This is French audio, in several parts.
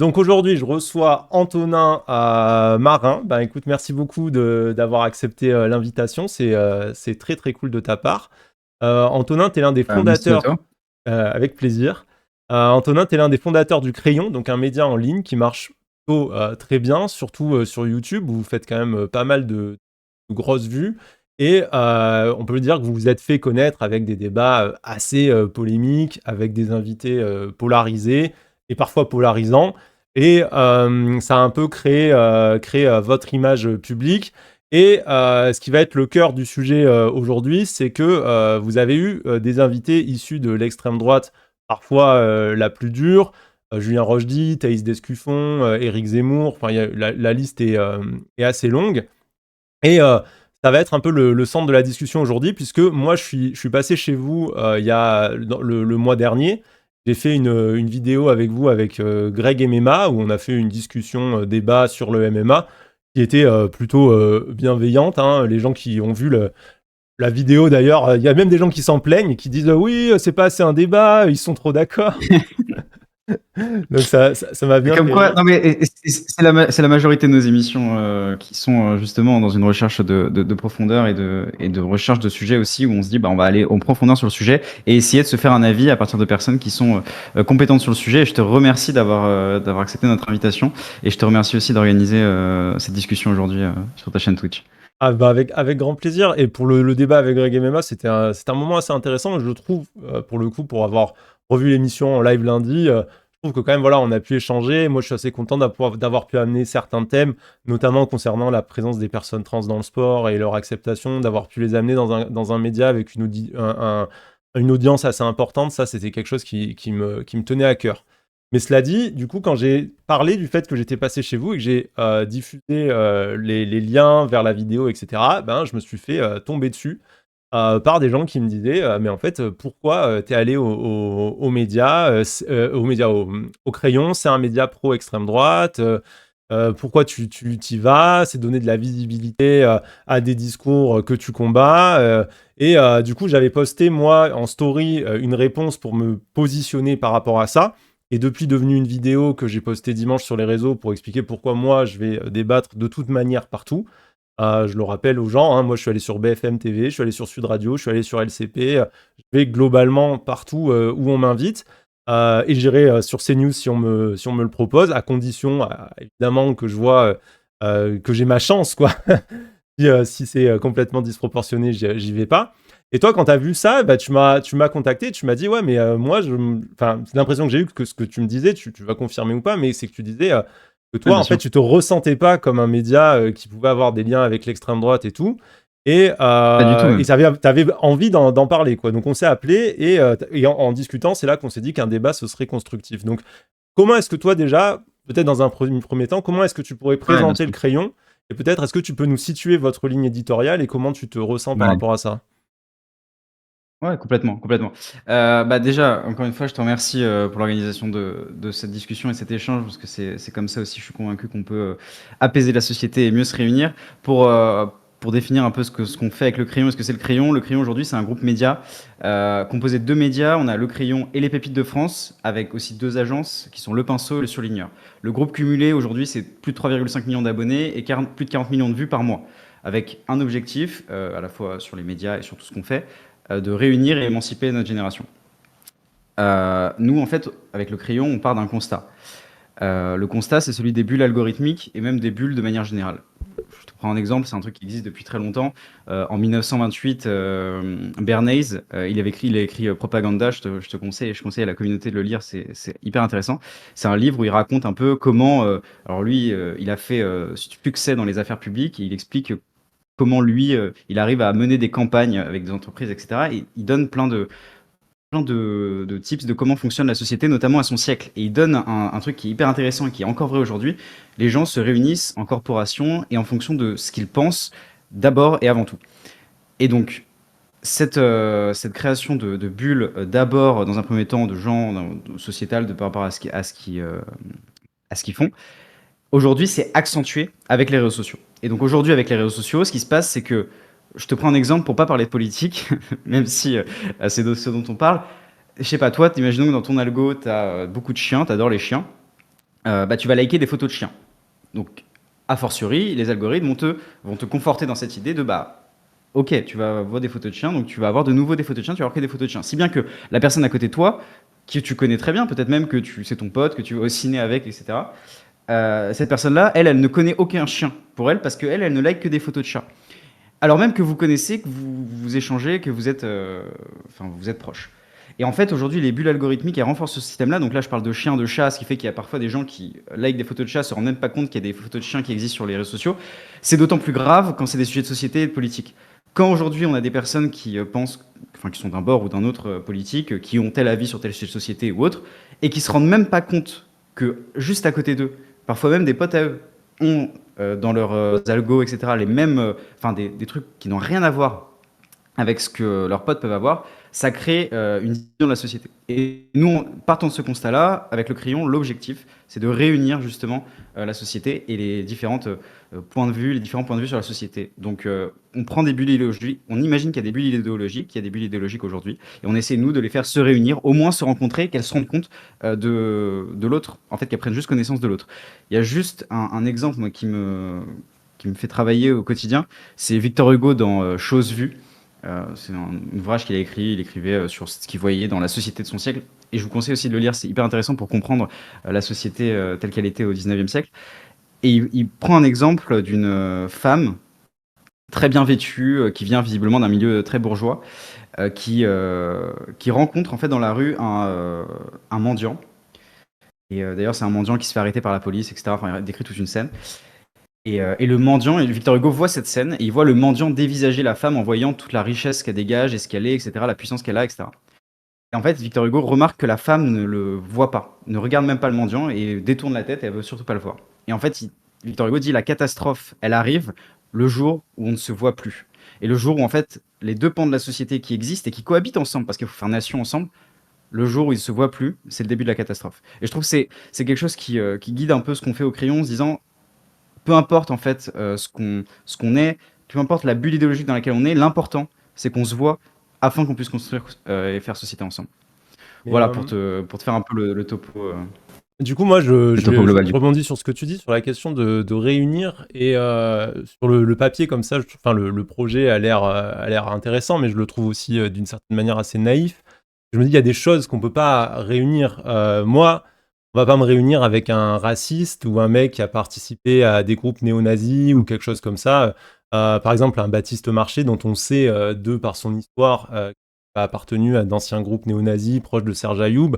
Donc aujourd'hui, je reçois Antonin Marin. Ben écoute, merci beaucoup d'avoir accepté l'invitation. C'est très très cool de ta part. Antonin, tu es l'un des Merci à fondateurs, toi. avec plaisir. Antonin, tu es l'un des fondateurs du Crayon, donc un média en ligne qui marche plutôt très bien, surtout sur YouTube, où vous faites quand même pas mal de grosses vues. Et on peut dire que vous vous êtes fait connaître avec des débats assez polémiques, avec des invités polarisés et parfois polarisants. Et ça a un peu créé votre image publique. Et ce qui va être le cœur du sujet aujourd'hui, c'est que vous avez eu des invités issus de l'extrême droite, parfois la plus dure, Julien Rochdy, Thaïs Descuffon, Éric Zemmour, enfin, la liste est assez longue. Et ça va être un peu le centre de la discussion aujourd'hui, puisque moi, je suis passé chez vous il y a le mois dernier. J'ai fait une vidéo avec vous, avec Greg MMA, où on a fait une discussion, débat sur le MMA, qui était plutôt bienveillante, hein. Les gens qui ont vu la vidéo, d'ailleurs, il y a même des gens qui s'en plaignent et qui disent oui, c'est pas assez un débat, ils sont trop d'accord. Donc ça m'a Et bien comme fait quoi, rire. non mais c'est la majorité de nos émissions qui sont justement dans une recherche de profondeur et de recherche de sujets aussi où on se dit bah on va aller en profondeur sur le sujet et essayer de se faire un avis à partir de personnes qui sont compétentes sur le sujet. Et je te remercie d'avoir accepté notre invitation et je te remercie aussi d'organiser cette discussion aujourd'hui sur ta chaîne Twitch. Ah bah avec grand plaisir. Et pour le débat avec Greg MMA, c'était un moment assez intéressant, je trouve, pour le coup, pour avoir revu l'émission en live lundi. Je trouve que quand même, voilà, on a pu échanger. Moi, je suis assez content d'avoir pu amener certains thèmes, notamment concernant la présence des personnes trans dans le sport et leur acceptation, d'avoir pu les amener dans un média avec une audience assez importante. Ça, c'était quelque chose qui me tenait à cœur. Mais cela dit, du coup, quand j'ai parlé du fait que j'étais passé chez vous et que j'ai diffusé les liens vers la vidéo, etc., ben, je me suis fait tomber dessus par des gens qui me disaient mais en fait, pourquoi t'es allé aux médias, au Crayon, c'est un média pro-extrême droite, pourquoi tu t'y vas, c'est donner de la visibilité à des discours que tu combats. Et du coup, j'avais posté, moi, en story, une réponse pour me positionner par rapport à ça est depuis devenu une vidéo que j'ai postée dimanche sur les réseaux pour expliquer pourquoi moi je vais débattre de toute manière partout. Je le rappelle aux gens, hein, moi je suis allé sur BFM TV, je suis allé sur Sud Radio, je suis allé sur LCP, je vais globalement partout où on m'invite. Et j'irai sur CNews si on me le propose, à condition évidemment que je vois que j'ai ma chance, quoi. Si c'est complètement disproportionné, j'y vais pas. Et toi, quand tu as vu ça, bah, tu m'as contacté, tu m'as dit, ouais, mais moi, enfin, c'est l'impression que j'ai eu que ce que tu me disais, tu vas confirmer ou pas, mais c'est que tu disais que Oui, toi, bien en fait, sûr. tu te ressentais pas comme un média qui pouvait avoir des liens avec l'extrême droite et tout. Et Pas du tout même. t'avais envie d'en parler, quoi. Donc, on s'est appelé et en discutant, c'est là qu'on s'est dit qu'un débat, ce serait constructif. Donc, comment est-ce que toi, déjà, peut-être dans un premier temps, comment est-ce que tu pourrais Ouais, bien présenter le sûr. crayon? Et peut-être, est-ce que tu peux nous situer votre ligne éditoriale et comment tu te ressens par Ouais. rapport à ça? Ouais, complètement, complètement. Bah, déjà, encore une fois, je te remercie, pour l'organisation de cette discussion et cet échange parce que c'est comme ça aussi, je suis convaincu qu'on peut, apaiser la société et mieux se réunir pour définir un peu ce qu'on fait avec Le Crayon et ce que c'est Le Crayon. Le Crayon, aujourd'hui, c'est un groupe média, composé de 2 médias. On a Le Crayon et Les Pépites de France avec aussi 2 agences qui sont Le Pinceau et Le Surligneur. Le groupe cumulé, aujourd'hui, c'est plus de 3,5 millions d'abonnés et plus de 40 millions de vues par mois avec un objectif, à la fois sur les médias et sur tout ce qu'on fait, de réunir et émanciper notre génération. Nous, en fait, avec Le Crayon, on part d'un constat. Le constat, c'est celui des bulles algorithmiques et même des bulles de manière générale. Je te prends un exemple, c'est un truc qui existe depuis très longtemps. En 1928, Bernays, il a écrit Propaganda. Je conseille à la communauté de le lire, c'est hyper intéressant. C'est un livre où il raconte un peu comment, alors lui, il a fait succès dans les affaires publiques et il explique comment lui, il arrive à mener des campagnes avec des entreprises, etc. Et il donne plein de tips de comment fonctionne la société, notamment à son siècle. Et il donne un truc qui est hyper intéressant et qui est encore vrai aujourd'hui. Les gens se réunissent en corporation et en fonction de ce qu'ils pensent d'abord et avant tout. Et donc, cette création de bulles, d'abord, dans un premier temps, de gens sociétal par rapport à ce qu'ils font, aujourd'hui, c'est accentué avec les réseaux sociaux. Et donc aujourd'hui, avec les réseaux sociaux, ce qui se passe, c'est que je te prends un exemple pour pas parler de politique, même si c'est de ce dont on parle. Je sais pas, toi, imaginons que dans ton algo, tu as beaucoup de chiens, tu adores les chiens. bah, tu vas liker des photos de chiens. Donc, a fortiori, les algorithmes vont te conforter dans cette idée de bah, ok, tu vas voir des photos de chiens, donc tu vas avoir de nouveau des photos de chiens, tu vas avoir que des photos de chiens. Si bien que la personne à côté de toi, qui tu connais très bien, peut-être même que c'est ton pote, que tu vas au ciné avec, etc. Cette personne-là, elle ne connaît aucun chien pour elle parce qu'elle, elle ne like que des photos de chats. Alors même que vous connaissez, que vous échangez, que enfin, vous êtes proches. Et en fait, aujourd'hui, les bulles algorithmiques, elles renforcent ce système-là. Donc là, je parle de chiens, de chats, ce qui fait qu'il y a parfois des gens qui like des photos de chats, se rendent même pas compte qu'il y a des photos de chiens qui existent sur les réseaux sociaux. C'est d'autant plus grave quand c'est des sujets de société et de politique. Quand aujourd'hui, on a des personnes qui pensent, enfin, qui sont d'un bord ou d'un autre politique, qui ont tel avis sur telle sujet de société ou autre, et qui se rendent même pas compte que juste à côté d'eux, parfois même des potes à eux, ont dans leurs algos, etc., les mêmes, enfin des trucs qui n'ont rien à voir avec ce que leurs potes peuvent avoir, ça crée une division de la société. Et nous, partant de ce constat-là, avec le crayon, l'objectif, c'est de réunir justement la société et les différentes points de vue, les différents points de vue sur la société. Donc, on prend des bulles idéologiques, on imagine qu'il y a des bulles idéologiques, qu'il y a des bulles idéologiques aujourd'hui, et on essaie, nous, de les faire se réunir, au moins se rencontrer, qu'elles se rendent compte de l'autre, en fait, qu'elles prennent juste connaissance de l'autre. Il y a juste un exemple, moi, qui me fait travailler au quotidien, c'est Victor Hugo dans Chose vue. C'est un ouvrage qu'il a écrit, il écrivait sur ce qu'il voyait dans la société de son siècle. Et je vous conseille aussi de le lire, c'est hyper intéressant pour comprendre la société telle qu'elle était au 19e siècle. Et il prend un exemple d'une femme très bien vêtue, qui vient visiblement d'un milieu très bourgeois, qui rencontre en fait dans la rue un mendiant. Et d'ailleurs, c'est un mendiant qui se fait arrêter par la police, etc. Enfin, il décrit toute une scène. Et le mendiant, et Victor Hugo voit cette scène, et il voit le mendiant dévisager la femme en voyant toute la richesse qu'elle dégage, et ce qu'elle est, etc., la puissance qu'elle a, etc. Et en fait, Victor Hugo remarque que la femme ne le voit pas, ne regarde même pas le mendiant, et détourne la tête, et elle veut surtout pas le voir. Et en fait, Victor Hugo dit la catastrophe, elle arrive le jour où on ne se voit plus. Et le jour où, en fait, les deux pans de la société qui existent et qui cohabitent ensemble, parce qu'il faut faire nation ensemble, le jour où ils se voient plus, c'est le début de la catastrophe. Et je trouve que c'est quelque chose qui guide un peu ce qu'on fait au crayon, en se disant, peu importe en fait ce qu'on est, peu importe la bulle idéologique dans laquelle on est, l'important c'est qu'on se voit afin qu'on puisse construire et faire société ensemble. Mais Voilà pour te faire un peu du coup, moi, le topo je global du coup. rebondis sur ce que tu dis, sur la question de réunir et sur le papier comme ça. Enfin, le projet a l'air intéressant, mais je le trouve aussi d'une certaine manière assez naïf. Je me dis, il y a des choses qu'on peut pas réunir. Moi, on va pas me réunir avec un raciste ou un mec qui a participé à des groupes néo-nazis ou quelque chose comme ça. Par exemple, un Baptiste Marché, dont on sait, par son histoire, a appartenu à d'anciens groupes néo-nazis proches de Serge Ayoub.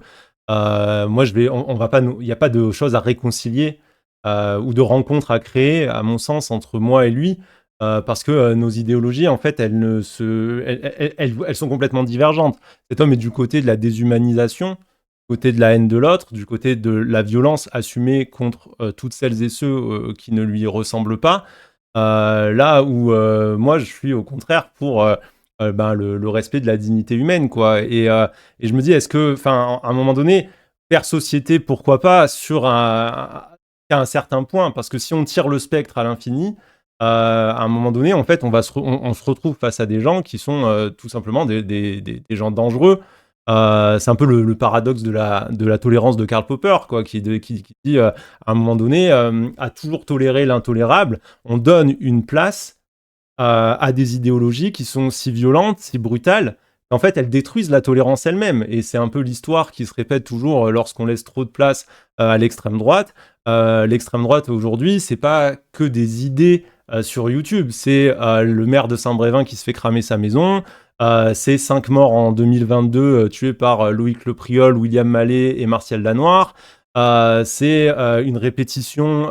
Moi, on va pas, il n'y a pas de choses à réconcilier ou de rencontres à créer, à mon sens, entre moi et lui, parce que nos idéologies, en fait, elles sont complètement divergentes. Cet homme est du côté de la déshumanisation, du côté de la haine de l'autre, du côté de la violence assumée contre toutes celles et ceux qui ne lui ressemblent pas. Là où moi, je suis au contraire pour ben, le respect de la dignité humaine, quoi. Et je me dis, est-ce que, enfin, à un moment donné, faire société, pourquoi pas, à un certain point, parce que si on tire le spectre à l'infini, à un moment donné, en fait, on se retrouve face à des gens qui sont tout simplement des gens dangereux. C'est un peu le paradoxe de la tolérance de Karl Popper, quoi, qui dit à un moment donné, à toujours tolérer l'intolérable, on donne une place à des idéologies qui sont si violentes, si brutales, qu'en fait elles détruisent la tolérance elle-même. Et c'est un peu l'histoire qui se répète toujours lorsqu'on laisse trop de place à l'extrême droite. L'extrême droite aujourd'hui, c'est pas que des idées sur YouTube, c'est le maire de Saint-Brévin qui se fait cramer sa maison. C'est 5 morts en 2022 tués par Loïc Lepriol, William Mallet et Martial Lanoir. C'est une répétition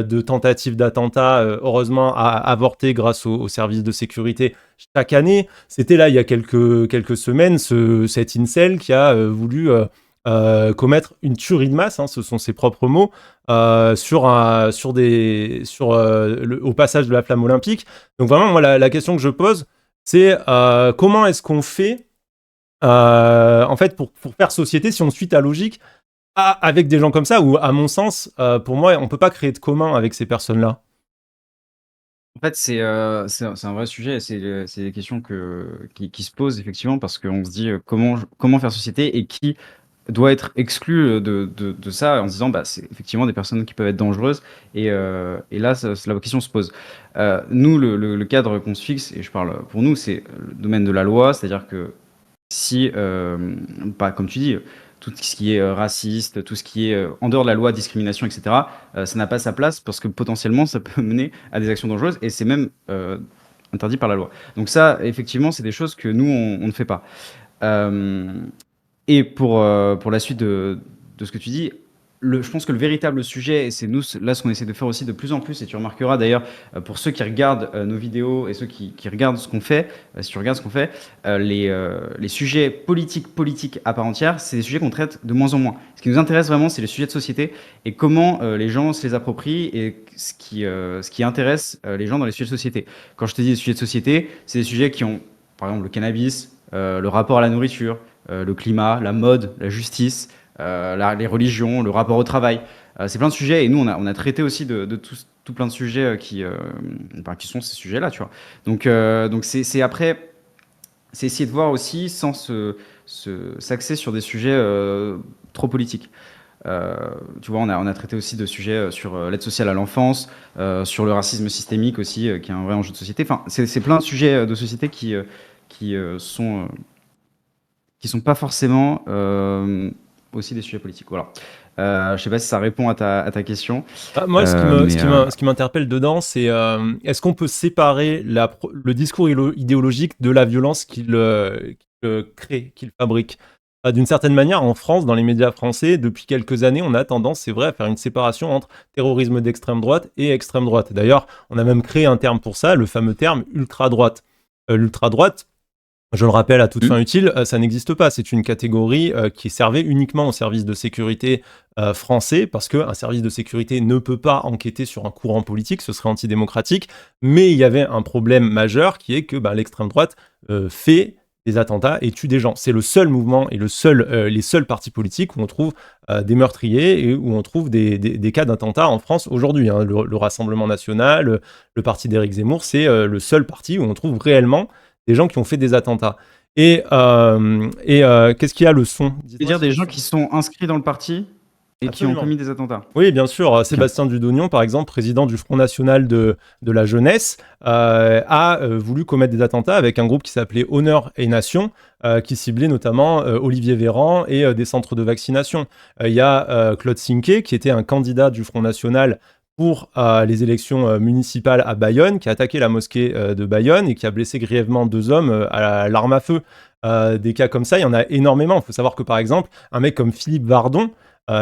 de tentatives d'attentats, heureusement avortées grâce aux services de sécurité chaque année. C'était là il y a quelques semaines cet incel qui a voulu commettre une tuerie de masse, hein, ce sont ses propres mots, au passage de la flamme olympique. Donc vraiment, moi, la question que je pose, c'est comment est-ce qu'on fait en fait pour faire société si on suit ta logique avec des gens comme ça, où, à mon sens, pour moi, on peut pas créer de commun avec ces personnes-là. En fait, c'est un vrai sujet, c'est des questions qui se posent effectivement parce qu'on se dit comment faire société et qui doit être exclu de ça en se disant bah, c'est effectivement des personnes qui peuvent être dangereuses et là la question se pose. Nous le cadre qu'on se fixe, et je parle pour nous, c'est le domaine de la loi, c'est-à-dire que si, bah, comme tu dis, tout ce qui est raciste, tout ce qui est en dehors de la loi, discrimination, etc., ça n'a pas sa place parce que potentiellement ça peut mener à des actions dangereuses et c'est même interdit par la loi. Donc ça, effectivement, c'est des choses que nous, on ne fait pas. Euh, et pour la suite de ce que tu dis, je pense que le véritable sujet, et c'est nous, là, ce qu'on essaie de faire aussi de plus en plus, et tu remarqueras d'ailleurs, pour ceux qui regardent nos vidéos et ceux qui regardent ce qu'on fait, si tu regardes ce qu'on fait, les sujets politiques à part entière, c'est des sujets qu'on traite de moins en moins. Ce qui nous intéresse vraiment, c'est les sujets de société et comment les gens se les approprient et ce qui intéresse les gens dans les sujets de société. Quand je te dis des sujets de société, c'est des sujets qui ont, par exemple, le cannabis, le rapport à la nourriture, le climat, la mode, la justice, les religions, le rapport au travail. C'est plein de sujets et nous, on a traité aussi de tout plein de sujets qui sont ces sujets-là, tu vois. Donc c'est après, c'est essayer de voir aussi sans s'axer sur des sujets trop politiques. Tu vois, on a traité aussi de sujets sur l'aide sociale à l'enfance, sur le racisme systémique aussi, qui est un vrai enjeu de société. Enfin, c'est plein de sujets de société qui sont pas forcément aussi des sujets politiques. Voilà. Je sais pas si ça répond à ta question, Ah, moi, mais ce qui m'interpelle dedans, c'est est-ce qu'on peut séparer le discours idéologique de la violence qu'il crée, qu'il fabrique? D'une certaine manière, en France, dans les médias français, depuis quelques années, on a tendance, c'est vrai, à faire une séparation entre terrorisme d'extrême droite et extrême droite. D'ailleurs, on a même créé un terme pour ça, le fameux terme ultra-droite. L'ultra-droite, je le rappelle à toute fin utile, ça n'existe pas. C'est une catégorie qui servait uniquement au service de sécurité français, parce qu'un service de sécurité ne peut pas enquêter sur un courant politique, ce serait antidémocratique. Mais il y avait un problème majeur qui est que l'extrême droite fait des attentats et tue des gens. C'est le seul mouvement et les seuls partis politiques où on trouve des meurtriers et où on trouve des cas d'attentats en France aujourd'hui. Hein. Le Rassemblement national, le parti d'Éric Zemmour, c'est le seul parti où on trouve réellement des gens qui ont fait des attentats. Qu'est-ce qu'il y a le son? C'est-à-dire des gens qui sont inscrits dans le parti et qui ont Absolument. commis des attentats. Oui, bien sûr. Sébastien Dudognon, par exemple, président du Front National de la jeunesse, a voulu commettre des attentats avec un groupe qui s'appelait Honneur et Nation, qui ciblait notamment Olivier Véran et des centres de vaccination. Il y a Claude Sinquet, qui était un candidat du Front National pour les élections municipales à Bayonne, qui a attaqué la mosquée de Bayonne et qui a blessé grièvement 2 hommes à l'arme à feu. Des cas comme ça, il y en a énormément. Il faut savoir que, par exemple, un mec comme Philippe Vardon,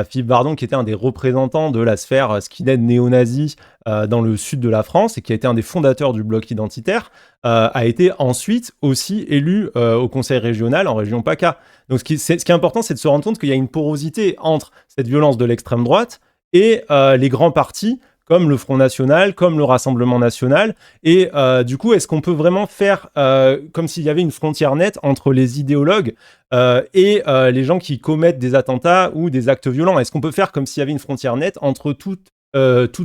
qui était un des représentants de la sphère skinhead néo-nazi dans le sud de la France et qui a été un des fondateurs du bloc identitaire, a été ensuite aussi élu au conseil régional en région PACA. Donc ce qui est important, c'est de se rendre compte qu'il y a une porosité entre cette violence de l'extrême droite et les grands partis comme le Front National, comme le Rassemblement National. Et du coup, est-ce qu'on peut vraiment faire comme s'il y avait une frontière nette entre les idéologues et les gens qui commettent des attentats ou des actes violents? Est-ce qu'on peut faire comme s'il y avait une frontière nette entre toutes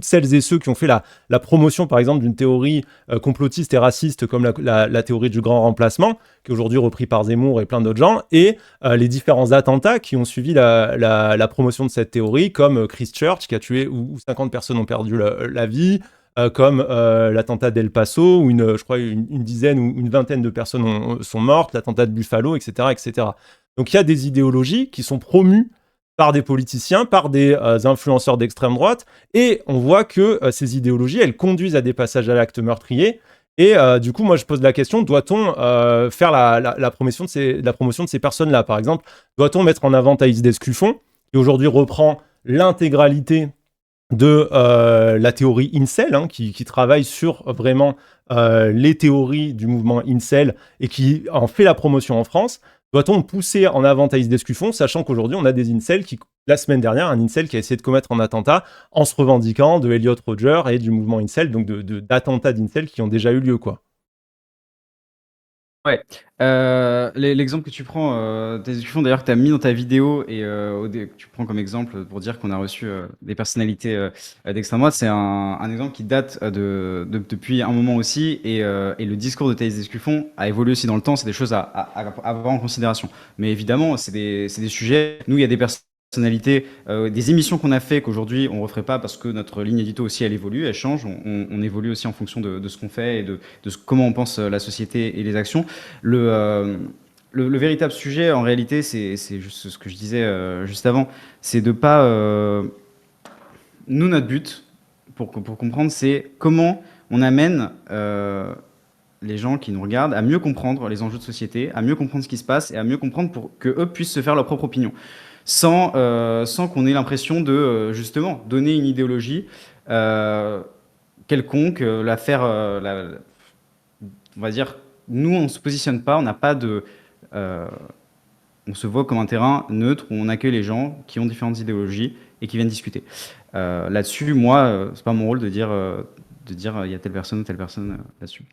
celles et ceux qui ont fait la promotion, par exemple, d'une théorie complotiste et raciste comme la théorie du grand remplacement, qui est aujourd'hui repris par Zemmour et plein d'autres gens, et les différents attentats qui ont suivi la promotion de cette théorie, comme Christchurch, qui a tué, où 50 personnes ont perdu la vie, comme l'attentat d'El Paso, où je crois une dizaine ou une vingtaine de personnes sont mortes, l'attentat de Buffalo, etc., etc. Donc il y a des idéologies qui sont promues par des politiciens, par des influenceurs d'extrême droite, et on voit que ces idéologies, elles conduisent à des passages à l'acte meurtrier. Et du coup, moi, je pose la question, doit-on faire la promotion de ces personnes-là? Par exemple, doit-on mettre en avant Thaïs Descuffon, qui aujourd'hui reprend l'intégralité de la théorie Incel, hein, qui travaille sur vraiment les théories du mouvement Incel et qui en fait la promotion en France? Doit-on pousser en avant Thaïs Descuffon, sachant qu'aujourd'hui, on a des incels la semaine dernière, un incel qui a essayé de commettre un attentat en se revendiquant de Elliot Rodger et du mouvement incel, donc d'attentats d'incel qui ont déjà eu lieu, quoi. Ouais, l'exemple que tu prends, tes discussions d'ailleurs que tu as mis dans ta vidéo et que tu prends comme exemple pour dire qu'on a reçu des personnalités d'extrême droite, c'est un exemple qui date depuis un moment aussi et le discours de Thaïs Descuffon a évolué aussi dans le temps, c'est des choses à avoir en considération. Mais évidemment, c'est des sujets, nous il y a des personnalités, des émissions qu'on a fait qu'aujourd'hui on ne referait pas parce que notre ligne édito aussi elle évolue, elle change, on évolue aussi en fonction de ce qu'on fait et comment on pense la société et les actions. Le véritable sujet, en réalité, c'est juste ce que je disais juste avant, c'est de pas... nous, notre but, pour comprendre, c'est comment on amène les gens qui nous regardent à mieux comprendre les enjeux de société, à mieux comprendre ce qui se passe et à mieux comprendre pour qu'eux puissent se faire leur propre opinion, sans qu'on ait l'impression de, justement, donner une idéologie quelconque, la faire... on va dire, nous, on ne se positionne pas, on n'a pas de... on se voit comme un terrain neutre où on accueille les gens qui ont différentes idéologies et qui viennent discuter. Là-dessus, moi, c'est pas mon rôle de dire il y a telle personne ou telle personne là-dessus.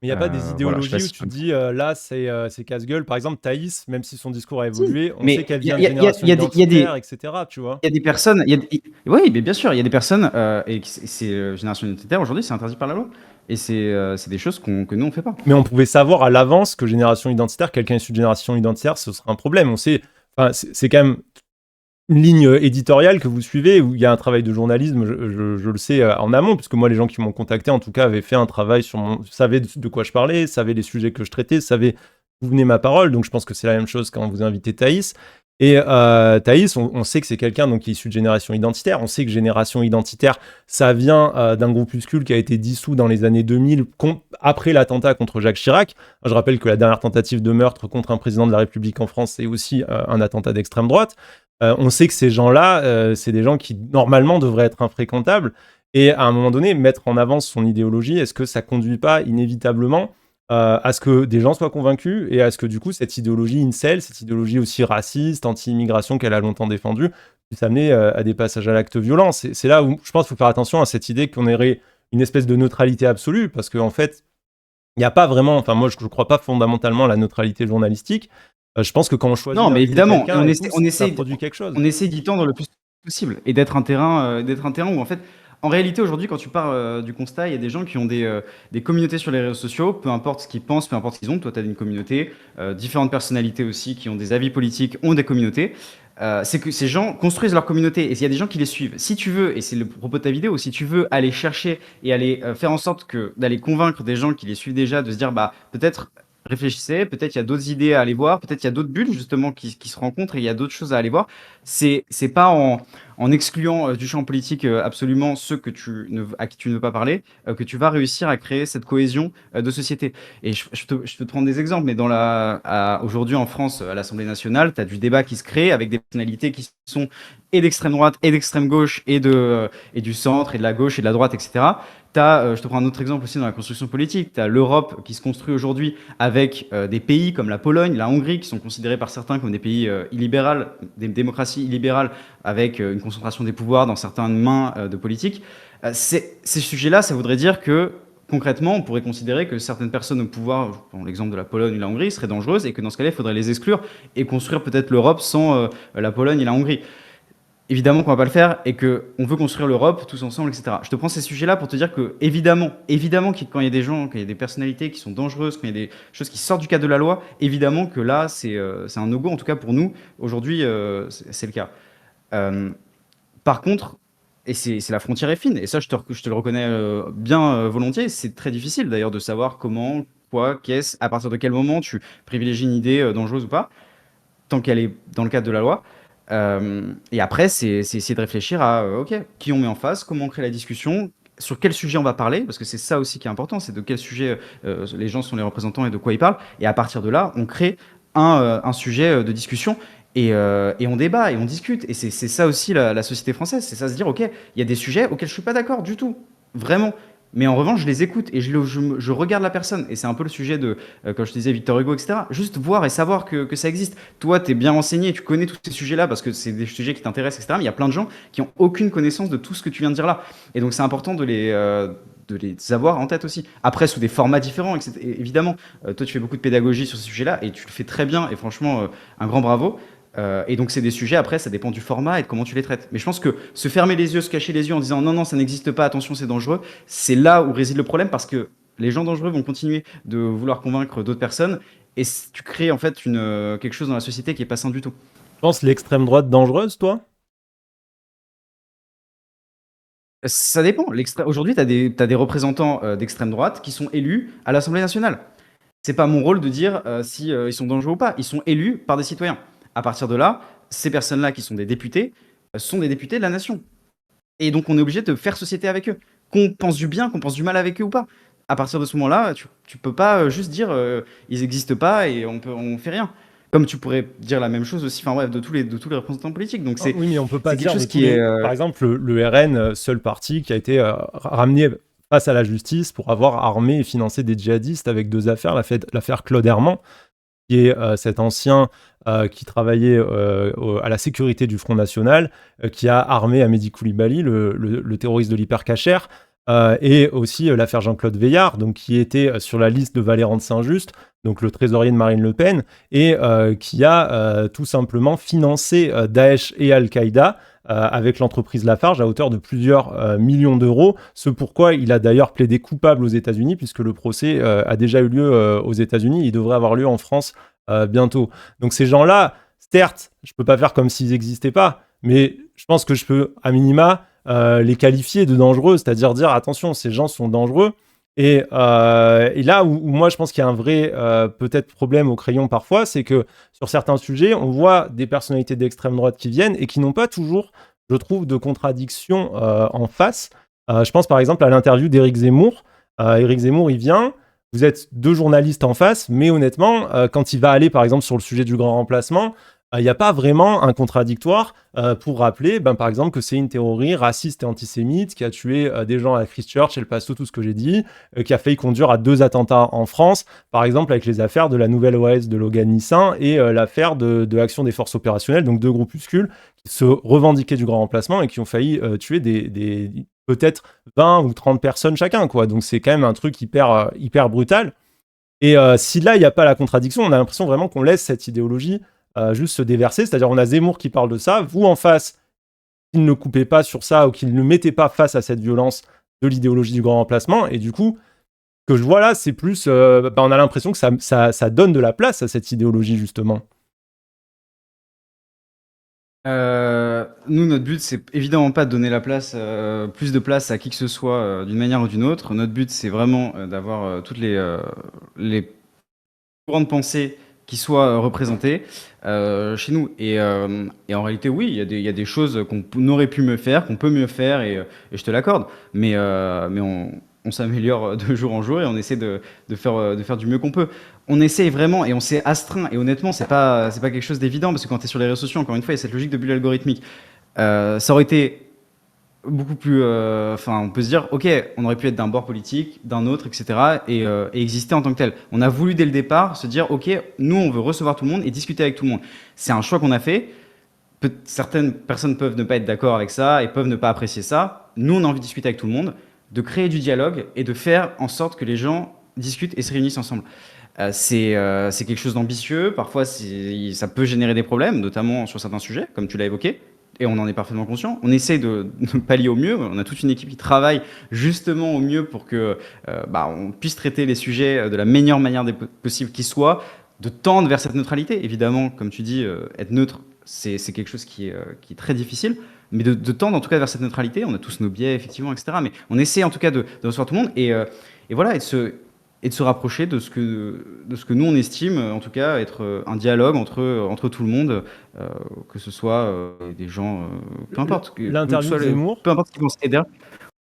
Mais il n'y a pas des Voilà, je sais pas idéologies où si tu dis là, c'est casse-gueule. Par exemple, Thaïs, même si son discours a Si. évolué, on sait Mais qu'elle il y vient a, de il y a- il y a- génération il y a des, il y a identitaire, des- etc. Tu vois. il y a des personnes, oui, mais bien sûr, il y a des personnes, et c'est génération identitaire, aujourd'hui, c'est interdit par la loi. Et c'est des choses que nous, on fait pas. Mais on pouvait savoir à l'avance que génération identitaire, quelqu'un issu de génération identitaire, ce serait un problème. On sait, enfin, c'est quand même une ligne éditoriale que vous suivez où il y a un travail de journalisme, je le sais en amont, puisque moi, les gens qui m'ont contacté, en tout cas, avaient fait un travail sur savaient de quoi je parlais, savaient les sujets que je traitais, savaient d'où venait ma parole. Donc, je pense que c'est la même chose quand vous invitez Thaïs. Et Thaïs, on sait que c'est quelqu'un donc, qui est issu de génération identitaire. On sait que génération identitaire, ça vient d'un groupuscule qui a été dissous dans les années 2000 après l'attentat contre Jacques Chirac. Je rappelle que la dernière tentative de meurtre contre un président de la République en France, c'est aussi un attentat d'extrême droite. On sait que ces gens-là, c'est des gens qui, normalement, devraient être infréquentables. Et à un moment donné, mettre en avant son idéologie, est-ce que ça conduit pas inévitablement à ce que des gens soient convaincus et à ce que, du coup, cette idéologie incel, cette idéologie aussi raciste, anti-immigration qu'elle a longtemps défendue, puisse amener à des passages à l'acte violent. C'est là où je pense qu'il faut faire attention à cette idée qu'on aurait une espèce de neutralité absolue, parce qu'en fait, il n'y a pas vraiment, enfin moi je ne crois pas fondamentalement à la neutralité journalistique. Je pense que quand on choisit Non, mais d'inviter évidemment, et quelqu'un et tout, ça produit quelque chose. on essaie d'y tendre le plus possible et d'être un terrain où en fait, en réalité aujourd'hui, quand tu pars du constat, il y a des gens qui ont des communautés sur les réseaux sociaux, peu importe ce qu'ils pensent, peu importe ce qu'ils ont. Toi, tu as une communauté, différentes personnalités aussi qui ont des avis politiques ont des communautés. C'est que ces gens construisent leur communauté et il y a des gens qui les suivent. Si tu veux, et c'est le propos de ta vidéo, si tu veux aller chercher et aller faire en sorte d'aller convaincre des gens qui les suivent déjà de se dire, bah peut-être réfléchissez, peut-être il y a d'autres idées à aller voir, peut-être il y a d'autres bulles justement qui se rencontrent et il y a d'autres choses à aller voir. C'est pas en excluant du champ politique absolument ceux à qui tu ne veux pas parler que tu vas réussir à créer cette cohésion de société. Et je peux te prendre des exemples, mais aujourd'hui en France, à l'Assemblée nationale, tu as du débat qui se crée avec des personnalités qui sont et d'extrême droite et d'extrême gauche et du centre et de la gauche et de la droite, etc. Je te prends un autre exemple aussi dans la construction politique. Tu as l'Europe qui se construit aujourd'hui avec des pays comme la Pologne, la Hongrie, qui sont considérés par certains comme des pays illibérales, des démocraties illibérales, avec une concentration des pouvoirs dans certaines mains de politique. Ces sujets-là, ça voudrait dire que concrètement, on pourrait considérer que certaines personnes au pouvoir, je prends l'exemple de la Pologne ou la Hongrie, seraient dangereuses et que dans ce cas-là, il faudrait les exclure et construire peut-être l'Europe sans la Pologne et la Hongrie. Évidemment qu'on va pas le faire et qu'on veut construire l'Europe tous ensemble, etc. Je te prends ces sujets-là pour te dire que, évidemment, quand il y a des gens, quand il y a des personnalités qui sont dangereuses, quand il y a des choses qui sortent du cadre de la loi, évidemment que là, c'est un no-go, en tout cas pour nous. Aujourd'hui, c'est le cas. Par contre, et la frontière est fine, et ça, je te le reconnais bien volontiers, c'est très difficile d'ailleurs de savoir comment, quoi, qu'est-ce, à partir de quel moment tu privilégies une idée dangereuse ou pas, tant qu'elle est dans le cadre de la loi. Et après, c'est essayer de réfléchir à OK, qui on met en face, comment on crée la discussion, sur quel sujet on va parler, parce que c'est ça aussi qui est important, c'est de quel sujet les gens sont les représentants et de quoi ils parlent. Et à partir de là, on crée un sujet de discussion et on débat et on discute. Et c'est ça aussi la société française, c'est ça se dire OK, il y a des sujets auxquels je suis pas d'accord du tout, vraiment. Mais en revanche, je les écoute et je regarde la personne. Et c'est un peu le sujet de, comme je te disais, Victor Hugo, etc. Juste voir et savoir que ça existe. Toi, tu es bien renseigné, tu connais tous ces sujets-là parce que c'est des sujets qui t'intéressent, etc. Mais il y a plein de gens qui n'ont aucune connaissance de tout ce que tu viens de dire là. Et donc, c'est important de les avoir en tête aussi. Après, sous des formats différents, etc. Évidemment, toi, tu fais beaucoup de pédagogie sur ce sujet-là et tu le fais très bien. Et franchement, un grand bravo. Et donc, c'est des sujets, après, ça dépend du format et de comment tu les traites. Mais je pense que se fermer les yeux, se cacher les yeux en disant non, non, ça n'existe pas, attention, c'est dangereux, c'est là où réside le problème parce que les gens dangereux vont continuer de vouloir convaincre d'autres personnes et tu crées en fait quelque chose dans la société qui est pas sain du tout. Tu penses l'extrême droite dangereuse, toi? Ça dépend. Aujourd'hui, t'as des représentants d'extrême droite qui sont élus à l'Assemblée nationale. C'est pas mon rôle de dire si ils sont dangereux ou pas. Ils sont élus par des citoyens. À partir de là, ces personnes-là qui sont des députés sont des députés de la nation. Et donc, on est obligé de faire société avec eux. Qu'on pense du bien, qu'on pense du mal avec eux ou pas. À partir de ce moment-là, tu peux pas juste dire ils n'existent pas et on fait rien. Comme tu pourrais dire la même chose aussi, enfin bref, de tous les représentants politiques. Donc Oui, mais on peut pas c'est quelque dire de chose tous qui est. Par exemple, le RN, seul parti qui a été ramené face à la justice pour avoir armé et financé des djihadistes avec 2 affaires, l'affaire Claude Herman, qui est cet ancien qui travaillait à la sécurité du Front National, qui a armé Amédi Koulibaly, le terroriste de l'hypercachère, et aussi l'affaire Jean-Claude Veillard, donc, qui était sur la liste de Valéran de Saint-Just, donc le trésorier de Marine Le Pen, et qui a tout simplement financé Daesh et Al-Qaïda avec l'entreprise Lafarge à hauteur de plusieurs millions d'euros, ce pourquoi il a d'ailleurs plaidé coupable aux États-Unis, puisque le procès a déjà eu lieu aux États-Unis, il devrait avoir lieu en France bientôt. Donc ces gens-là, certes, je peux pas faire comme s'ils n'existaient pas, mais je pense que je peux, à minima, les qualifier de dangereux, c'est-à-dire dire attention, ces gens sont dangereux. Et là où moi je pense qu'il y a un vrai peut-être problème au crayon parfois, c'est que sur certains sujets, on voit des personnalités d'extrême droite qui viennent et qui n'ont pas toujours, je trouve, de contradiction en face. Je pense par exemple à l'interview d'Éric Zemmour. Éric Zemmour, il vient, vous êtes 2 journalistes en face, mais honnêtement, quand il va aller par exemple sur le sujet du grand remplacement, il n'y a pas vraiment un contradictoire pour rappeler, par exemple, que c'est une théorie raciste et antisémite qui a tué des gens à Christchurch, El Paso, tout ce que j'ai dit, qui a failli conduire à 2 attentats en France, par exemple avec les affaires de la nouvelle OAS de Logan Nissin et l'affaire de l'Action des forces opérationnelles, donc 2 groupuscules qui se revendiquaient du grand remplacement et qui ont failli tuer des peut-être 20 ou 30 personnes chacun, quoi. Donc c'est quand même un truc hyper brutal. Et si là, il n'y a pas la contradiction, on a l'impression vraiment qu'on laisse cette idéologie juste se déverser, c'est-à-dire on a Zemmour qui parle de ça, vous en face, qu'il ne coupez pas sur ça ou qu'il ne mettez pas face à cette violence de l'idéologie du grand remplacement, et du coup, ce que je vois là, c'est plus, on a l'impression que ça donne de la place à cette idéologie, justement. Nous, notre but, c'est évidemment pas de donner plus de place à qui que ce soit d'une manière ou d'une autre. Notre but, c'est vraiment d'avoir toutes les courants de pensée qui soient représentés chez nous. Et en réalité, oui, il y a des choses qu'on aurait pu mieux faire, qu'on peut mieux faire, et je te l'accorde. Mais on s'améliore de jour en jour et on essaie de faire du mieux qu'on peut. On essaie vraiment et on s'est astreint. Et honnêtement, c'est pas quelque chose d'évident parce que quand tu es sur les réseaux sociaux, encore une fois, il y a cette logique de bulle algorithmique. Ça aurait été beaucoup plus. Enfin, on peut se dire, ok, on aurait pu être d'un bord politique, d'un autre, etc. Et exister en tant que tel. On a voulu dès le départ se dire, ok, nous, on veut recevoir tout le monde et discuter avec tout le monde. C'est un choix qu'on a fait. Certaines personnes peuvent ne pas être d'accord avec ça et peuvent ne pas apprécier ça. Nous, on a envie de discuter avec tout le monde, de créer du dialogue et de faire en sorte que les gens discutent et se réunissent ensemble. C'est quelque chose d'ambitieux. Parfois, ça peut générer des problèmes, notamment sur certains sujets, comme tu l'as évoqué. Et on en est parfaitement conscient. On essaie de pallier au mieux. On a toute une équipe qui travaille justement au mieux pour que on puisse traiter les sujets de la meilleure manière possible qui soit, de tendre vers cette neutralité. Évidemment, comme tu dis, être neutre, c'est quelque chose qui est très difficile. Mais de tendre en tout cas vers cette neutralité. On a tous nos biais, effectivement, etc. Mais on essaie en tout cas de recevoir tout le monde. Et voilà, et de se rapprocher de ce que nous on estime, en tout cas, être un dialogue entre tout le monde, que ce soit des gens, peu importe, L'interview de Zemmour, peu importe ce qu'ils vont aider.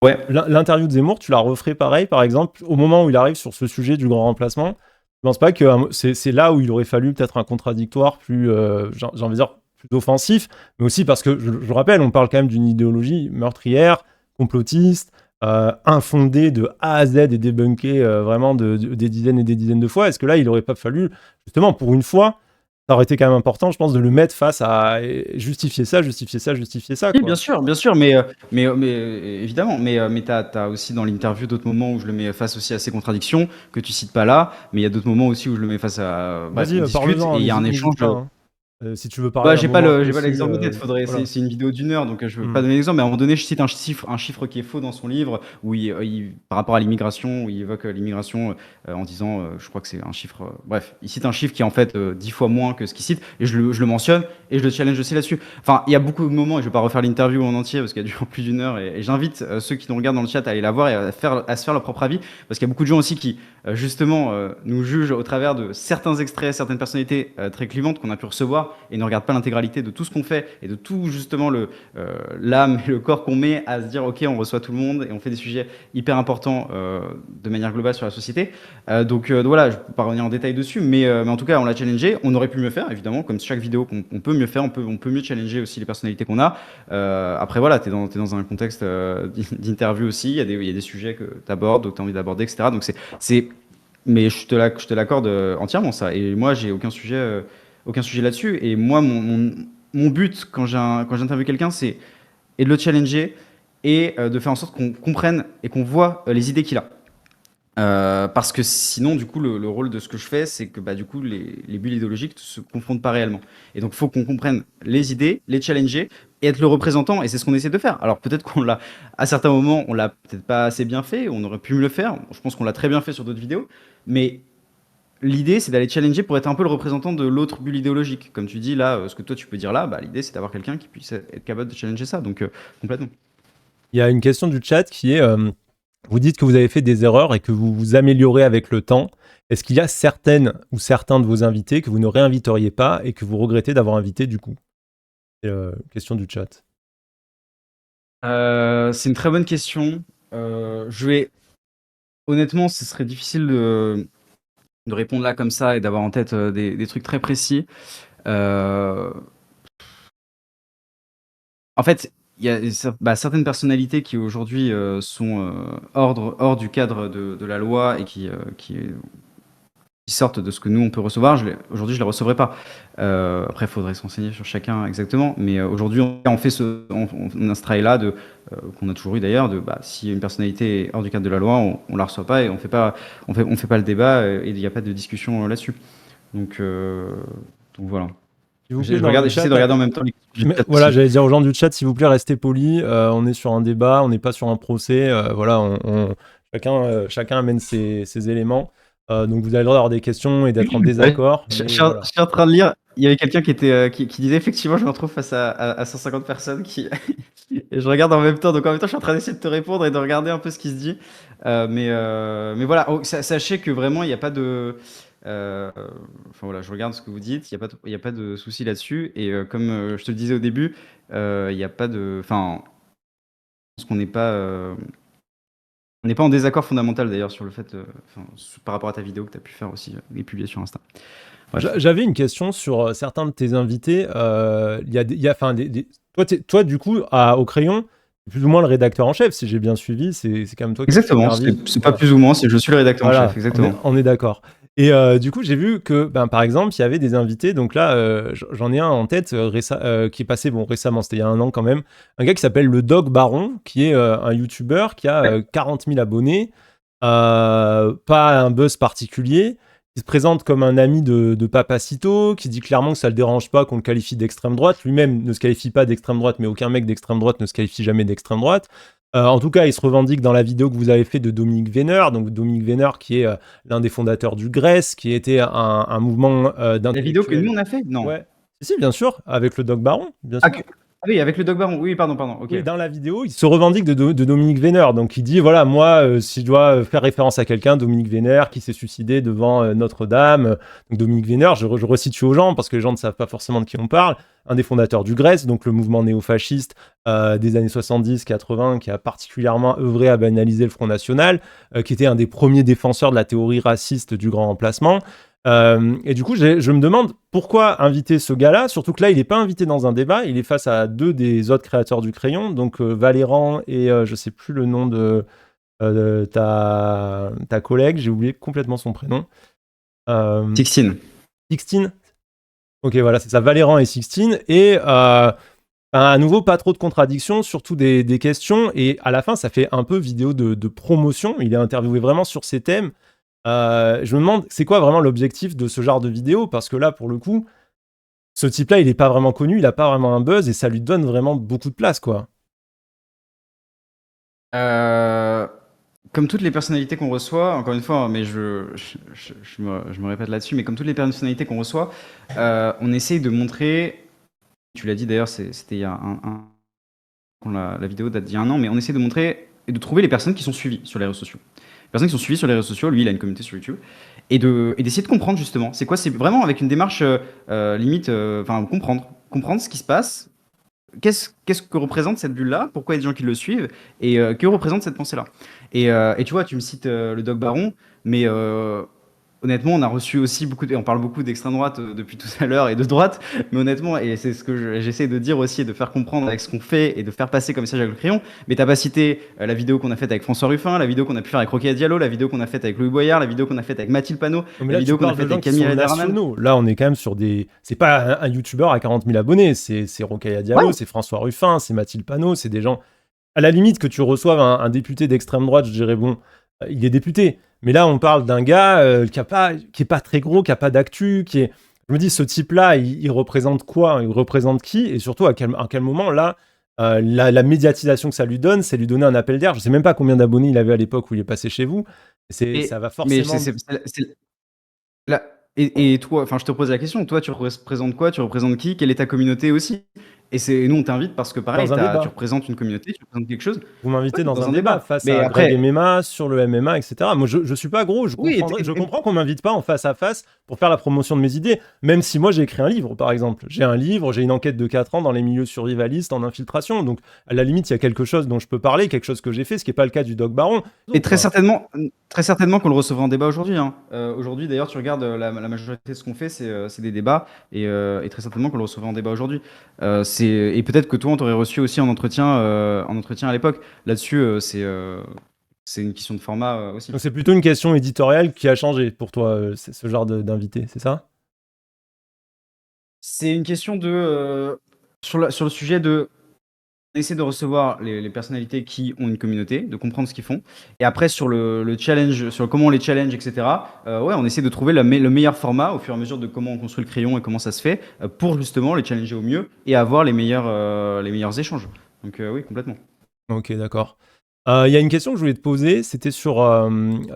Ouais. L'interview de Zemmour, tu la referais pareil, par exemple, au moment où il arrive sur ce sujet du grand remplacement. Je pense pas que c'est là où il aurait fallu peut-être un contradictoire plus, j'ai envie de dire, plus offensif, mais aussi parce que, je rappelle, on parle quand même d'une idéologie meurtrière, complotiste, infondée de A à Z et débunkée vraiment des dizaines et des dizaines de fois. Est-ce que là, il n'aurait pas fallu, justement, pour une fois, ça aurait été quand même important, je pense, de le mettre face à justifier ça, justifier ça, justifier ça, Oui, quoi. bien sûr, mais évidemment, mais t'as aussi dans l'interview d'autres moments où je le mets face aussi à ces contradictions que tu cites pas là, mais il y a d'autres moments aussi où je le mets face à, bref, on Vas-y, discute parle-en, et hein, il y a un n'hésite échange. pas, hein. Si tu veux parler Bah, d'un moment j'ai pas précis, l'exemple en tête, faudrait, voilà. c'est une vidéo d'une heure, donc je veux pas Hmm. donner l'exemple, mais à un moment donné, je cite un chiffre qui est faux dans son livre, où par rapport à l'immigration, où il évoque l'immigration en disant, je crois que c'est un chiffre, bref, il cite un chiffre qui est en fait 10 fois moins que ce qu'il cite, et je le mentionne, et je le challenge aussi là-dessus. Enfin, il y a beaucoup de moments, et je vais pas refaire l'interview en entier, parce qu'elle dure plus d'une heure, et j'invite ceux qui nous regardent dans le chat à aller la voir et à se faire leur propre avis, parce qu'il y a beaucoup de gens aussi qui, justement, nous jugent au travers de certains extraits, certaines personnalités très clivantes qu'on a pu recevoir, et ne regardent pas l'intégralité de tout ce qu'on fait et de tout justement l'âme et le corps qu'on met à se dire ok, on reçoit tout le monde et on fait des sujets hyper importants de manière globale sur la société. Donc voilà, je ne peux pas revenir en détail dessus, mais en tout cas on l'a challengé. On aurait pu mieux faire évidemment, comme chaque vidéo on peut mieux faire, on peut mieux challenger aussi les personnalités qu'on a. Après voilà, t'es dans un contexte d'interview aussi, il y a des sujets que tu abordes, que tu as envie d'aborder, etc. Donc mais je te l'accorde entièrement ça. Et moi j'ai aucun sujet là-dessus. Et moi, mon but quand j'interviewe quelqu'un, c'est et de le challenger et de faire en sorte qu'on comprenne et qu'on voit les idées qu'il a. Parce que sinon, du coup, le rôle de ce que je fais, c'est que bah, du coup, les bulles idéologiques ne se confrontent pas réellement. Et donc, il faut qu'on comprenne les idées, les challenger et être le représentant. Et c'est ce qu'on essaie de faire. Alors, peut-être qu'on l'a, à certains moments, on l'a peut-être pas assez bien fait, on aurait pu mieux le faire. Je pense qu'on l'a très bien fait sur d'autres vidéos. Mais l'idée, c'est d'aller challenger pour être un peu le représentant de l'autre bulle idéologique. Comme tu dis là, ce que toi tu peux dire là, bah, l'idée c'est d'avoir quelqu'un qui puisse être capable de challenger ça. Donc complètement. Il y a une question du chat qui est vous dites que vous avez fait des erreurs et que vous vous améliorez avec le temps. Est-ce qu'il y a certaines ou certains de vos invités que vous ne réinviteriez pas et que vous regrettez d'avoir invité du coup? C'est question du chat. C'est une très bonne question. Je vais honnêtement, ce serait difficile de répondre là comme ça et d'avoir en tête des trucs très précis. En fait, il y a certaines personnalités qui aujourd'hui sont hors du cadre de la loi et qui sortent de ce que nous on peut recevoir. Aujourd'hui, je les recevrai pas. Après, il faudrait s'enseigner sur chacun exactement. Mais aujourd'hui, on fait on a ce travail-là qu'on a toujours eu d'ailleurs. Si une personnalité est hors du cadre de la loi, on la reçoit pas et on fait pas le débat et il n'y a pas de discussion là-dessus. Donc voilà. S'il vous plaît, dans le J'essaie chat, de regarder en même temps les mais chats voilà, aussi. j'allais dire aux gens du chat, s'il vous plaît, restez polis. On est sur un débat, on n'est pas sur un procès. Voilà, chacun amène ses éléments. Donc vous avez le droit d'avoir des questions et d'être en Ouais, désaccord. Mais voilà. je suis en train de lire. Il y avait quelqu'un qui disait effectivement, je me retrouve face à 150 personnes qui. Et je regarde en même temps. Donc en même temps, je suis en train d'essayer de te répondre et de regarder un peu ce qui se dit. Mais voilà, oh, sachez que vraiment, il n'y a pas de. Enfin voilà, je regarde ce que vous dites. Il y a pas de souci là-dessus. Et comme je te le disais au début, il n'y a pas de. Enfin, je pense qu'on n'est pas. On n'est pas en désaccord fondamental d'ailleurs sur le fait, par rapport à ta vidéo que tu as pu faire aussi et publier sur Insta. Bref. J'avais une question sur certains de tes invités. Enfin, toi, du coup, au crayon, plus ou moins le rédacteur en chef, si j'ai bien suivi, c'est quand même toi qui Exactement, supervise. c'est pas Voilà. plus ou moins, je suis le rédacteur en chef, Voilà, exactement. on est d'accord. Et du coup, j'ai vu que, par exemple, il y avait des invités. Donc là, j'en ai un en tête qui est passé récemment, c'était il y a un an quand même. Un gars qui s'appelle le Dog Baron, qui est un YouTuber qui a 40 000 abonnés, pas un buzz particulier. Il se présente comme un ami de Papacito, qui dit clairement que ça le dérange pas qu'on le qualifie d'extrême droite. Lui-même ne se qualifie pas d'extrême droite, mais aucun mec d'extrême droite ne se qualifie jamais d'extrême droite. En tout cas, il se revendique dans la vidéo que vous avez fait de Dominique Vénère. Donc Dominique Vénère, qui est l'un des fondateurs du GRES, qui était un mouvement La vidéo que nous d'intellectuels. on a fait? Non. Ouais. Si, bien sûr, avec le Dog Baron, bien Ah, sûr. oui, avec le Dog Baron. Oui, pardon, ok. Oui, dans la vidéo, il se revendique de Dominique Vénère. Donc, il dit, voilà, moi, si je dois faire référence à quelqu'un, Dominique Vénère, qui s'est suicidé devant Notre-Dame. Donc, Dominique Vénère, je resitue aux gens, parce que les gens ne savent pas forcément de qui on parle. Un des fondateurs du GRES, donc le mouvement néofasciste des années 70-80, qui a particulièrement œuvré à banaliser le Front National, qui était un des premiers défenseurs de la théorie raciste du grand remplacement. Et du coup, je me demande pourquoi inviter ce gars-là, surtout que là, il n'est pas invité dans un débat, il est face à deux des autres créateurs du crayon, donc Valéran et je sais plus le nom de ta collègue, j'ai oublié complètement son prénom. Sixtine. Sixtine. Ok, voilà, c'est ça, Valérant et Sixtine. Et à nouveau, pas trop de contradictions, surtout des questions. Et à la fin, ça fait un peu vidéo de promotion. Il est interviewé vraiment sur ces thèmes. Je me demande, c'est quoi vraiment l'objectif de ce genre de vidéo? Parce que là, pour le coup, ce type-là, il est pas vraiment connu, il a pas vraiment un buzz et ça lui donne vraiment beaucoup de place, quoi. Euh, Comme toutes les personnalités qu'on reçoit, encore une fois, mais je me répète là-dessus, mais comme toutes les personnalités qu'on reçoit, on essaye de montrer, tu l'as dit d'ailleurs, c'était il y a quand la vidéo date d'il y a un an, mais on essaie de montrer et de trouver les personnes qui sont suivies sur les réseaux sociaux. Les personnes qui sont suivies sur les réseaux sociaux, lui, il a une communauté sur YouTube, et d'essayer de comprendre justement, c'est quoi, c'est vraiment avec une démarche limite, enfin comprendre ce qui se passe, qu'est-ce que représente cette bulle-là, pourquoi il y a des gens qui le suivent, et que représente cette pensée-là. Et tu vois, tu me cites le Doc Baron, mais honnêtement, on a reçu aussi on parle beaucoup d'extrême droite depuis tout à l'heure et de droite, mais honnêtement, et c'est ce que j'essaie de dire aussi et de faire comprendre avec ce qu'on fait et de faire passer comme message avec le crayon, mais t'as pas cité la vidéo qu'on a faite avec François Ruffin, la vidéo qu'on a pu faire avec Rokhaya Diallo, la vidéo qu'on a faite avec Louis Boyard, la vidéo qu'on a faite avec Mathilde Panot, Non, mais la là, tu vidéo qu'on a parles de faite gens avec qui Camille sont Lederman. nationaux. Là, on est quand même sur des. C'est pas un youtubeur à 40 000 abonnés, c'est Rokhaya Diallo, Ouais, c'est François Ruffin, c'est Mathilde Panot, c'est des gens. À la limite, que tu reçoives un député d'extrême droite, je dirais, bon, il est député. Mais là, on parle d'un gars qui est pas très gros, qui a pas d'actu, qui est. Je me dis, ce type-là, il représente quoi? Il représente qui? Et surtout, à quel moment, là, la médiatisation que ça lui donne, c'est lui donner un appel d'air. Je sais même pas combien d'abonnés il avait à l'époque où il est passé chez vous. Ça va mais forcément. là, et toi, enfin, je te pose la question, toi, tu représentes quoi? Tu représentes qui? Quelle est ta communauté aussi? Nous, on t'invite parce que pareil, Dans un tu débat. représentes une communauté, tu représentes quelque chose. Vous Ouais, m'invitez dans dans un un débat débat. face Mais à Greg après, MMA sur le MMA, etc. Moi, je suis pas gros, oui, je comprends qu'on m'invite pas en face à face pour faire la promotion de mes idées, même si moi j'ai écrit un livre, par exemple. J'ai un livre, j'ai une enquête de 4 ans dans les milieux survivalistes en infiltration, donc à la limite, il y a quelque chose dont je peux parler, quelque chose que j'ai fait, ce qui n'est pas le cas du Doc Baron. et Donc, quoi. très certainement qu'on le recevra en débat aujourd'hui, hein. Aujourd'hui, d'ailleurs, tu regardes la majorité de ce qu'on fait, c'est des débats, et très certainement qu'on le recevra en débat aujourd'hui. Et peut-être que toi, on t'aurait reçu aussi en entretien à l'époque. Là-dessus, c'est une question de format aussi. Donc c'est plutôt une question éditoriale qui a changé pour toi, ce genre d'invité, c'est ça? C'est une question de sur le sujet de essayer de recevoir les personnalités qui ont une communauté, de comprendre ce qu'ils font. Et après, sur le challenge, sur comment on les challenge, etc., ouais, on essaie de trouver le meilleur format au fur et à mesure de comment on construit le crayon et comment ça se fait pour justement les challenger au mieux et avoir les meilleurs échanges. Donc, oui, complètement. Ok, d'accord. Il y a une question que je voulais te poser, c'était sur.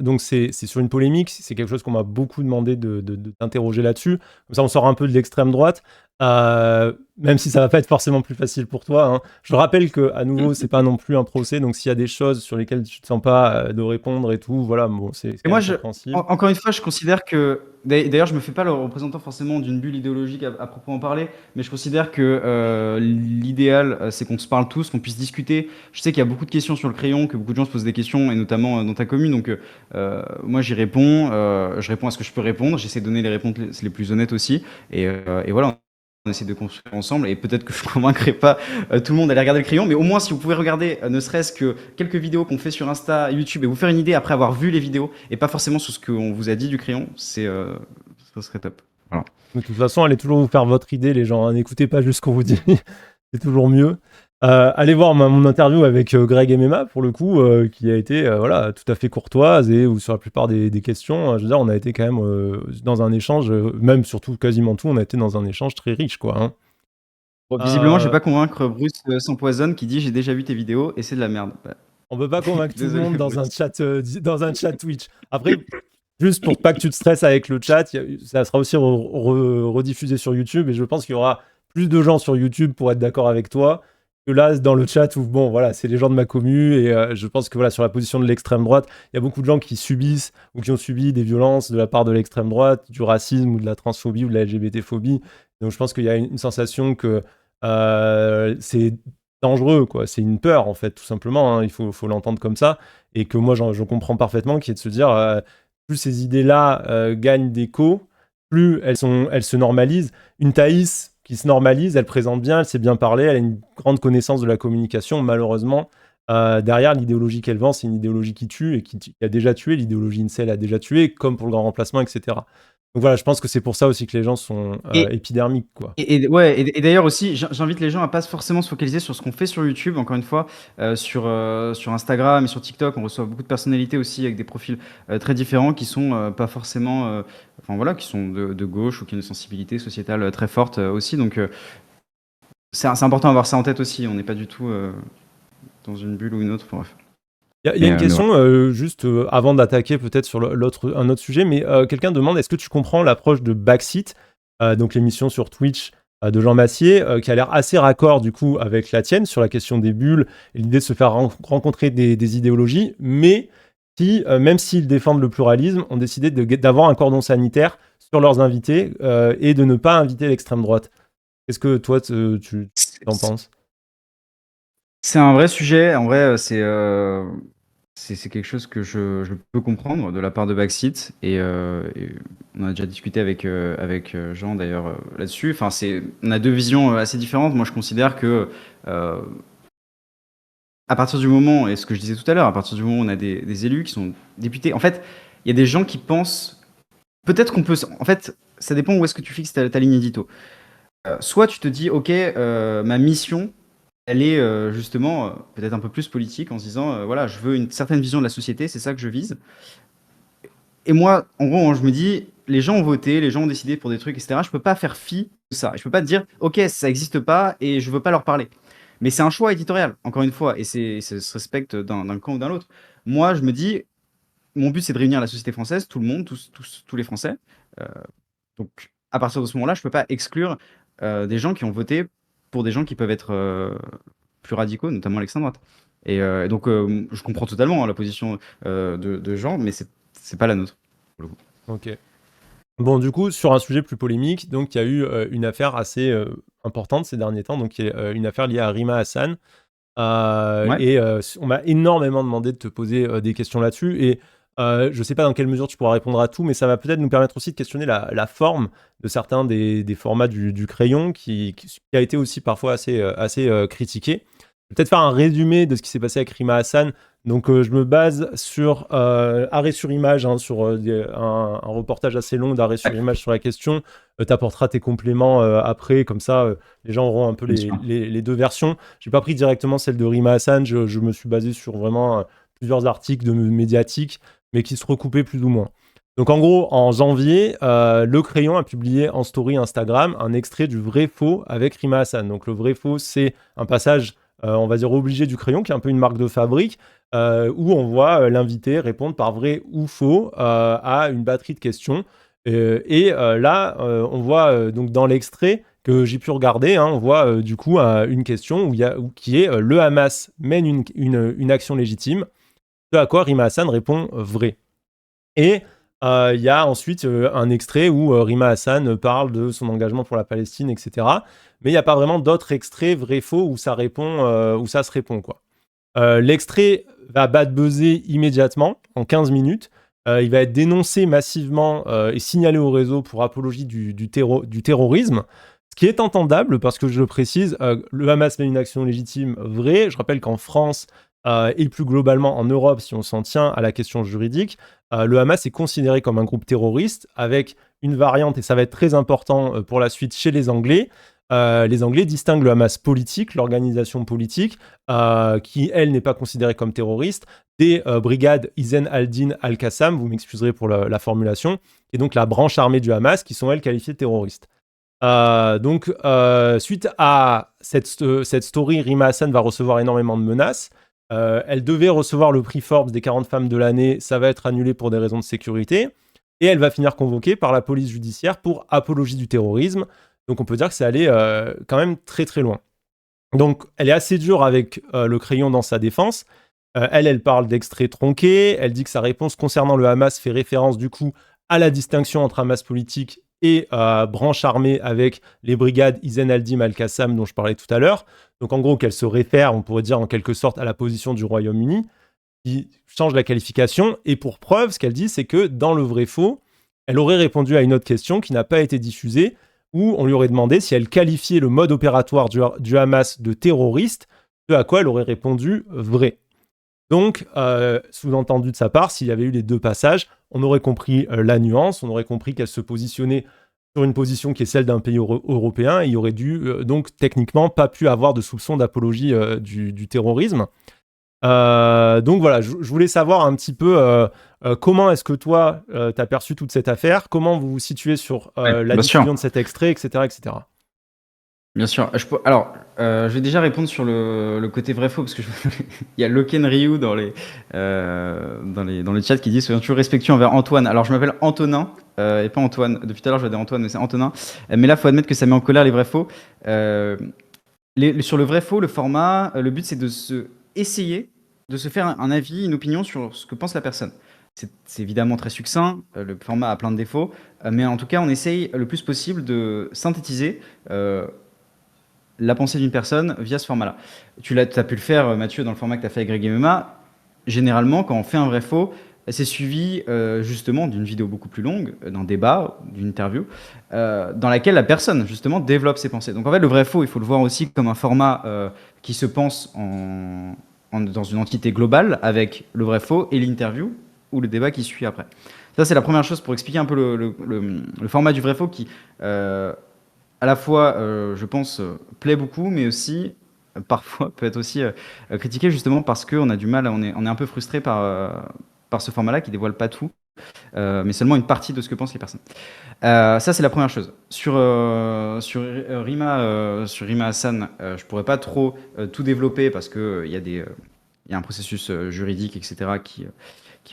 Donc, c'est sur une polémique, c'est quelque chose qu'on m'a beaucoup demandé de t'interroger là-dessus. Comme ça, on sort un peu de l'extrême droite, même si ça va pas être forcément plus facile pour toi, hein. Je rappelle que, à nouveau, c'est pas non plus un procès, donc s'il y a des choses sur lesquelles tu te sens pas de répondre et tout, voilà, bon, c'est Et quand moi, même compréhensible. encore une fois, je considère que, d'ailleurs, je me fais pas le représentant forcément d'une bulle idéologique à proprement parler, mais je considère que l'idéal, c'est qu'on se parle tous, qu'on puisse discuter. Je sais qu'il y a beaucoup de questions sur le crayon, que beaucoup de gens se posent des questions, et notamment dans ta commune. Donc, moi, j'y réponds, je réponds à ce que je peux répondre, j'essaie de donner les réponses les plus honnêtes aussi, et voilà. On essaie de construire ensemble et peut-être que je ne convaincrai pas tout le monde à aller regarder le crayon, mais au moins si vous pouvez regarder ne serait-ce que quelques vidéos qu'on fait sur Insta, YouTube et vous faire une idée après avoir vu les vidéos et pas forcément sur ce qu'on vous a dit du crayon, ça serait top. Voilà. De toute façon, allez toujours vous faire votre idée, les gens, hein. N'écoutez pas juste ce qu'on vous dit, c'est toujours mieux. Allez voir mon interview avec Greg MMA, pour le coup, qui a été voilà, tout à fait courtoise et où sur la plupart des questions, je veux dire, on a été quand même dans un échange, même surtout quasiment tout, on a été dans un échange très riche, quoi, hein. Bon, visiblement, je vais Euh, pas convaincre Bruce S'empoisonne qui dit j'ai déjà vu tes vidéos et c'est de la merde. Bah, on peut pas convaincre tout le désolé monde Bruce. dans un chat Twitch. Après, juste pour pas que tu te stresses avec le chat, ça sera aussi rediffusé sur YouTube et je pense qu'il y aura plus de gens sur YouTube pour être d'accord avec toi que là dans le chat où bon voilà c'est les gens de ma commu et je pense que voilà sur la position de l'extrême droite il y a beaucoup de gens qui subissent ou qui ont subi des violences de la part de l'extrême droite, du racisme ou de la transphobie ou de la LGBT-phobie. Donc je pense qu'il y a une sensation que c'est dangereux, quoi. C'est une peur, en fait, tout simplement, hein. Faut l'entendre comme ça. Et que moi, je comprends parfaitement, qui est de se dire, plus ces idées-là gagnent d'écho, plus elles se normalisent. Une Thaïs qui se normalise, elle présente bien, elle sait bien parler, elle a une grande connaissance de la communication, malheureusement. Derrière, l'idéologie qu'elle vend, c'est une idéologie qui tue et qui a déjà tué. L'idéologie incel a déjà tué, comme pour le grand remplacement, etc. Donc voilà, je pense que c'est pour ça aussi que les gens sont Et, épidermiques, quoi. ouais, et d'ailleurs aussi, j'invite les gens à pas forcément se focaliser sur ce qu'on fait sur YouTube. Encore une fois, sur Instagram et sur TikTok, on reçoit beaucoup de personnalités aussi avec des profils très différents qui sont pas forcément, enfin voilà, qui sont de gauche ou qui ont une sensibilité sociétale très forte aussi. Donc c'est important d'avoir ça en tête aussi. On n'est pas du tout dans une bulle ou une autre. Bref. Il y a une Mais voilà. question, juste avant d'attaquer peut-être sur un autre sujet, mais quelqu'un demande est-ce que tu comprends l'approche de Backseat, donc l'émission sur Twitch de Jean Massier, qui a l'air assez raccord du coup avec la tienne sur la question des bulles et l'idée de se faire rencontrer des idéologies, mais qui, même s'ils défendent le pluralisme, ont décidé d'avoir un cordon sanitaire sur leurs invités et de ne pas inviter l'extrême droite. Qu'est-ce que toi tu en penses? C'est un vrai sujet. En vrai, c'est quelque chose que je peux comprendre de la part de Backseat. Et on a déjà discuté avec Jean d'ailleurs là-dessus. Enfin, on a deux visions assez différentes. Moi, je considère que euh, à partir du moment, et ce que je disais tout à l'heure, à partir du moment où on a des élus qui sont députés, en fait, il y a des gens qui pensent. Peut-être qu'on peut. En fait, ça dépend où est-ce que tu fixes ta ligne édito. Soit tu te dis, ok, ma mission, elle est justement peut-être un peu plus politique en se disant, voilà, je veux une certaine vision de la société, c'est ça que je vise. Et moi, en gros, hein, je me dis, les gens ont voté, les gens ont décidé pour des trucs, etc. Je peux pas faire fi de ça. Je peux pas te dire, ok, ça n'existe pas et je veux pas leur parler. Mais c'est un choix éditorial, encore une fois, et ça se respecte d'un camp ou d'un autre. Moi, je me dis, mon but, c'est de réunir la société française, tout le monde, tous les Français. Euh, donc, à partir de ce moment-là, je peux pas exclure des gens qui ont voté pour des gens qui peuvent être plus radicaux, notamment l'extrême droite. Donc, je comprends totalement hein, la position de Jean, mais c'est pas la nôtre, pour le coup. Ok. Bon, du coup, sur un sujet plus polémique, donc il y a eu une affaire assez importante ces derniers temps, donc il y a une affaire liée à Rima Hassan. Ouais. On m'a énormément demandé de te poser des questions là-dessus, et je ne sais pas dans quelle mesure tu pourras répondre à tout, mais ça va peut-être nous permettre aussi de questionner la forme de certains des formats du crayon, qui a été aussi parfois assez critiqué. Je vais peut-être faire un résumé de ce qui s'est passé avec Rima Hassan. Donc, je me base sur arrêt sur image, hein, sur un reportage assez long d'arrêt sur Ouais, image sur la question. Tu apporteras tes compléments après, comme ça, les gens auront un peu bien sûr. les deux versions. J'ai pas pris directement celle de Rima Hassan, je me suis basé sur vraiment plusieurs articles médiatiques, mais qui se recoupaient plus ou moins. Donc, en gros, en janvier, Le Crayon a publié en story Instagram un extrait du vrai faux avec Rima Hassan. Donc, le vrai faux, c'est un passage, on va dire, obligé du Crayon, qui est un peu une marque de fabrique, où on voit l'invité répondre par vrai ou faux à une batterie de questions. Là, on voit donc dans l'extrait que j'ai pu regarder, hein, on voit du coup une question qui est le Hamas mène une action légitime, ce à quoi Rima Hassan répond vrai. Et il y a ensuite un extrait où Rima Hassan parle de son engagement pour la Palestine, etc. Mais il n'y a pas vraiment d'autres extraits vrai-faux où ça où ça se répond, quoi. L'extrait va bad buzzer immédiatement, en 15 minutes. Il va être dénoncé massivement et signalé au réseau pour apologie du terrorisme. Ce qui est entendable parce que je le précise, le Hamas mène une action légitime vraie. Je rappelle qu'en France et plus globalement en Europe, si on s'en tient à la question juridique, le Hamas est considéré comme un groupe terroriste avec une variante, et ça va être très important pour la suite chez les Anglais. Les Anglais distinguent le Hamas politique, l'organisation politique, qui, elle, n'est pas considérée comme terroriste, des brigades Izen al-Din al-Qassam, vous m'excuserez pour la formulation, et donc la branche armée du Hamas, qui sont, elles, qualifiées de terroristes. Suite à cette story, Rima Hassan va recevoir énormément de menaces. Elle devait recevoir le prix Forbes des 40 femmes de l'année, ça va être annulé pour des raisons de sécurité, et elle va finir convoquée par la police judiciaire pour apologie du terrorisme. Donc on peut dire que c'est allé quand même très très loin. Donc elle est assez dure avec le Crayon dans sa défense. Elle parle d'extraits tronqués, elle dit que sa réponse concernant le Hamas fait référence du coup à la distinction entre Hamas politique et branche armée avec les brigades Izen al-Din al-Qassam dont je parlais tout à l'heure. Donc en gros qu'elle se réfère, on pourrait dire en quelque sorte, à la position du Royaume-Uni, qui change la qualification. Et pour preuve, ce qu'elle dit, c'est que dans le vrai-faux, elle aurait répondu à une autre question qui n'a pas été diffusée, où on lui aurait demandé si elle qualifiait le mode opératoire du Hamas de terroriste, ce à quoi elle aurait répondu vrai. Donc, sous-entendu de sa part, s'il y avait eu les 2 passages, on aurait compris, la nuance, on aurait compris qu'elle se positionnait sur une position qui est celle d'un pays européen et il y aurait dû, donc techniquement pas pu avoir de soupçon d'apologie, du terrorisme. Donc voilà, je voulais savoir un petit peu, comment est-ce que toi, tu as perçu toute cette affaire? Comment vous vous situez sur, Ouais, la bien sûr. diffusion de cet extrait et cetera et cetera? Bien sûr. Alors, je vais déjà répondre sur le côté vrai-faux, parce que il y a Loken Ryu dans le chat qui dit soyons toujours respectueux envers Antoine. Alors, je m'appelle Antonin et pas Antoine. Depuis tout à l'heure, je vais dire Antoine, mais c'est Antonin. Mais là, il faut admettre que ça met en colère les vrais-faux. Sur le vrai-faux, le format, le but, c'est essayer de se faire un avis, une opinion sur ce que pense la personne. C'est évidemment très succinct, le format a plein de défauts, mais en tout cas, on essaye le plus possible de synthétiser la pensée d'une personne via ce format-là. Tu as pu le faire, Mathieu, dans le format que tu as fait avec Greg MMA. Généralement, quand on fait un vrai faux, c'est suivi justement d'une vidéo beaucoup plus longue, d'un débat, d'une interview, dans laquelle la personne justement développe ses pensées. Donc en fait, le vrai faux, il faut le voir aussi comme un format qui se pense dans une entité globale avec le vrai faux et l'interview ou le débat qui suit après. Ça, c'est la première chose pour expliquer un peu le format du vrai faux qui, à la fois, je pense, plaît beaucoup, mais aussi, parfois, peut être aussi critiqué justement parce qu'on a du mal, on est un peu frustré par ce format-là qui dévoile pas tout, mais seulement une partie de ce que pensent les personnes. Ça, c'est la première chose. Sur Rima Hassan, je pourrais pas trop tout développer parce que il y a un processus juridique, etc., qui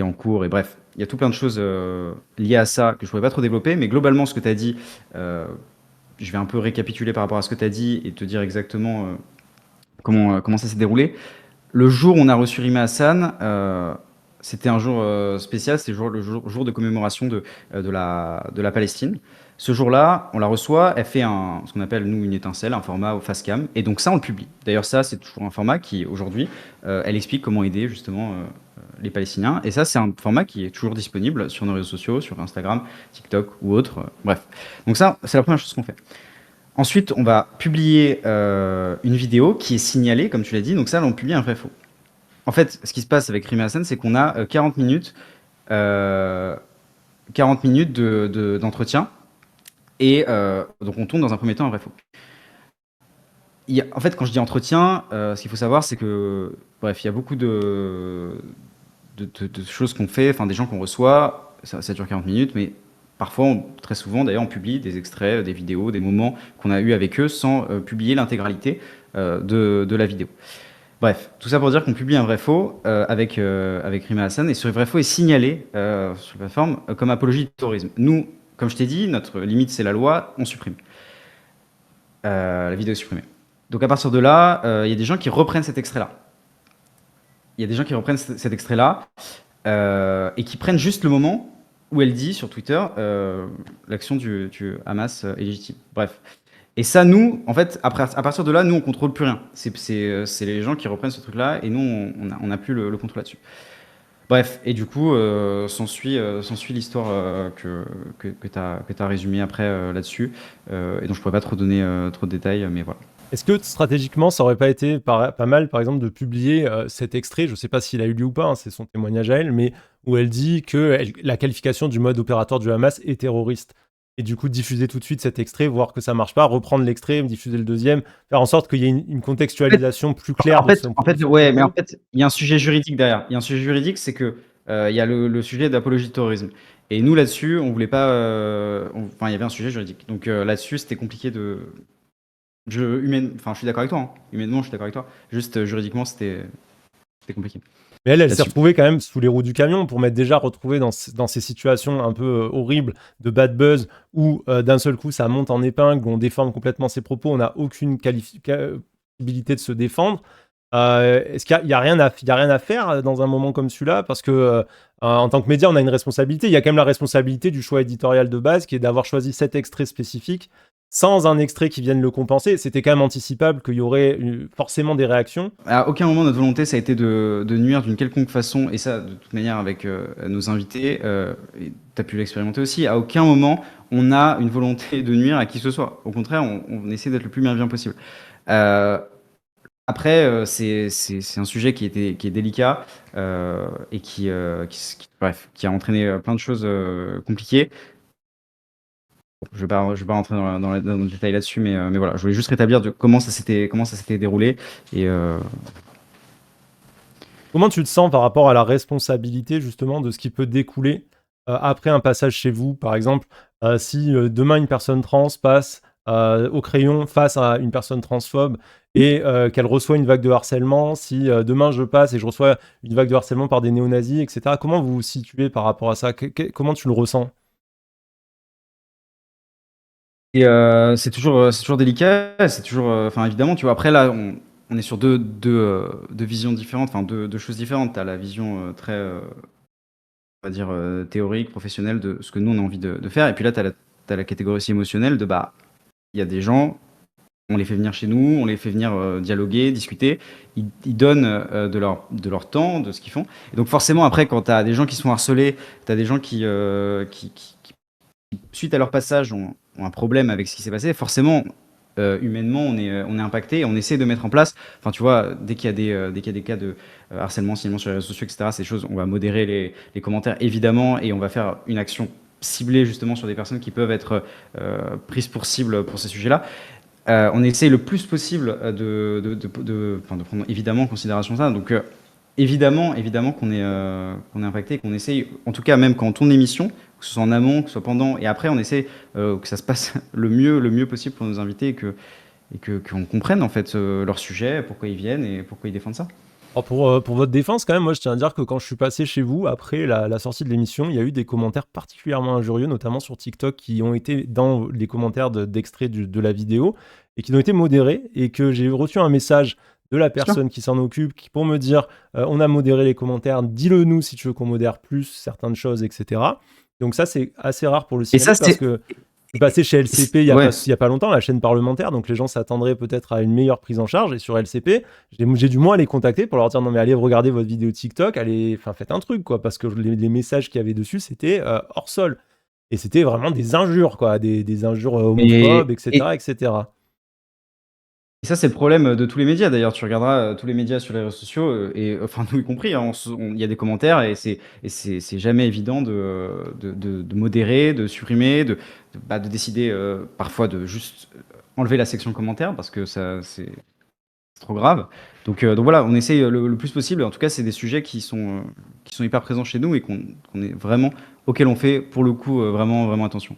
est en cours. Et bref, il y a tout plein de choses liées à ça que je pourrais pas trop développer. Mais globalement, ce que tu as dit, je vais un peu récapituler par rapport à ce que tu as dit et te dire exactement comment ça s'est déroulé. Le jour où on a reçu Rima Hassan, c'était un jour spécial, c'était le jour de commémoration de la Palestine. Ce jour-là, on la reçoit, elle fait ce qu'on appelle, nous, une étincelle, un format au face cam, et donc ça, on le publie. D'ailleurs, ça, c'est toujours un format qui, aujourd'hui, elle explique comment aider, justement, les Palestiniens. Et ça, c'est un format qui est toujours disponible sur nos réseaux sociaux, sur Instagram, TikTok ou autre. Bref. Donc ça, c'est la première chose qu'on fait. Ensuite, on va publier une vidéo qui est signalée, comme tu l'as dit. Donc ça, on publie un vrai faux. En fait, ce qui se passe avec Rima Hassan, c'est qu'on a 40 minutes, 40 minutes d'entretien. Et donc, on tourne dans un premier temps un vrai faux. En fait, quand je dis entretien, ce qu'il faut savoir, c'est que, bref, il y a beaucoup de choses qu'on fait, enfin des gens qu'on reçoit. Ça dure 40 minutes, mais parfois, très souvent, d'ailleurs, on publie des extraits, des vidéos, des moments qu'on a eus avec eux sans publier l'intégralité de la vidéo. Bref, tout ça pour dire qu'on publie un vrai faux avec Rima Hassan, et ce vrai faux est signalé sur la plateforme comme apologie du terrorisme. Nous, comme je t'ai dit, notre limite c'est la loi, on supprime. La vidéo est supprimée. Donc à partir de là, il y a des gens qui reprennent cet extrait-là. Il y a des gens qui reprennent cet extrait-là et qui prennent juste le moment où elle dit sur Twitter l'action du Hamas est légitime. Bref. Et ça, nous, en fait, à partir de là, nous, on contrôle plus rien. C'est les gens qui reprennent ce truc-là, et nous, on n'a plus le contrôle là-dessus. Bref, et du coup, s'ensuit l'histoire que tu as résumée après là-dessus, et dont je pourrais pas trop donner trop de détails, mais voilà. Est-ce que stratégiquement, ça aurait pas été pas mal, par exemple, de publier cet extrait, je sais pas s'il a eu lieu ou pas, hein, c'est son témoignage à elle, mais où elle dit que la qualification du mode opératoire du Hamas est terroriste. Et du coup, diffuser tout de suite cet extrait, voir que ça marche pas, reprendre l'extrait, diffuser le deuxième, faire en sorte qu'il y ait une contextualisation plus claire de son Ouais, mais en propos. fait, il y a un sujet juridique derrière. Il y a un sujet juridique, c'est que il y a le sujet d'apologie de terrorisme. Et nous, là-dessus, on voulait pas. Enfin, il y avait un sujet juridique. Donc là-dessus, c'était compliqué de. Enfin, je suis d'accord avec toi. Hein. Humainement, je suis d'accord avec toi. Juste juridiquement, c'était compliqué. Mais elle s'est Là-dessus. retrouvée quand même sous les roues du camion pour m'être déjà retrouvée dans ces situations un peu horribles de bad buzz où d'un seul coup ça monte en épingle, où on déforme complètement ses propos, on n'a aucune possibilité de se défendre. Est-ce qu'il y a rien à faire dans un moment comme celui-là? Parce que en tant que média, on a une responsabilité. Il y a quand même la responsabilité du choix éditorial de base qui est d'avoir choisi cet extrait spécifique sans un extrait qui vienne le compenser. C'était quand même anticipable qu'il y aurait forcément des réactions. À aucun moment, notre volonté, ça a été de nuire d'une quelconque façon, et ça, de toute manière, avec nos invités, tu as pu l'expérimenter aussi, à aucun moment, on a une volonté de nuire à qui que ce soit. Au contraire, on essaie d'être le plus bienveillant possible. Après, c'est un sujet qui est délicat et bref, qui a entraîné plein de choses compliquées. Je vais pas rentrer dans le détail là-dessus, mais voilà, je voulais juste rétablir comment ça s'était déroulé. Et Comment tu te sens par rapport à la responsabilité justement de ce qui peut découler après un passage chez vous? Par exemple, si demain une personne trans passe au crayon face à une personne transphobe et qu'elle reçoit une vague de harcèlement, si demain je passe et je reçois une vague de harcèlement par des néo-nazis, etc., comment vous vous situez par rapport à ça? Comment tu le ressens? c'est toujours délicat, c'est toujours, enfin évidemment, tu vois. Après là, on est sur deux visions différentes, enfin deux choses différentes. T'as la vision très, on va dire théorique, professionnelle de ce que nous on a envie de faire, et puis là t'as la catégorie aussi émotionnelle de bah il y a des gens, on les fait venir chez nous, on les fait venir dialoguer, discuter. Ils donnent de leur temps, de ce qu'ils font. Et donc forcément, après, quand tu as des gens qui sont harcelés, tu as des gens qui, suite à leur passage, ont un problème avec ce qui s'est passé, forcément, humainement, on est impacté et on essaie de mettre en place. Enfin, tu vois, dès qu'il y a des cas de harcèlement, signalement sur les réseaux sociaux, etc., ces choses, on va modérer les commentaires, évidemment, et on va faire une action ciblée justement sur des personnes qui peuvent être prises pour cible pour ces sujets-là. On essaye le plus possible enfin, de prendre évidemment en considération ça. Donc, évidemment qu'on est impacté, qu'on essaye, en tout cas, même quand on tourne l'émission, que ce soit en amont, que ce soit pendant et après, on essaie que ça se passe le mieux possible pour nos invités qu'on comprenne en fait leur sujet, pourquoi ils viennent et pourquoi ils défendent ça. Alors pour votre défense, quand même, moi je tiens à dire que quand je suis passé chez vous, après la sortie de l'émission, il y a eu des commentaires particulièrement injurieux, notamment sur TikTok, qui ont été dans les commentaires d'extraits de la vidéo et qui ont été modérés. Et que j'ai reçu un message de la Bien sûr. personne qui s'en occupe pour me dire on a modéré les commentaires, dis-le nous si tu veux qu'on modère plus certaines choses, etc. Donc ça, c'est assez rare pour le Et ça, signaler parce que je suis passé chez LCP ouais. il y a pas longtemps, la chaîne parlementaire, donc les gens s'attendraient peut-être à une meilleure prise en charge. Et sur LCP, j'ai du moins les contacter pour leur dire non mais allez regarder votre vidéo TikTok, allez, enfin faites un truc quoi, parce que les messages qu'il y avait dessus c'était hors sol. Et c'était vraiment des injures quoi, des injures homophobes, Et, etc. etc. Et ça, c'est le problème de tous les médias. D'ailleurs, tu regarderas tous les médias sur les réseaux sociaux, et enfin nous y compris, hein, il y a des commentaires et c'est jamais évident de modérer, de supprimer, de décider parfois de juste enlever la section commentaires parce que ça c'est trop grave. Donc voilà, on essaye le plus possible. En tout cas, c'est des sujets qui sont hyper présents chez nous et qu'on est vraiment auxquels on fait pour le coup vraiment attention.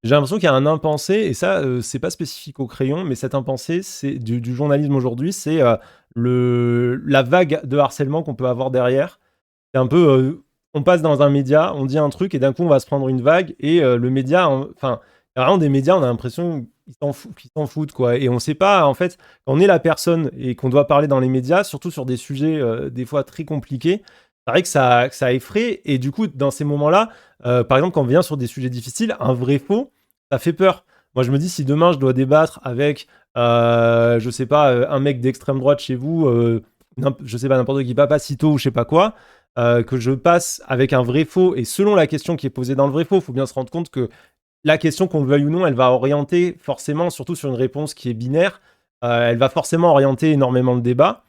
J'ai l'impression qu'il y a un impensé, et ça, c'est pas spécifique au crayon, mais cet impensé, c'est du journalisme aujourd'hui, c'est la vague de harcèlement qu'on peut avoir derrière. C'est un peu, on passe dans un média, on dit un truc, et d'un coup, on va se prendre une vague, et le média, enfin, il y a vraiment des médias, on a l'impression qu'ils s'en foutent, quoi. Et on sait pas, en fait, quand on est la personne et qu'on doit parler dans les médias, surtout sur des sujets des fois très compliqués, c'est vrai que ça effraie, et du coup, dans ces moments-là, par exemple, quand on vient sur des sujets difficiles, un vrai faux, ça fait peur. Moi, je me dis, si demain je dois débattre avec, je sais pas, un mec d'extrême droite chez vous, je sais pas, n'importe qui, Papacito ou je sais pas quoi, que je passe avec un vrai faux, et selon la question qui est posée dans le vrai faux, il faut bien se rendre compte que la question, qu'on le veuille ou non, elle va orienter forcément, surtout sur une réponse qui est binaire, elle va forcément orienter énormément le débat.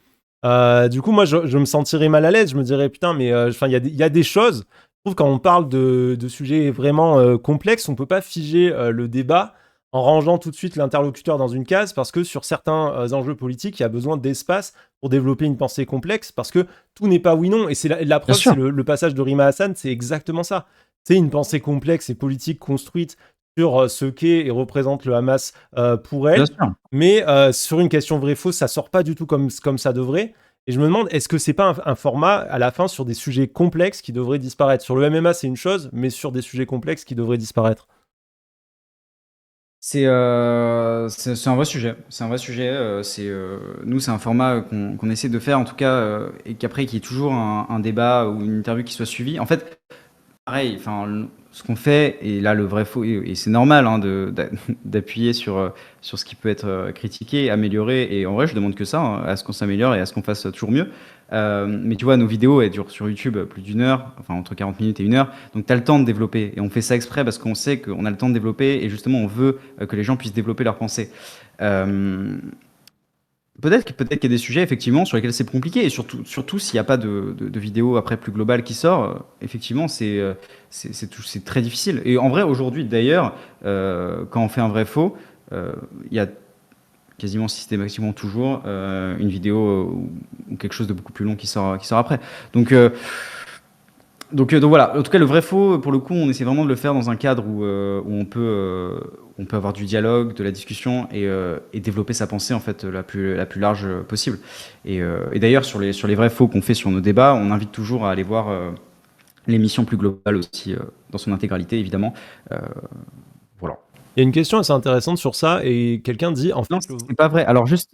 Du coup, moi, je me sentirais mal à l'aise. Je me dirais, putain, mais enfin, il y a des choses. Je trouve quand on parle de sujets vraiment complexes, on peut pas figer le débat en rangeant tout de suite l'interlocuteur dans une case, parce que sur certains enjeux politiques, il y a besoin d'espace pour développer une pensée complexe, parce que tout n'est pas oui-non. Et c'est la Bien preuve, c'est sûr, le passage de Rima Hassan, c'est exactement ça. C'est une pensée complexe et politique construite sur ce qu'est et représente le Hamas pour bien elle. sûr. Mais sur une question vrai-faux, ça sort pas du tout comme ça devrait. Et je me demande, est-ce que c'est pas un format, à la fin, sur des sujets complexes qui devrait disparaître? Sur le MMA, c'est une chose, mais sur des sujets complexes qui devraient disparaître. C'est un vrai sujet. C'est un vrai sujet. Nous, c'est un format qu'on essaie de faire, en tout cas, et qu'après, qu'il y ait toujours un débat ou une interview qui soit suivie. En fait, pareil, enfin, ce qu'on fait, et là, le vrai faux, et c'est normal hein, d'appuyer sur ce qui peut être critiqué, amélioré. Et en vrai, je demande que ça, hein, à ce qu'on s'améliore et à ce qu'on fasse toujours mieux. Mais tu vois, nos vidéos, elles durent sur YouTube plus d'une heure, enfin entre 40 minutes et une heure. Donc, tu as le temps de développer. Et on fait ça exprès parce qu'on sait qu'on a le temps de développer. Et justement, on veut que les gens puissent développer leur pensée. Euh, peut-être qu'il y a des sujets effectivement sur lesquels c'est compliqué et surtout s'il n'y a pas de vidéo après plus globale qui sort, effectivement c'est très difficile. Et en vrai aujourd'hui d'ailleurs, quand on fait un vrai faux, il y a quasiment systématiquement toujours une vidéo ou quelque chose de beaucoup plus long qui sort après. Donc voilà, en tout cas le vrai faux, pour le coup, on essaie vraiment de le faire dans un cadre où on peut avoir du dialogue, de la discussion et développer sa pensée en fait la plus large possible. Et d'ailleurs sur les vrais faux qu'on fait sur nos débats, on invite toujours à aller voir l'émission plus globale aussi dans son intégralité évidemment. Euh, voilà. Il y a une question assez intéressante sur ça, et quelqu'un dit en fait. Non, c'est pas vrai. Alors juste,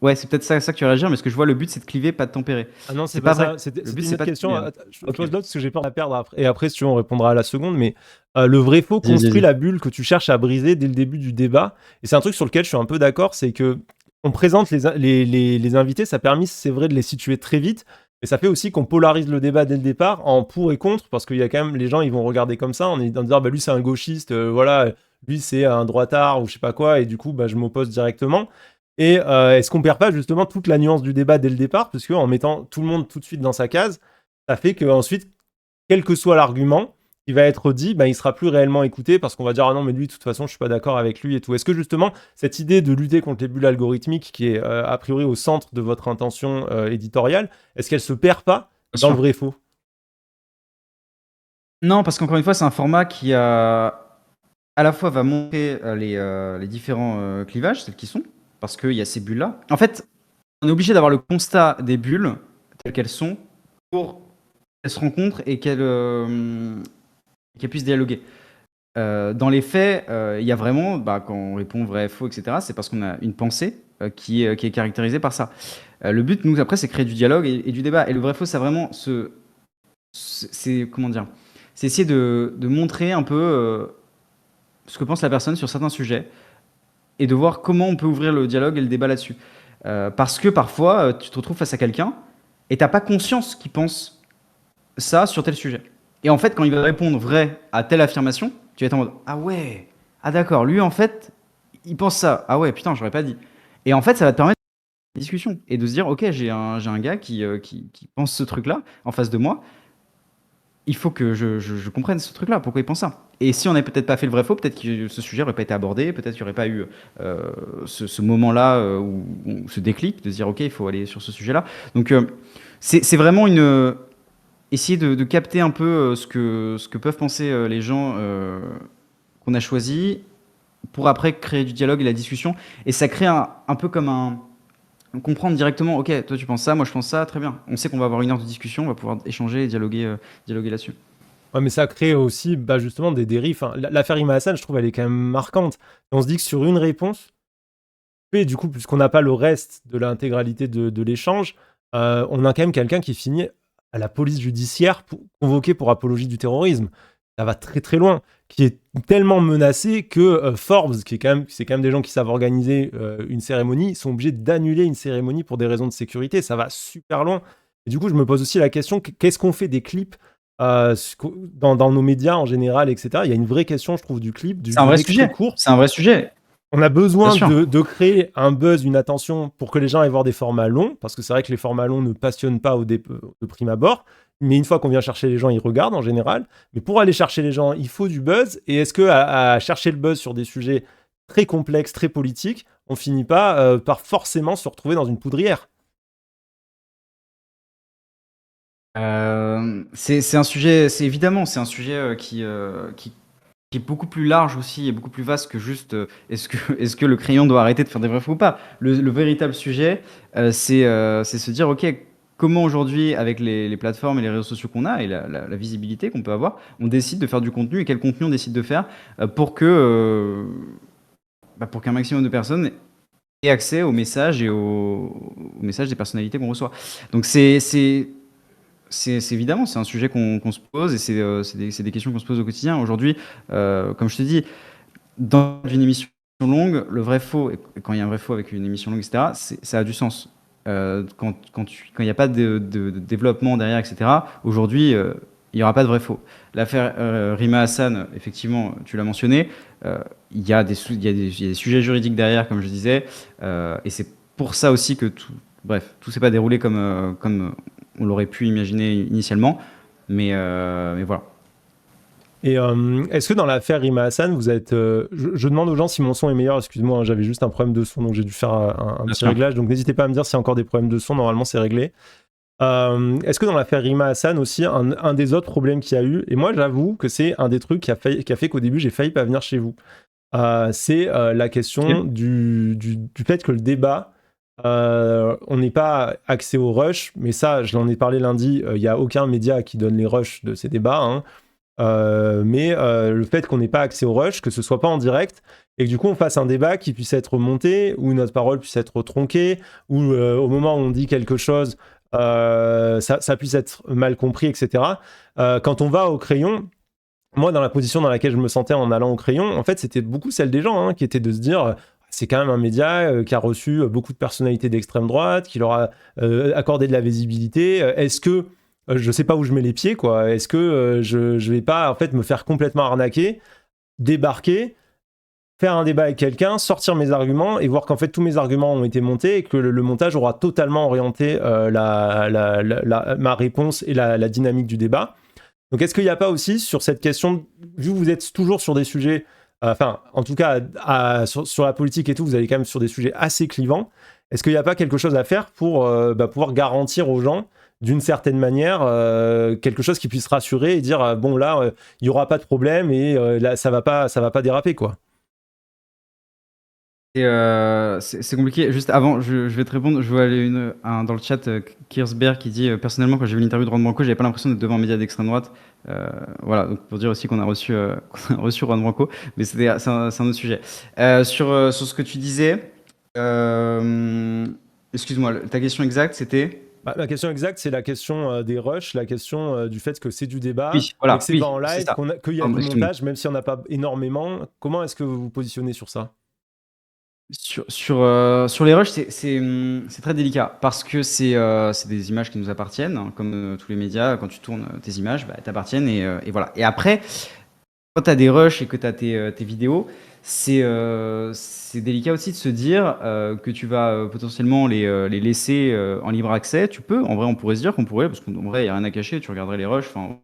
ouais, c'est peut-être ça que tu vas réagir, mais ce que je vois, le but c'est de cliver, pas de tempérer. Ah non, c'est C'est pas pas vrai. ça. C'était Le but une c'est autre pas de question. cliver. Je Ok. pose l'autre parce que j'ai peur de la perdre après. Et après, si tu veux, on répondra à la seconde. Mais le vrai faux Vas-y, construit vas-y. la bulle que tu cherches à briser dès le début du débat. Et c'est un truc sur lequel je suis un peu d'accord. C'est que on présente les invités. Ça permet, c'est vrai, de les situer très vite. Mais ça fait aussi qu'on polarise le débat dès le départ en pour et contre. Parce qu'il y a quand même les gens, ils vont regarder comme ça en disant bah, lui, c'est un gauchiste. Voilà. Lui, c'est un droitard ou je sais pas quoi. Et du coup, bah, je m'oppose directement. Et est-ce qu'on perd pas justement toute la nuance du débat dès le départ, parce qu'en mettant tout le monde tout de suite dans sa case, ça fait qu'ensuite, quel que soit l'argument qui va être dit, bah, il sera plus réellement écouté parce qu'on va dire ah non mais lui de toute façon je suis pas d'accord avec lui et tout. Est-ce que justement cette idée de lutter contre les bulles algorithmiques qui est a priori au centre de votre intention éditoriale, est-ce qu'elle se perd pas Bien dans le sûr. vrai faux? Non, parce qu'encore une fois, c'est un format qui à la fois va montrer les différents clivages, tels qu'ils sont, parce qu'il y a ces bulles-là. En fait, on est obligé d'avoir le constat des bulles telles qu'elles sont pour qu'elles se rencontrent et qu'elles puissent dialoguer. Dans les faits, il y a vraiment, bah, quand on répond vrai, faux, etc., c'est parce qu'on a une pensée qui est caractérisée par ça. Le but, nous, après, c'est créer du dialogue et du débat. Et le vrai, faux, c'est vraiment c'est comment dire, c'est essayer de montrer un peu ce que pense la personne sur certains sujets et de voir comment on peut ouvrir le dialogue et le débat là-dessus. Parce que parfois, tu te retrouves face à quelqu'un et t'as pas conscience qu'il pense ça sur tel sujet. Et en fait, quand il va répondre vrai à telle affirmation, tu vas être en mode ah ouais, ah d'accord, lui en fait, il pense ça. Ah ouais, putain, j'aurais pas dit. Et en fait, ça va te permettre de discussion et de se dire ok, j'ai un gars qui pense ce truc-là en face de moi. Il faut que je comprenne ce truc-là, pourquoi il pense ça. Et si on n'avait peut-être pas fait le vrai faux, peut-être que ce sujet n'aurait pas été abordé, peut-être qu'il n'y aurait pas eu ce moment-là, ou ce déclic de se dire, OK, il faut aller sur ce sujet-là. Donc, c'est vraiment essayer de capter un peu ce que peuvent penser les gens qu'on a choisis pour après créer du dialogue et la discussion. Et ça crée un peu comme comprendre directement, ok, toi tu penses ça, moi je pense ça, très bien. On sait qu'on va avoir une heure de discussion, on va pouvoir échanger et dialoguer là-dessus. Ouais, mais ça crée aussi bah, justement des dérives. Enfin, l'affaire Ima Hassan, je trouve, elle est quand même marquante. Et on se dit que sur une réponse, et du coup, puisqu'on n'a pas le reste de l'intégralité de l'échange, on a quand même quelqu'un qui finit à la police judiciaire convoqué pour apologie du terrorisme. Ça va très très loin, qui est tellement menacé que Forbes, c'est quand même des gens qui savent organiser une cérémonie, sont obligés d'annuler une cérémonie pour des raisons de sécurité. Ça va super loin. Et du coup, je me pose aussi la question, qu'est-ce qu'on fait des clips dans nos médias en général, etc. Il y a une vraie question, je trouve, du clip, C'est un vrai d'une extrait sujet. court. C'est un vrai sujet, On a bien besoin sûr. de créer un buzz, une attention pour que les gens aillent voir des formats longs, parce que c'est vrai que les formats longs ne passionnent pas de prime abord, mais une fois qu'on vient chercher les gens, ils regardent en général. Mais pour aller chercher les gens, il faut du buzz, et est-ce que à chercher le buzz sur des sujets très complexes, très politiques, on finit pas par forcément se retrouver dans une poudrière? C'est un sujet, c'est évidemment, c'est un sujet qui est beaucoup plus large aussi et beaucoup plus vaste que juste est-ce que le crayon doit arrêter de faire des vrais faux ou pas. Le véritable sujet, c'est se dire, ok, comment aujourd'hui, avec les plateformes et les réseaux sociaux qu'on a et la visibilité qu'on peut avoir, on décide de faire du contenu et quel contenu on décide de faire pour qu'un maximum de personnes aient accès aux messages et aux messages des personnalités qu'on reçoit. Donc c'est évidemment, c'est un sujet qu'on se pose et c'est des questions qu'on se pose au quotidien. Aujourd'hui, comme je te dis, dans une émission longue, le vrai faux, et quand il y a un vrai faux avec une émission longue, etc., ça a du sens. Quand il n'y a pas de développement derrière, etc., aujourd'hui, il n'y aura pas de vrai faux. L'affaire Rima Hassan, effectivement, tu l'as mentionné, il y a des sujets juridiques derrière, comme je disais, et pour ça aussi que tout s'est pas déroulé comme on l'aurait pu imaginer initialement. Mais voilà. Et est-ce que dans l'affaire Rima Hassan, vous êtes. Je demande aux gens si mon son est meilleur, excuse-moi, hein, j'avais juste un problème de son, donc j'ai dû faire un Bien petit sûr. réglage. Donc n'hésitez pas à me dire s'il y a encore des problèmes de son, normalement c'est réglé. Est-ce que dans l'affaire Rima Hassan aussi, un des autres problèmes qu'il y a eu, et moi j'avoue que c'est un des trucs qui a fait qu'au début j'ai failli pas venir chez vous, c'est la question Ok. du fait que le débat, on n'est pas accès au rush, mais ça je l'en ai parlé lundi, il n'y a aucun média qui donne les rushs de ces débats, hein. Mais le fait qu'on n'ait pas accès au rush, que ce soit pas en direct, et que du coup on fasse un débat qui puisse être monté, où notre parole puisse être tronquée, où au moment où on dit quelque chose, ça puisse être mal compris, etc. Quand on va au crayon, moi dans la position dans laquelle je me sentais en allant au crayon, en fait c'était beaucoup celle des gens, hein, qui était de se dire c'est quand même un média qui a reçu beaucoup de personnalités d'extrême droite, qui leur a accordé de la visibilité. Est-ce que je sais pas où je mets les pieds, quoi. Est-ce que je vais pas en fait me faire complètement arnaquer, débarquer, faire un débat avec quelqu'un, sortir mes arguments et voir qu'en fait tous mes arguments ont été montés et que le montage aura totalement orienté ma réponse et la dynamique du débat. Donc est-ce qu'il n'y a pas aussi sur cette question, vu que vous êtes toujours sur des sujets, enfin en tout cas sur la politique et tout, vous allez quand même sur des sujets assez clivants, est-ce qu'il n'y a pas quelque chose à faire pour pouvoir garantir aux gens d'une certaine manière quelque chose qui puisse rassurer et dire bon là il n'y aura pas de problème et là ça va pas déraper, quoi. C'est compliqué. Juste avant, je vais te répondre. Je vois aller dans le chat Kiersberg qui dit personnellement, quand j'ai vu l'interview de Juan Branco, j'avais pas l'impression d'être devant un média d'extrême droite. Voilà, donc pour dire aussi qu'on a reçu, qu'on a reçu Juan Branco, mais c'est un autre sujet. Sur ce que tu disais, excuse-moi, ta question exacte, c'était. Bah, la question exacte, c'est la question des rushs, la question du fait que c'est du débat, Oui, mais que voilà, c'est pas oui, en c'est live, ça. qu'il y a Pardon, du excuse-moi. montage, même si on n'a pas énormément. Comment est-ce que vous vous positionnez sur ça? Sur les rushs, c'est très délicat parce que c'est des images qui nous appartiennent, hein, comme tous les médias. Quand tu tournes tes images, bah, t'appartiennent et voilà. Et après, quand tu as des rushs et que tu as tes vidéos, c'est délicat aussi de se dire que tu vas potentiellement les laisser en libre accès. Tu peux, en vrai, on pourrait se dire qu'on pourrait, parce qu'en vrai, il n'y a rien à cacher. Tu regarderais les rushs. Enfin,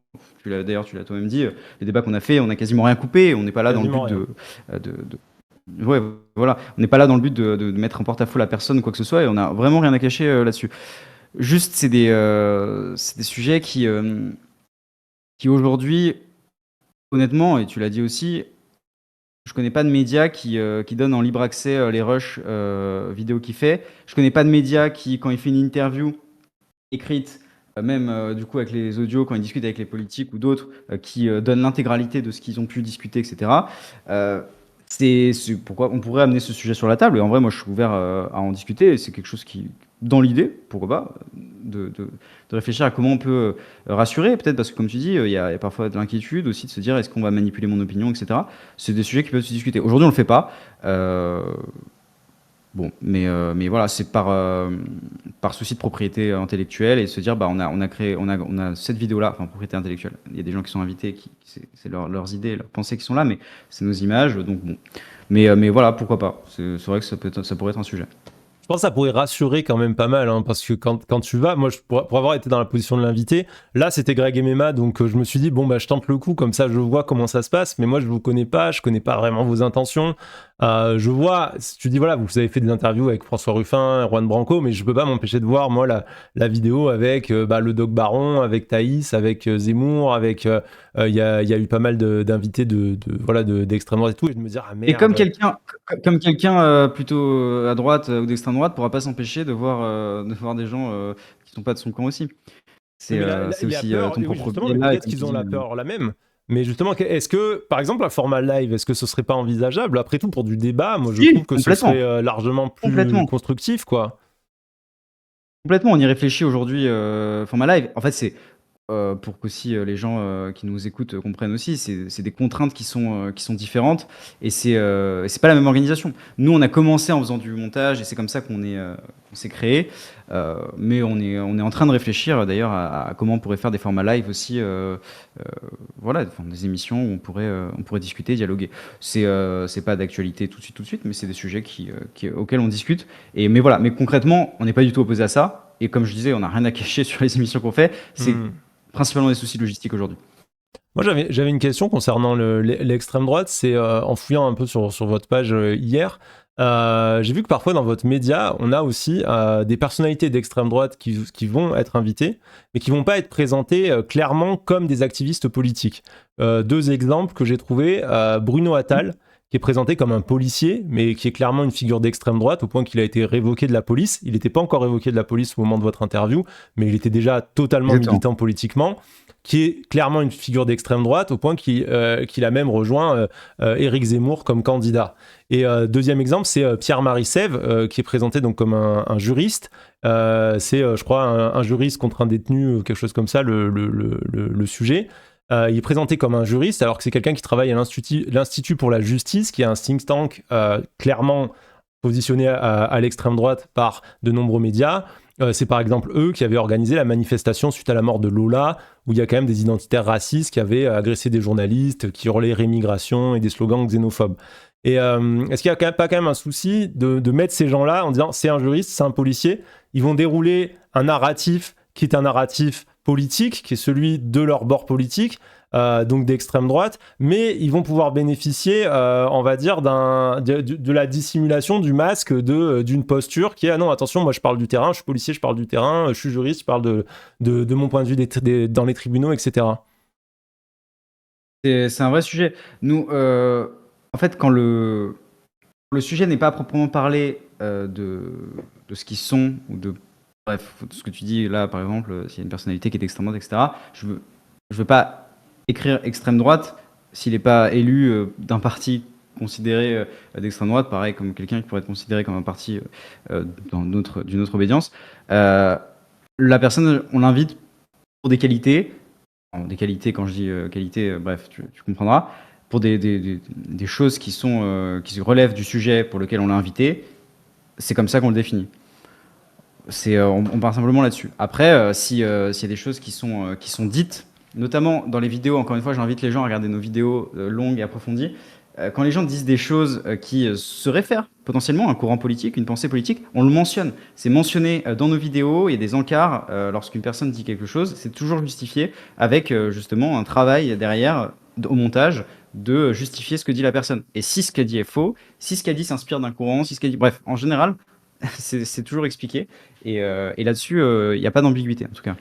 d'ailleurs, tu l'as toi-même dit, les débats qu'on a fait, on a quasiment rien coupé. On n'est pas là dans le Quasiment but rien. ouais, voilà. On n'est pas là dans le but de mettre en porte-à-faux la personne ou quoi que ce soit, et on a vraiment rien à cacher là-dessus. Juste, c'est des sujets qui aujourd'hui, honnêtement, et tu l'as dit aussi, je connais pas de médias qui donnent en libre accès les rushs vidéo qu'il fait. Je connais pas de médias qui, quand il fait une interview écrite, même du coup avec les audios, quand il discute avec les politiques ou d'autres, qui donnent l'intégralité de ce qu'ils ont pu discuter, etc. C'est pourquoi on pourrait amener ce sujet sur la table. Et en vrai, moi, je suis ouvert à en discuter. C'est quelque chose qui, dans l'idée, pourquoi pas, de réfléchir à comment on peut rassurer. Peut-être parce que, comme tu dis, il y a parfois de l'inquiétude aussi de se dire est-ce qu'on va manipuler mon opinion, etc. C'est des sujets qui peuvent se discuter. Aujourd'hui, on le fait pas. Bon, mais voilà, c'est par souci de propriété intellectuelle et se dire, bah, on a cette vidéo-là, enfin, propriété intellectuelle. Il y a des gens qui sont invités, c'est leurs idées, leurs pensées qui sont là, mais c'est nos images, donc bon. Mais voilà, pourquoi pas. C'est vrai que ça pourrait être un sujet. Je pense que ça pourrait rassurer quand même pas mal, hein, parce que quand tu vas, moi, pour avoir été dans la position de l'invité, là, c'était Greg et Mema, donc je me suis dit, bon, bah, je tente le coup, comme ça, je vois comment ça se passe, mais moi, je vous connais pas, je connais pas vraiment vos intentions. Je vois, tu dis, voilà, vous avez fait des interviews avec François Ruffin, Juan Branco, mais je peux pas m'empêcher de voir, moi, la vidéo avec le Doc Baron, avec Thaïs, avec Zemmour, avec. Il y a eu pas mal d'invités d'extrême droite et tout, et de me dire, ah Et comme merde. quelqu'un plutôt à droite ou d'extrême droite pourra pas s'empêcher de voir des gens qui sont pas de son camp aussi. Oui, mais C'est la aussi peur, ton oui, propre justement, biais mais là, et peut-être comme tu qu'ils ont dis. la peur la même. Mais justement, est-ce que, par exemple, un format live, est-ce que ce serait pas envisageable? Après tout, pour du débat, moi, je trouve Si, que ce serait complètement, largement plus complètement. constructif, quoi. Complètement, on y réfléchit aujourd'hui, format live. En fait, pour qu'aussi, les gens, qui nous écoutent, comprennent aussi, c'est des contraintes qui sont différentes et c'est pas la même organisation. Nous, on a commencé en faisant du montage et c'est comme ça qu'on s'est créé, mais on est en train de réfléchir d'ailleurs à comment on pourrait faire des formats live aussi, voilà, enfin des émissions où on pourrait discuter, dialoguer. C'est pas d'actualité tout de suite, mais c'est des sujets auxquels on discute mais voilà, mais concrètement, on n'est pas du tout opposé à ça et comme je disais, on n'a rien à cacher sur les émissions qu'on fait. C'est principalement des soucis logistiques aujourd'hui. Moi, j'avais une question concernant l'extrême droite. C'est en fouillant un peu sur votre page hier, j'ai vu que parfois dans votre média, on a aussi des personnalités d'extrême droite qui vont être invitées, mais qui vont pas être présentées clairement comme des activistes politiques. Deux exemples que j'ai trouvés, Bruno Attal, qui est présenté comme un policier, mais qui est clairement une figure d'extrême droite, au point qu'il a été révoqué de la police. Il n'était pas encore révoqué de la police au moment de votre interview, mais il était déjà totalement Exactement. militant politiquement, qui est clairement une figure d'extrême droite, au point qu'il a même rejoint Éric Zemmour comme candidat. Et deuxième exemple, c'est Pierre-Marie Sève, qui est présenté donc comme un juriste. C'est, je crois, un juriste contre un détenu, quelque chose comme ça, le sujet. Il est présenté comme un juriste, alors que c'est quelqu'un qui travaille à l'Institut pour la justice, qui est un think tank clairement positionné à l'extrême droite par de nombreux médias. C'est par exemple eux qui avaient organisé la manifestation suite à la mort de Lola, où il y a quand même des identitaires racistes qui avaient agressé des journalistes, qui hurlaient rémigration et des slogans xénophobes. Et est-ce qu'il n'y a pas quand même un souci de mettre ces gens-là en disant c'est un juriste, c'est un policier, ils vont dérouler un narratif qui est un narratif politique, qui est celui de leur bord politique, donc d'extrême droite, mais ils vont pouvoir bénéficier, on va dire, de la dissimulation du masque d'une posture qui est ah non, attention, moi je parle du terrain, je suis policier, je parle du terrain, je suis juriste, je parle de mon point de vue dans les tribunaux, etc. C'est un vrai sujet. Nous, en fait, quand le sujet n'est pas à proprement parler de ce qu'ils sont, ou de bref, ce que tu dis là, par exemple, s'il y a une personnalité qui est d'extrême droite, etc., je veux pas écrire extrême droite s'il n'est pas élu d'un parti considéré d'extrême droite, pareil comme quelqu'un qui pourrait être considéré comme un parti d'une autre obédience. La personne, on l'invite pour des qualités. Des qualités, quand je dis qualité, bref, tu comprendras, pour des choses qui relèvent du sujet pour lequel on l'a invité, c'est comme ça qu'on le définit. On part simplement là-dessus. Après, s'il y a des choses qui sont dites, notamment dans les vidéos, encore une fois, j'invite les gens à regarder nos vidéos longues et approfondies. Quand les gens disent des choses qui se réfèrent potentiellement à un courant politique, une pensée politique, on le mentionne. C'est mentionné dans nos vidéos, il y a des encarts lorsqu'une personne dit quelque chose, c'est toujours justifié avec justement un travail derrière, au montage, de justifier ce que dit la personne. Et si ce qu'elle dit est faux, si ce qu'elle dit s'inspire d'un courant, si ce qu'elle dit... Bref, en général, c'est toujours expliqué. Et là-dessus, il n'y a pas d'ambiguïté, en tout cas.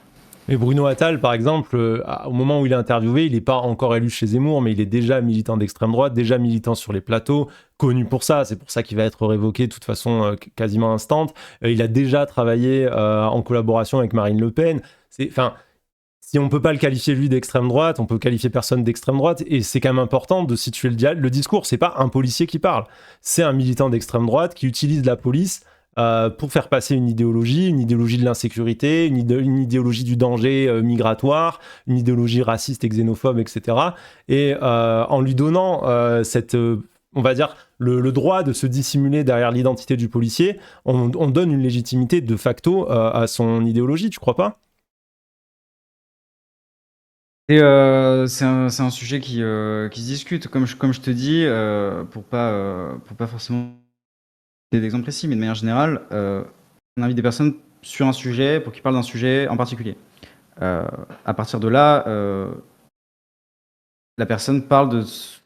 Mais Bruno Attal, par exemple, au moment où il est interviewé, il n'est pas encore élu chez Zemmour, mais il est déjà militant d'extrême droite, déjà militant sur les plateaux, connu pour ça. C'est pour ça qu'il va être révoqué de toute façon quasiment instant. Il a déjà travaillé en collaboration avec Marine Le Pen. Enfin, si on peut pas le qualifier lui d'extrême droite, on peut qualifier personne d'extrême droite. Et c'est quand même important de situer le discours. C'est pas un policier qui parle, c'est un militant d'extrême droite qui utilise la police pour faire passer une idéologie de l'insécurité, une idéologie du danger migratoire, une idéologie raciste et xénophobe, etc. Et en lui donnant on va dire, le droit de se dissimuler derrière l'identité du policier, on donne une légitimité de facto à son idéologie, tu crois pas ? C'est un sujet qui se discute, comme je te dis, pour pas forcément d'exemples précis, mais de manière générale, on invite des personnes sur un sujet pour qu'ils parlent d'un sujet en particulier. À partir de là, la personne parle de ce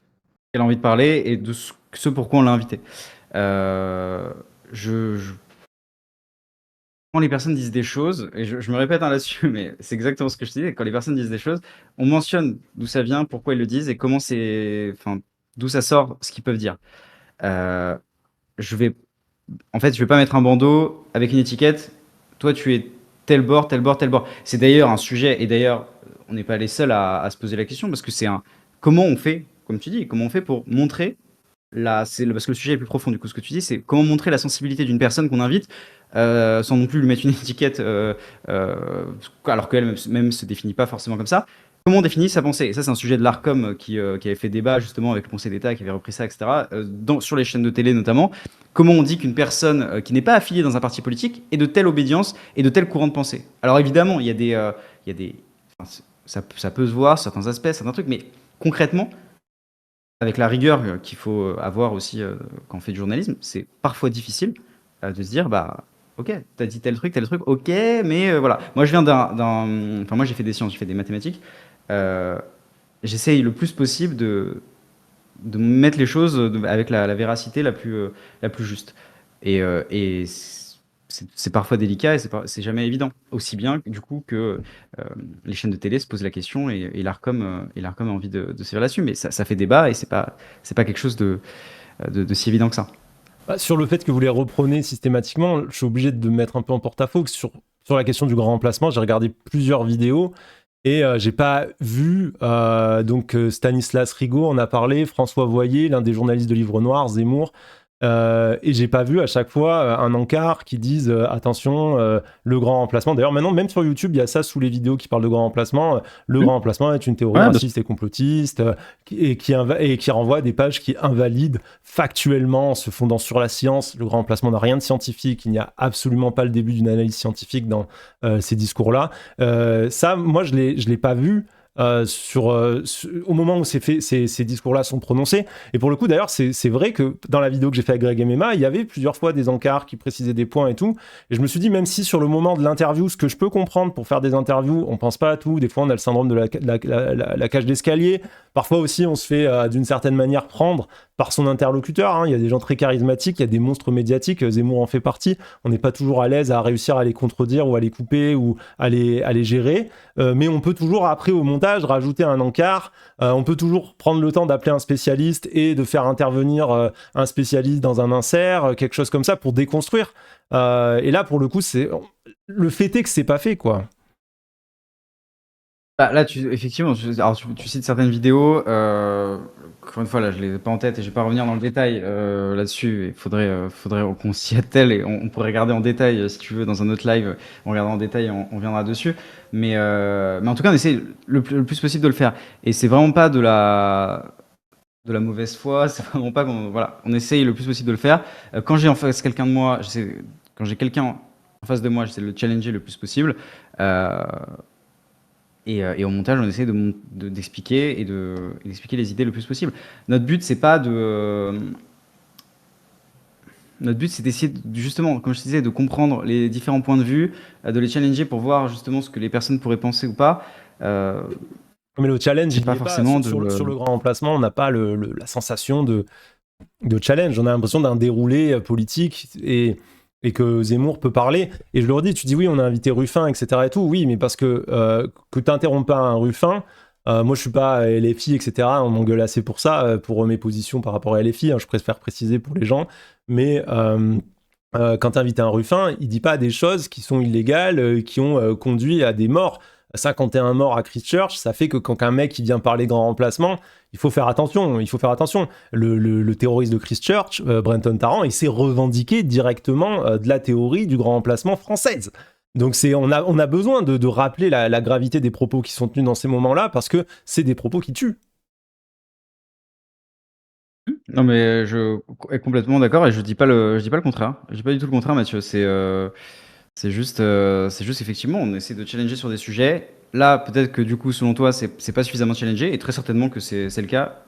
qu'elle a envie de parler et de ce pourquoi on l'a invité. Quand les personnes disent des choses, et je me répète là-dessus, mais c'est exactement ce que je te dis, quand les personnes disent des choses, on mentionne d'où ça vient, pourquoi ils le disent et d'où ça sort, ce qu'ils peuvent dire. Je vais pas mettre un bandeau avec une étiquette. Toi, tu es tel bord, tel bord, tel bord. C'est d'ailleurs un sujet, et d'ailleurs, on n'est pas les seuls à se poser la question, parce que comment on fait, comme tu dis, comment on fait pour montrer parce que le sujet est plus profond, du coup, ce que tu dis, c'est comment montrer la sensibilité d'une personne qu'on invite, sans non plus lui mettre une étiquette, alors qu'elle même se définit pas forcément comme ça. Comment on définit sa pensée? Et ça, c'est un sujet de l'ARCOM qui avait fait débat justement avec le Conseil d'État, qui avait repris ça, etc., sur les chaînes de télé notamment. Comment on dit qu'une personne qui n'est pas affiliée dans un parti politique est de telle obédience et de tel courant de pensée? Alors évidemment, il y a des enfin, ça peut se voir, certains aspects, certains trucs, mais concrètement, avec la rigueur qu'il faut avoir aussi quand on fait du journalisme, c'est parfois difficile de se dire, bah, ok, t'as dit tel truc, ok, mais voilà. Moi, je viens enfin, moi, j'ai fait des sciences, j'ai fait des mathématiques. Euh, J'essaye le plus possible de mettre les choses avec la véracité la plus juste. Et c'est parfois délicat et c'est jamais évident. Aussi bien, du coup, que les chaînes de télé se posent la question et l'ARCOM a envie de sévir là-dessus. Mais ça fait débat et c'est pas quelque chose de si évident que ça. Bah, sur le fait que vous les reprenez systématiquement, je suis obligé de me mettre un peu en porte-à-faux. Sur la question du grand remplacement, j'ai regardé plusieurs vidéos et j'ai pas vu. Donc Stanislas Rigaud en a parlé, François Voyer, l'un des journalistes de Livre Noir, Zemmour. Et j'ai pas vu à chaque fois un encart qui dise attention, le grand remplacement. D'ailleurs, maintenant, même sur YouTube, il y a ça sous les vidéos qui parlent de grand remplacement. Le Hmm. grand remplacement est une théorie Ouais, raciste et complotiste et qui renvoie à des pages qui invalident factuellement en se fondant sur la science. Le grand remplacement n'a rien de scientifique. Il n'y a absolument pas le début d'une analyse scientifique dans ces discours-là. Ça, moi, je l'ai pas vu. Au moment où ces discours-là sont prononcés. Et pour le coup, d'ailleurs, c'est vrai que dans la vidéo que j'ai fait avec Greg MMA, il y avait plusieurs fois des encarts qui précisaient des points et tout. Et je me suis dit, même si sur le moment de l'interview, ce que je peux comprendre pour faire des interviews, on pense pas à tout. Des fois, on a le syndrome de la cage d'escalier. Parfois aussi, on se fait d'une certaine manière prendre par son interlocuteur. Hein. Il y a des gens très charismatiques, il y a des monstres médiatiques. Zemmour en fait partie. On n'est pas toujours à l'aise à réussir à les contredire ou à les couper ou à les gérer. Mais on peut toujours, après, au montage, rajouter un encart. On peut toujours prendre le temps d'appeler un spécialiste et de faire intervenir un spécialiste dans un insert, quelque chose comme ça pour déconstruire. Et là, pour le coup, le fait est que c'est pas fait, quoi. Bah, là, effectivement, alors tu cites certaines vidéos. Encore une fois, là, je les ai pas en tête et je vais pas revenir dans le détail là-dessus. Il faudrait qu'on s'y attelle et on pourrait regarder en détail si tu veux dans un autre live. On regardera en détail et on viendra dessus. Mais en tout cas, on essaie le plus possible de le faire. Et c'est vraiment pas de la mauvaise foi. C'est vraiment pas voilà, on essaye le plus possible de le faire. Quand j'ai en face quelqu'un de moi, quand j'ai quelqu'un en face de moi, j'essaie de le challenger le plus possible. Euh, et au montage, on essaie d'expliquer et d'expliquer les idées le plus possible. Notre but, c'est pas de. Notre but, c'est d'essayer, justement, comme je te disais, de comprendre les différents points de vue, de les challenger pour voir justement ce que les personnes pourraient penser ou pas. Mais le challenge, C'est il n'y pas est pas. forcément Sur le grand remplacement, on n'a pas la sensation de challenge. On a l'impression d'un déroulé politique et que Zemmour peut parler. Et je le redis, tu dis oui, on a invité Ruffin, etc. et tout. Oui, mais parce que tu n'interromps pas un Ruffin. Moi, je suis pas LFI, etc. On m'engueule assez pour ça, pour mes positions par rapport à LFI. Hein, je préfère préciser pour les gens. Mais quand tu invites un Ruffin, il dit pas des choses qui sont illégales, qui ont conduit à des morts. 51 morts à Christchurch, ça fait que quand un mec qui vient parler grand remplacement, il faut faire attention. Il faut faire attention. Le terroriste de Christchurch, Brenton Tarrant, il s'est revendiqué directement de la théorie du grand remplacement française. Donc on a besoin de rappeler la gravité des propos qui sont tenus dans ces moments-là parce que c'est des propos qui tuent. Non, mais je suis complètement d'accord et je dis pas le contraire. Je dis pas du tout le contraire, Mathieu. C'est juste effectivement, on essaie de challenger sur des sujets. Là, peut-être que du coup, selon toi, c'est pas suffisamment challengé et très certainement que c'est le cas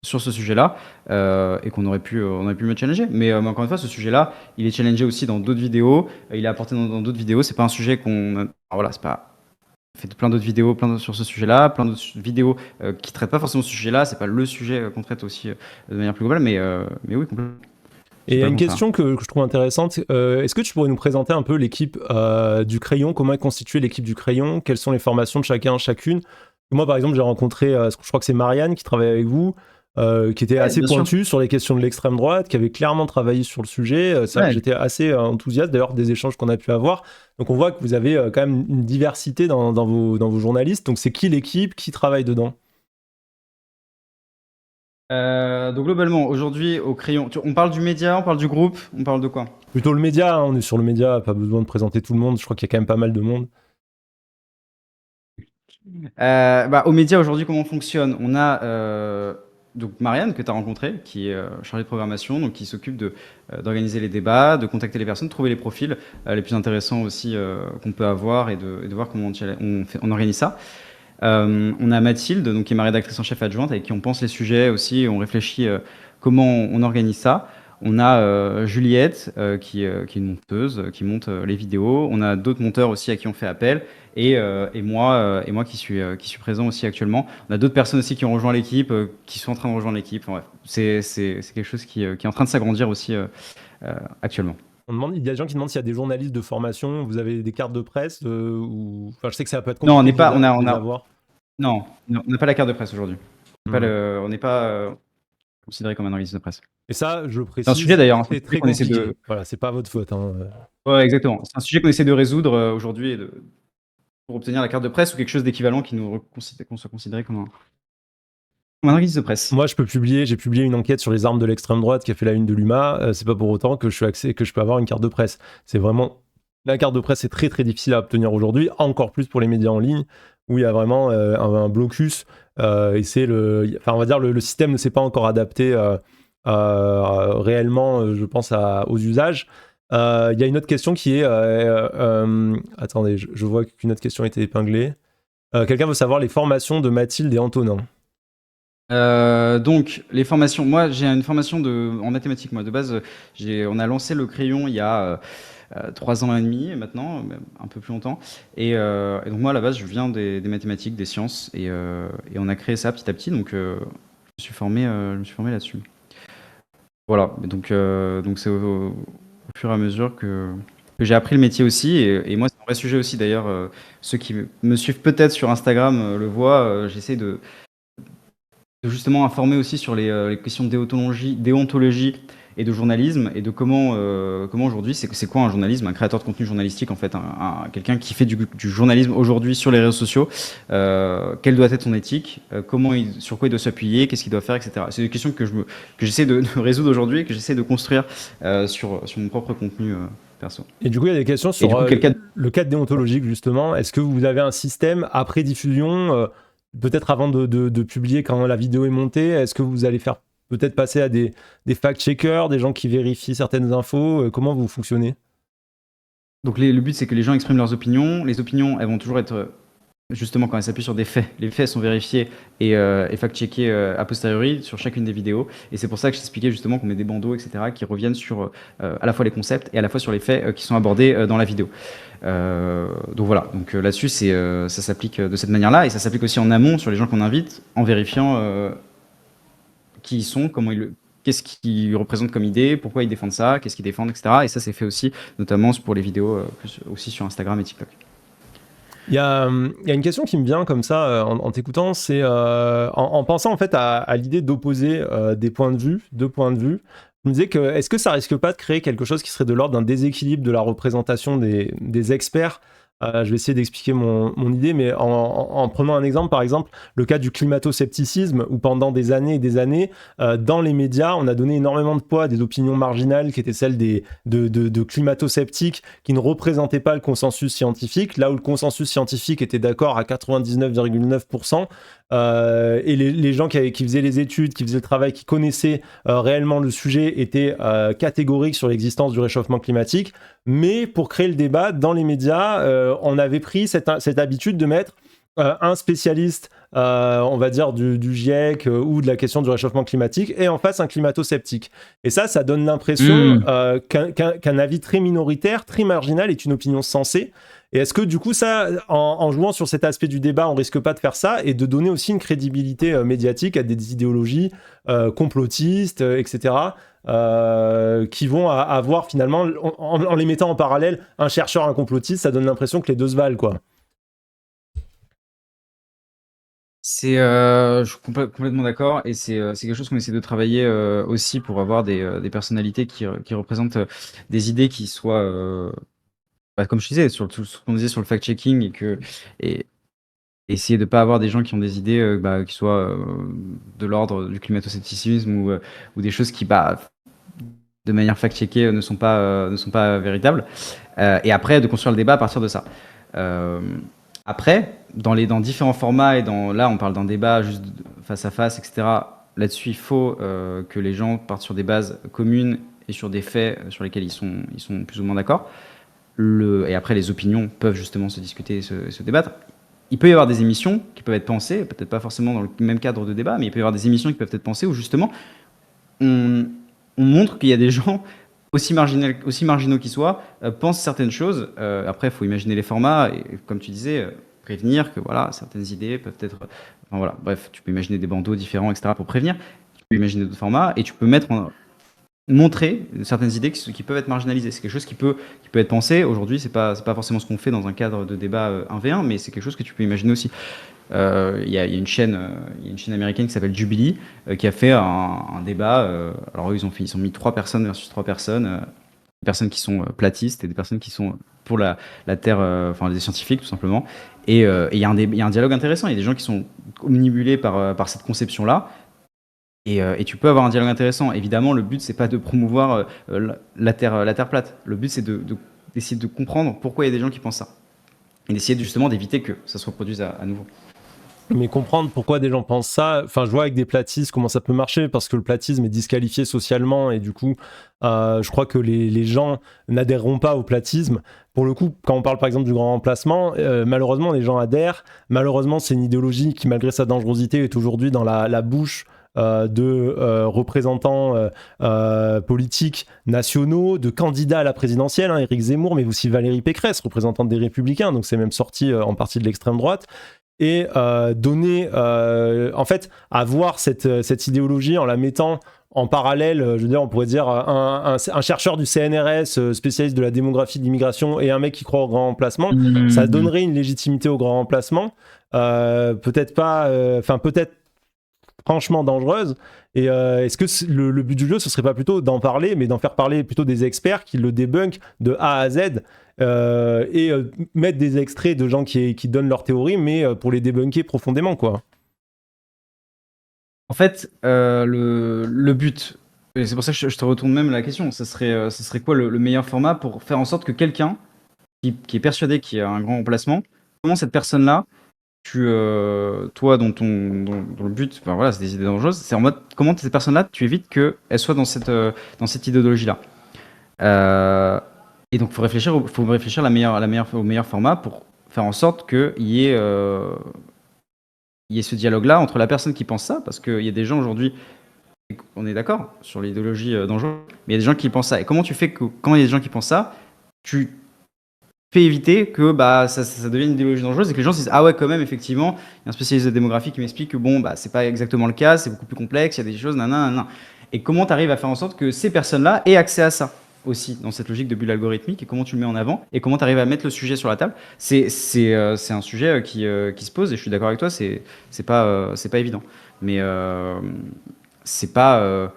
sur ce sujet-là et on aurait pu me challenger. Mais encore une fois, ce sujet-là, il est challengé aussi dans d'autres vidéos. Il est apporté dans d'autres vidéos. C'est pas un sujet voilà, c'est pas. On fait plein d'autres vidéos, sur ce sujet-là, plein d'autres vidéos qui traitent pas forcément ce sujet-là. C'est pas le sujet qu'on traite aussi de manière plus globale, mais oui, complètement. Et il y Pas a le une contraire. question que je trouve intéressante. Est-ce que tu pourrais nous présenter un peu l'équipe du Crayon? Comment est constituée l'équipe du Crayon? Quelles sont les formations de chacun, chacune? Moi, par exemple, j'ai rencontré, je crois que c'est Marianne qui travaille avec vous, qui était Ouais, assez bien sûr. pointue sur les questions de l'extrême droite, qui avait clairement travaillé sur le sujet. C'est vrai que Ouais. j'étais assez enthousiaste d'ailleurs des échanges qu'on a pu avoir. Donc on voit que vous avez quand même une diversité dans vos journalistes. Donc c'est qui l'équipe? Qui travaille dedans? Donc globalement, aujourd'hui, au crayon, on parle du média, on parle du groupe, on parle de quoi? Plutôt le média, hein, on est sur le média, pas besoin de présenter tout le monde, je crois qu'il y a quand même pas mal de monde. Bah, aux médias aujourd'hui, comment on fonctionne? On a donc Marianne que tu as rencontrée, qui est chargée de programmation, donc qui s'occupe d'organiser les débats, de contacter les personnes, de trouver les profils les plus intéressants aussi qu'on peut avoir et de voir comment on organise ça. On a Mathilde, donc, qui est ma rédactrice en chef adjointe, avec qui on pense les sujets aussi, et on réfléchit comment on organise ça. On a Juliette, qui est une monteuse, qui monte les vidéos. On a d'autres monteurs aussi à qui on fait appel. Et moi qui suis présent aussi actuellement. On a d'autres personnes aussi qui ont rejoint l'équipe, qui sont en train de rejoindre l'équipe. Enfin, bref, c'est quelque chose qui est en train de s'agrandir aussi actuellement. Il y a des gens qui demandent s'il y a des journalistes de formation, vous avez des cartes de presse, ou... Enfin, je sais que ça peut être Non, on compliqué n'est pas, de les avoir. non, on n'a pas la carte de presse aujourd'hui. On n'est pas considéré comme un organisme de presse. Et ça, je C'est un précise, sujet d'ailleurs, c'est très compliqué. Voilà, c'est pas votre faute. Hein. Ouais, exactement. C'est un sujet qu'on essaie de résoudre aujourd'hui pour obtenir la carte de presse ou quelque chose d'équivalent qu'on soit considéré comme un organisme de presse. Moi, j'ai publié une enquête sur les armes de l'extrême droite qui a fait la une de l'UMA. C'est pas pour autant que je peux avoir une carte de presse. C'est vraiment la carte de presse, c'est très très difficile à obtenir aujourd'hui, encore plus pour les médias en ligne où il y a vraiment un blocus. Et c'est on va dire le système ne s'est pas encore adapté réellement, je pense, aux usages. Il y a une autre question qui est attendez, je vois qu'une autre question a été épinglée. Quelqu'un veut savoir les formations de Mathilde et Antonin. Donc les formations, moi j'ai une formation en mathématiques. Moi de base, on a lancé le crayon il y a 3 ans et demi maintenant, même un peu plus longtemps. Et donc moi à la base je viens des mathématiques, des sciences, et on a créé ça petit à petit. Donc je me suis formé là-dessus. Voilà. Donc c'est au fur et à mesure que j'ai appris le métier aussi. Et moi c'est un vrai sujet aussi d'ailleurs. Ceux qui me suivent peut-être sur Instagram le voient. J'essaie de justement informer aussi sur les questions de déontologie et de journalisme, et de comment aujourd'hui, c'est quoi un journalisme, un créateur de contenu journalistique en fait, quelqu'un qui fait du journalisme aujourd'hui sur les réseaux sociaux, quelle doit être son éthique, sur quoi il doit s'appuyer, qu'est-ce qu'il doit faire, etc. C'est des questions que j'essaie de résoudre aujourd'hui et que j'essaie de construire sur mon propre contenu perso. Et du coup, il y a des questions sur le cadre déontologique, justement. Est-ce que vous avez un système après diffusion, peut-être avant de publier quand la vidéo est montée? Est-ce que vous allez faire peut-être passer à des fact-checkers, des gens qui vérifient certaines infos? Comment vous fonctionnez? Donc le but, c'est que les gens expriment leurs opinions. Les opinions, elles vont toujours être, justement, quand elles s'appuient sur des faits. Les faits sont vérifiés et fact-checkés a posteriori sur chacune des vidéos. Et c'est pour ça que je t'expliquais justement qu'on met des bandeaux, etc., qui reviennent sur à la fois les concepts et à la fois sur les faits qui sont abordés dans la vidéo. Donc voilà, donc là-dessus, ça s'applique de cette manière-là, et ça s'applique aussi en amont sur les gens qu'on invite, en vérifiant qui ils sont, qu'est-ce qu'ils représentent comme idée, pourquoi ils défendent ça, qu'est-ce qu'ils défendent, etc. Et ça, c'est fait aussi, notamment pour les vidéos, plus aussi sur Instagram et TikTok. Il y a une question qui me vient comme ça en t'écoutant, c'est en pensant en fait à l'idée d'opposer deux points de vue. Je me disais que est-ce que ça risque pas de créer quelque chose qui serait de l'ordre d'un déséquilibre de la représentation des experts? Je vais essayer d'expliquer mon idée, mais en prenant un exemple, par exemple, le cas du climato-scepticisme, où pendant des années et des années, dans les médias, on a donné énormément de poids à des opinions marginales qui étaient celles de climato-sceptiques qui ne représentaient pas le consensus scientifique, là où le consensus scientifique était d'accord à 99,9%. Et les gens qui faisaient les études, qui faisaient le travail, qui connaissaient réellement le sujet étaient catégoriques sur l'existence du réchauffement climatique. Mais pour créer le débat dans les médias, on avait pris cette habitude de mettre un spécialiste, on va dire, du GIEC ou de la question du réchauffement climatique, et en face un climato-sceptique. Et ça donne l'impression qu'un avis très minoritaire, très marginal, est une opinion sensée. Et est-ce que du coup, ça, en jouant sur cet aspect du débat, on risque pas de faire ça et de donner aussi une crédibilité médiatique à des idéologies complotistes, etc., qui vont avoir finalement, en les mettant en parallèle, un chercheur, un complotiste, ça donne l'impression que les deux se valent, quoi. Je suis complètement d'accord, et c'est quelque chose qu'on essaie de travailler aussi pour avoir des personnalités qui représentent des idées qui soient, comme je disais, sur ce qu'on disait sur le fact-checking, et essayer de pas avoir des gens qui ont des idées qui soient de l'ordre du climato-scepticisme ou des choses qui, de manière fact-checkée, ne sont pas véritables. Et après, de construire le débat à partir de ça. Euh, Après, dans différents formats, là, on parle d'un débat juste face à face, etc. Là-dessus, il faut que les gens partent sur des bases communes et sur des faits sur lesquels ils sont plus ou moins d'accord. Et après, les opinions peuvent justement se discuter et se débattre. Il peut y avoir des émissions qui peuvent être pensées, peut-être pas forcément dans le même cadre de débat, mais il peut y avoir des émissions qui peuvent être pensées où justement on, on montre qu'il y a des gens aussi marginaux qu'ils soient, pensent certaines choses. Après, il faut imaginer les formats et, comme tu disais, prévenir que voilà, certaines idées peuvent être. Enfin, voilà, bref, tu peux imaginer des bandeaux différents, etc. pour prévenir. Tu peux imaginer d'autres formats et tu peux montrer certaines idées qui peuvent être marginalisées. C'est quelque chose qui peut être pensé. Aujourd'hui, c'est pas forcément ce qu'on fait dans un cadre de débat 1v1, mais c'est quelque chose que tu peux imaginer aussi. Il y a une chaîne américaine qui s'appelle Jubilee qui a fait un débat. Alors eux, ils ont mis 3 personnes versus 3 personnes, des personnes qui sont platistes et des personnes qui sont pour la Terre, enfin des scientifiques tout simplement. Et il y a il y a un dialogue intéressant. Il y a des gens qui sont omnibulés par cette conception-là. Et tu peux avoir un dialogue intéressant. Évidemment, le but c'est pas de promouvoir la Terre plate. Le but c'est d'essayer de comprendre pourquoi il y a des gens qui pensent ça et d'essayer justement d'éviter que ça se reproduise à nouveau. Mais comprendre pourquoi des gens pensent ça, enfin je vois avec des platistes comment ça peut marcher, parce que le platisme est disqualifié socialement et du coup je crois que les gens n'adhéreront pas au platisme. Pour le coup, quand on parle par exemple du grand remplacement, malheureusement les gens adhèrent, malheureusement c'est une idéologie qui malgré sa dangerosité est aujourd'hui dans la bouche de représentants politiques nationaux, de candidats à la présidentielle, hein, Éric Zemmour, mais aussi Valérie Pécresse, représentante des Républicains, donc c'est même sorti en partie de l'extrême droite. Et donner, en fait, avoir cette idéologie en la mettant en parallèle, je veux dire, on pourrait dire un chercheur du CNRS, spécialiste de la démographie de l'immigration, et un mec qui croit au grand remplacement, ça donnerait une légitimité au grand remplacement, peut-être pas, enfin peut-être franchement dangereuse. Et est-ce que le but du jeu, ce serait pas plutôt d'en parler, mais d'en faire parler plutôt des experts qui le débunkent de A à Z et mettre des extraits de gens qui donnent leur théorie, mais pour les débunker profondément, quoi. En fait, le but, et c'est pour ça que je te retourne même la question, ce serait quoi le meilleur format pour faire en sorte que quelqu'un qui est persuadé qu'il y a un grand remplacement, comment cette personne-là, toi, dont le but, enfin voilà, c'est des idées dangereuses, c'est en mode, comment cette personne-là, tu évites qu'elle soit dans cette idéologie-là. Euh, et donc, faut réfléchir au meilleur format pour faire en sorte il y ait ce dialogue-là entre la personne qui pense ça, parce qu'il y a des gens aujourd'hui, on est d'accord sur l'idéologie dangereuse, mais il y a des gens qui pensent ça. Et comment tu fais que, quand il y a des gens qui pensent ça, tu fais éviter que ça devienne une idéologie dangereuse et que les gens se disent ah ouais, quand même, effectivement, il y a un spécialiste de démographie qui m'explique que bon, c'est pas exactement le cas, c'est beaucoup plus complexe, il y a des choses, nanana. Et comment tu arrives à faire en sorte que ces personnes-là aient accès à ça aussi dans cette logique de bulle algorithmique, et comment tu le mets en avant et comment tu arrives à mettre le sujet sur la table, c'est un sujet qui se pose, et je suis d'accord avec toi, c'est pas évident, mais c'est pas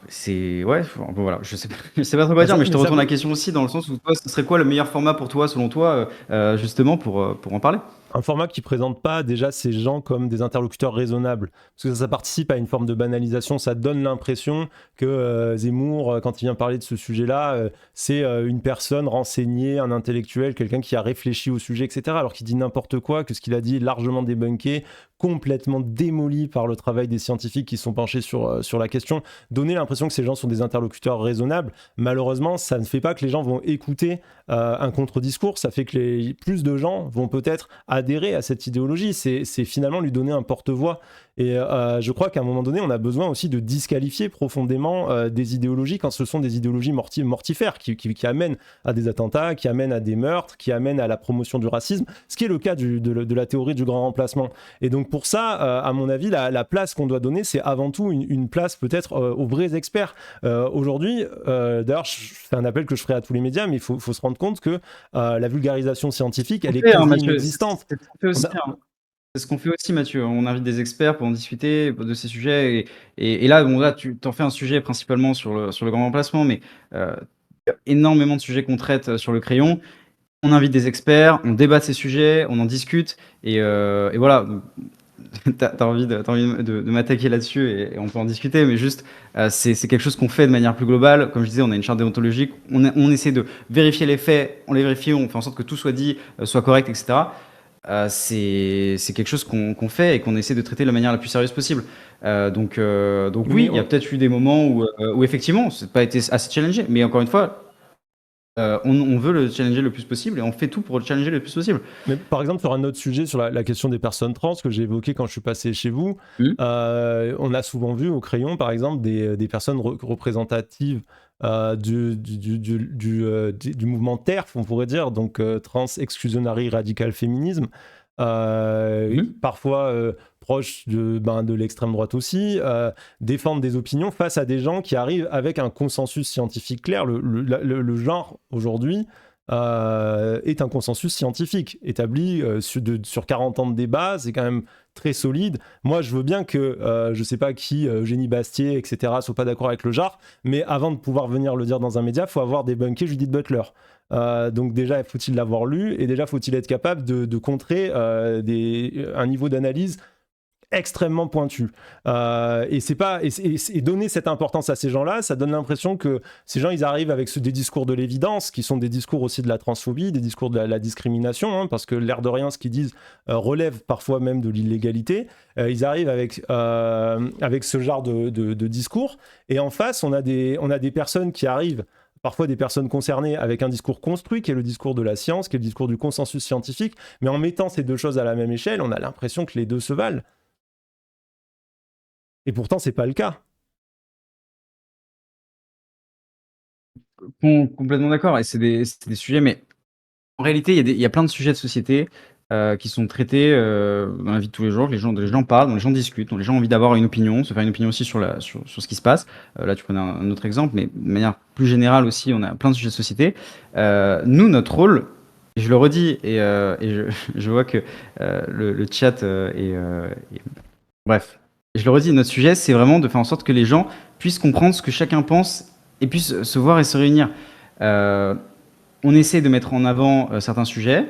c'est ouais, bon, voilà, je sais pas trop quoi dire, mais je te retourne la question aussi dans le sens où toi, ce serait quoi le meilleur format pour toi, selon toi, justement pour en parler? Un format qui présente pas déjà ces gens comme des interlocuteurs raisonnables. Parce que ça participe à une forme de banalisation, ça donne l'impression que Zemmour, quand il vient parler de ce sujet-là, c'est une personne renseignée, un intellectuel, quelqu'un qui a réfléchi au sujet, etc. Alors qu'il dit n'importe quoi, que ce qu'il a dit est largement débunké, complètement démoli par le travail des scientifiques qui sont penchés sur la question. Donner l'impression que ces gens sont des interlocuteurs raisonnables, malheureusement, ça ne fait pas que les gens vont écouter un contre-discours, ça fait que plus de gens vont peut-être adhérer à cette idéologie, c'est finalement lui donner un porte-voix. Et je crois qu'à un moment donné, on a besoin aussi de disqualifier profondément des idéologies quand ce sont des idéologies mortifères qui amènent à des attentats, qui amènent à des meurtres, qui amènent à la promotion du racisme, ce qui est le cas de la théorie du grand remplacement. Et donc pour ça, à mon avis, la place qu'on doit donner, c'est avant tout une place peut-être aux vrais experts. Aujourd'hui, d'ailleurs, je fais un appel que je ferai à tous les médias, mais il faut se rendre compte que la vulgarisation scientifique, elle est quasi inexistante. C'est ce qu'on fait aussi, hein. C'est ce qu'on fait aussi, Mathieu. On invite des experts pour en discuter de ces sujets. Et là, bon, là, tu t'en fais un sujet principalement sur le grand remplacement, mais il y a énormément de sujets qu'on traite sur le crayon. on invite des experts, on débat de ces sujets, on en discute et voilà. Donc, t'as envie de m'attaquer là-dessus et on peut en discuter, mais juste, c'est quelque chose qu'on fait de manière plus globale. Comme je disais, on a une charte déontologique, on essaie de vérifier les faits, on les vérifie, on fait en sorte que tout soit dit, soit correct, etc. C'est quelque chose qu'on fait et qu'on essaie de traiter de la manière la plus sérieuse possible. Donc oui, Mais il y a peut-être eu des moments où effectivement, c'est pas été assez challengé, mais encore une fois, on veut le challenger le plus possible et on fait tout pour le challenger le plus possible. Mais par exemple, sur un autre sujet, sur la question des personnes trans que j'ai évoqué quand je suis passé chez vous, Hmm. on a souvent vu au crayon, par exemple, des personnes représentatives du mouvement TERF, on pourrait dire, donc Trans Exclusionary Radical Féminisme, Mhm. parfois proches de l'extrême droite aussi, défendre des opinions face à des gens qui arrivent avec un consensus scientifique clair. Le genre, aujourd'hui, est un consensus scientifique établi sur 40 ans de débat, c'est quand même très solide. Moi, je veux bien que, je sais pas qui, Eugénie Bastier, etc., soit pas d'accord avec le genre, mais avant de pouvoir venir le dire dans un média, il faut avoir débunké Judith Butler. Donc déjà, faut-il l'avoir lu, et déjà, faut-il être capable de contrer un niveau d'analyse extrêmement pointu. Et c'est pas et donner cette importance à ces gens-là, ça donne l'impression que ces gens, ils arrivent avec des discours de l'évidence, qui sont des discours aussi de la transphobie, des discours de la discrimination, hein, parce que l'air de rien, ce qu'ils disent relève parfois même de l'illégalité. Ils arrivent avec ce genre de discours, et en face, on a des personnes qui arrivent, parfois des personnes concernées, avec un discours construit, qui est le discours de la science, qui est le discours du consensus scientifique, mais en mettant ces deux choses à la même échelle, on a l'impression que les deux se valent. Et pourtant, c'est pas le cas. Complètement d'accord et c'est des sujets, mais en réalité, il y a plein de sujets de société qui sont traités dans la vie de tous les jours, que les gens parlent, dont les gens discutent, dont les gens ont envie d'avoir une opinion, se faire une opinion aussi sur ce qui se passe. Là, tu prenais un autre exemple, mais de manière plus générale aussi, on a plein de sujets de société. Nous, notre rôle, et je le redis, et je vois que le chat bref, je le redis, notre sujet, c'est vraiment de faire en sorte que les gens puissent comprendre ce que chacun pense et puissent se voir et se réunir. Euh, on essaie de mettre en avant certains sujets,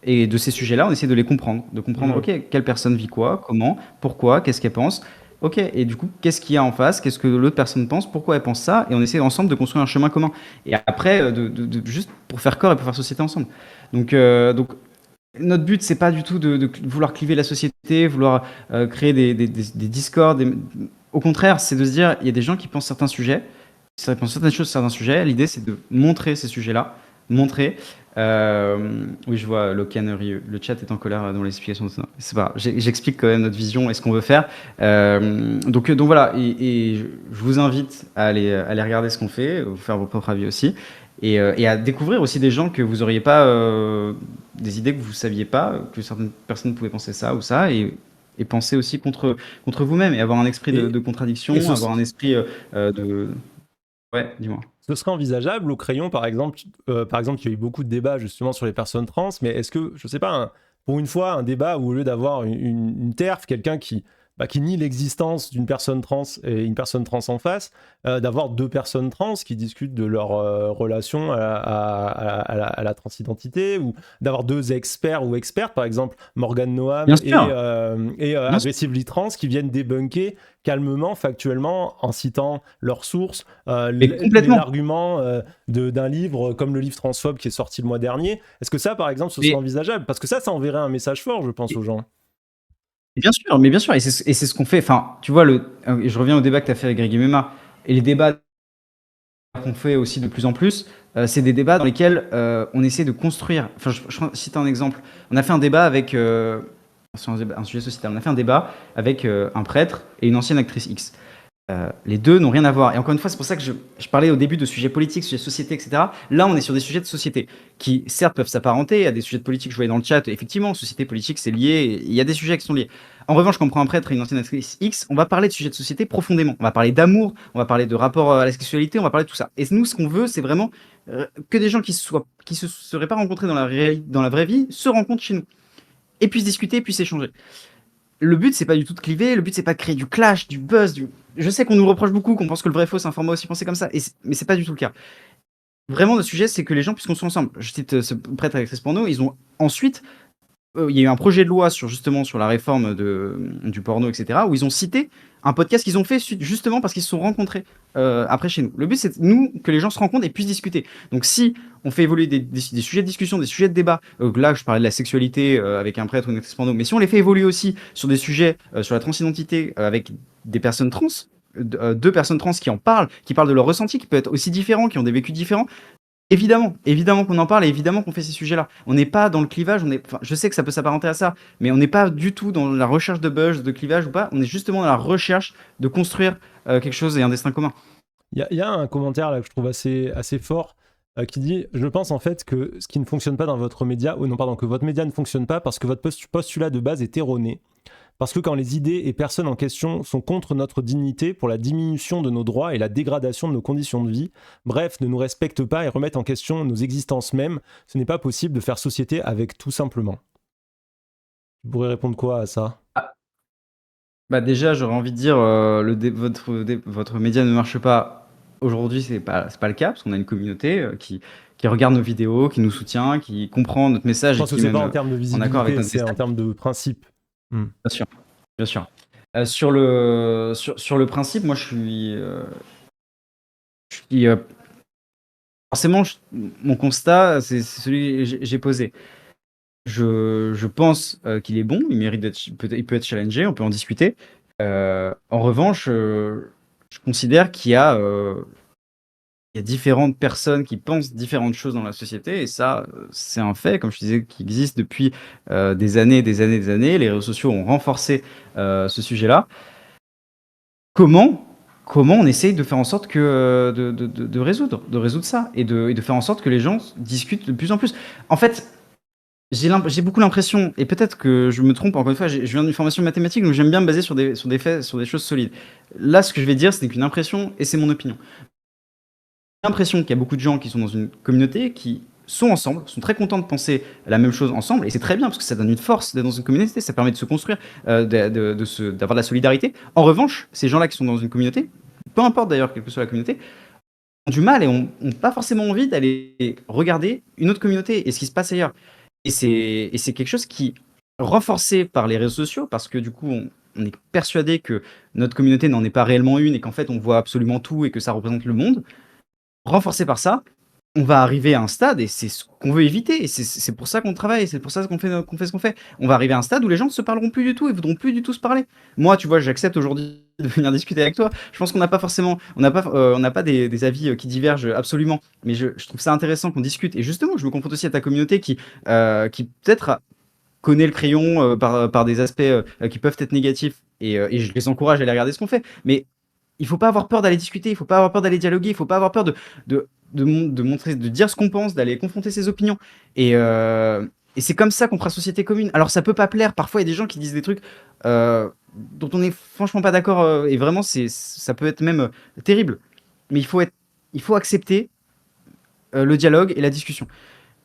et de ces sujets-là, on essaie de comprendre, Mmh. ok, quelle personne vit quoi, comment, pourquoi, qu'est-ce qu'elle pense, ok, et du coup, qu'est-ce qu'il y a en face, qu'est-ce que l'autre personne pense, pourquoi elle pense ça, et on essaie ensemble de construire un chemin commun. Et après, juste pour faire corps et pour faire société ensemble. Donc notre but, c'est pas du tout de vouloir cliver la société, vouloir créer des discords. Au contraire, c'est de se dire, il y a des gens qui pensent certains sujets, qui pensent certaines choses sur certains sujets. L'idée, c'est de montrer ces sujets-là, montrer. Oui, je vois Locan Rieux. Le chat est en colère dans l'explication de ça. C'est pas grave. J'explique quand même notre vision et ce qu'on veut faire. Donc voilà, et je vous invite à aller regarder ce qu'on fait, vous faire vos propres avis aussi, et à découvrir aussi des gens que vous auriez pas, des idées que vous saviez pas, que certaines personnes pouvaient penser ça ou ça, et penser aussi contre vous-même, et avoir un esprit de Et, contradiction, et avoir un esprit de... Ouais, dis-moi. ce serait envisageable au crayon, par exemple, il y a eu beaucoup de débats justement sur les personnes trans, mais est-ce que, je sais pas, pour une fois, un débat où au lieu d'avoir une TERF, quelqu'un qui nie l'existence d'une personne trans et une personne trans en face, d'avoir deux personnes trans qui discutent de leur relation à la transidentité, ou d'avoir deux experts ou expertes, par exemple Morgan Noam Bien et, sûr, bien sûr. Aggressively Trans, qui viennent débunker calmement, factuellement, en citant leurs sources, Mais complètement. l'argument d'un livre comme le livre transphobe qui est sorti le mois dernier. Est-ce que ça, par exemple, ce serait Mais envisageable? Parce que ça enverrait un message fort, je pense, aux gens. mais bien sûr, et c'est ce qu'on fait. Enfin, tu vois, et je reviens au débat que tu as fait avec Greg et Mema, et les débats qu'on fait aussi de plus en plus, c'est des débats dans lesquels on essaie de construire. Enfin, je cite un exemple. On a fait un débat avec sur un sujet sociétal. On a fait un débat avec un prêtre et une ancienne actrice X. Les deux n'ont rien à voir. Et encore une fois, c'est pour ça que je parlais au début de sujets politiques, sujets de société, etc. Là, on est sur des sujets de société qui, certes, peuvent s'apparenter à des sujets de politique. Je voyais dans le chat, effectivement, société, politique, c'est lié. Il y a des sujets qui sont liés. En revanche, quand on prend un prêtre et une ancienne actrice X, on va parler de sujets de société profondément. On va parler d'amour, on va parler de rapport à la sexualité, on va parler de tout ça. Et nous, ce qu'on veut, c'est vraiment que des gens qui se seraient pas rencontrés dans la vraie vie se rencontrent chez nous et puissent discuter, puissent échanger. Le but, c'est pas du tout de cliver, le but, c'est pas de créer du clash, du buzz. Je sais qu'on nous reproche beaucoup, qu'on pense que le vrai faux, c'est un format aussi pensé comme ça, mais c'est pas du tout le cas. vraiment notre sujet, c'est que les gens puissent construire ensemble. Je cite ce prêtre avec actrice porno, ils ont ensuite, il y a eu un projet de loi sur justement sur la réforme du porno, etc., où ils ont cité un podcast qu'ils ont fait justement parce qu'ils se sont rencontrés après chez nous. Le but, c'est nous que les gens se rencontrent et puissent discuter. Donc si on fait évoluer des sujets de discussion, des sujets de débat, là je parlais de la sexualité avec un prêtre ou une actrice porno, mais si on les fait évoluer aussi sur des sujets sur la transidentité avec des personnes trans, deux personnes trans qui parlent de leur ressenti, qui peut être aussi différent, qui ont des vécus différents, évidemment qu'on en parle et évidemment qu'on fait ces sujets-là. On n'est pas dans le clivage, je sais que ça peut s'apparenter à ça, mais on n'est pas du tout dans la recherche de buzz, de clivage ou pas. On est justement dans la recherche de construire quelque chose et un destin commun. Il y a un commentaire là que je trouve assez fort qui dit « Je pense en fait que ce qui ne fonctionne pas dans votre média, ou non pardon, que votre média ne fonctionne pas parce que votre postulat de base est erroné. Parce que quand les idées et personnes en question sont contre notre dignité pour la diminution de nos droits et la dégradation de nos conditions de vie, bref, ne nous respectent pas et remettent en question nos existences mêmes, ce n'est pas possible de faire société avec tout simplement. » Tu pourrais répondre quoi à ça? Bah déjà, j'aurais envie de dire, votre média ne marche pas. Aujourd'hui, c'est pas le cas, parce qu'on a une communauté qui regarde nos vidéos, qui nous soutient, qui comprend notre message Je et pense que qui c'est est pas même en termes de en accord avec visibilité, notre c'est destin. en termes de principe. Bien sûr, bien sûr. Sur le principe, moi, forcément, mon constat, c'est celui que j'ai posé. Je pense qu'il est bon, il mérite il peut être challengé, on peut en discuter. En revanche, je considère il y a différentes personnes qui pensent différentes choses dans la société, et ça, c'est un fait, comme je disais, qui existe depuis des années, des années, des années. Les réseaux sociaux ont renforcé ce sujet-là. Comment on essaye de faire en sorte que de résoudre ça et de faire en sorte que les gens discutent de plus en plus. En fait, j'ai beaucoup l'impression, et peut-être que je me trompe, encore une fois, je viens d'une formation mathématique, donc j'aime bien me baser sur des faits, sur des choses solides. Là, ce que je vais dire, ce n'est qu'une impression, et c'est mon opinion. J'ai l'impression qu'il y a beaucoup de gens qui sont dans une communauté, qui sont ensemble, sont très contents de penser la même chose ensemble, et c'est très bien, parce que ça donne une force d'être dans une communauté, ça permet de se construire, d'avoir de la solidarité. En revanche, ces gens-là qui sont dans une communauté, peu importe d'ailleurs quelle que soit la communauté, ont du mal et ont pas forcément envie d'aller regarder une autre communauté et ce qui se passe ailleurs. Et c'est quelque chose qui, renforcé par les réseaux sociaux, parce que du coup, on est persuadé que notre communauté n'en est pas réellement une et qu'en fait, on voit absolument tout et que ça représente le monde. Renforcé par ça, on va arriver à un stade, et c'est ce qu'on veut éviter, et c'est pour ça qu'on travaille, c'est pour ça qu'on fait ce qu'on fait. On va arriver à un stade où les gens ne se parleront plus du tout et voudront plus du tout se parler. Moi, tu vois, j'accepte aujourd'hui de venir discuter avec toi. Je pense qu'on n'a pas forcément, on n'a pas des avis qui divergent absolument, mais je trouve ça intéressant qu'on discute. Et justement, je me confronte aussi à ta communauté qui peut-être connaît le crayon par des aspects qui peuvent être négatifs, et je les encourage à aller regarder ce qu'on fait. Mais il faut pas avoir peur d'aller discuter, il faut pas avoir peur d'aller dialoguer, il faut pas avoir peur de montrer, de dire ce qu'on pense, d'aller confronter ses opinions. Et c'est comme ça qu'on fera société commune. Alors ça peut pas plaire, parfois il y a des gens qui disent des trucs dont on est franchement pas d'accord, et vraiment ça peut être même terrible. Mais il faut accepter le dialogue et la discussion.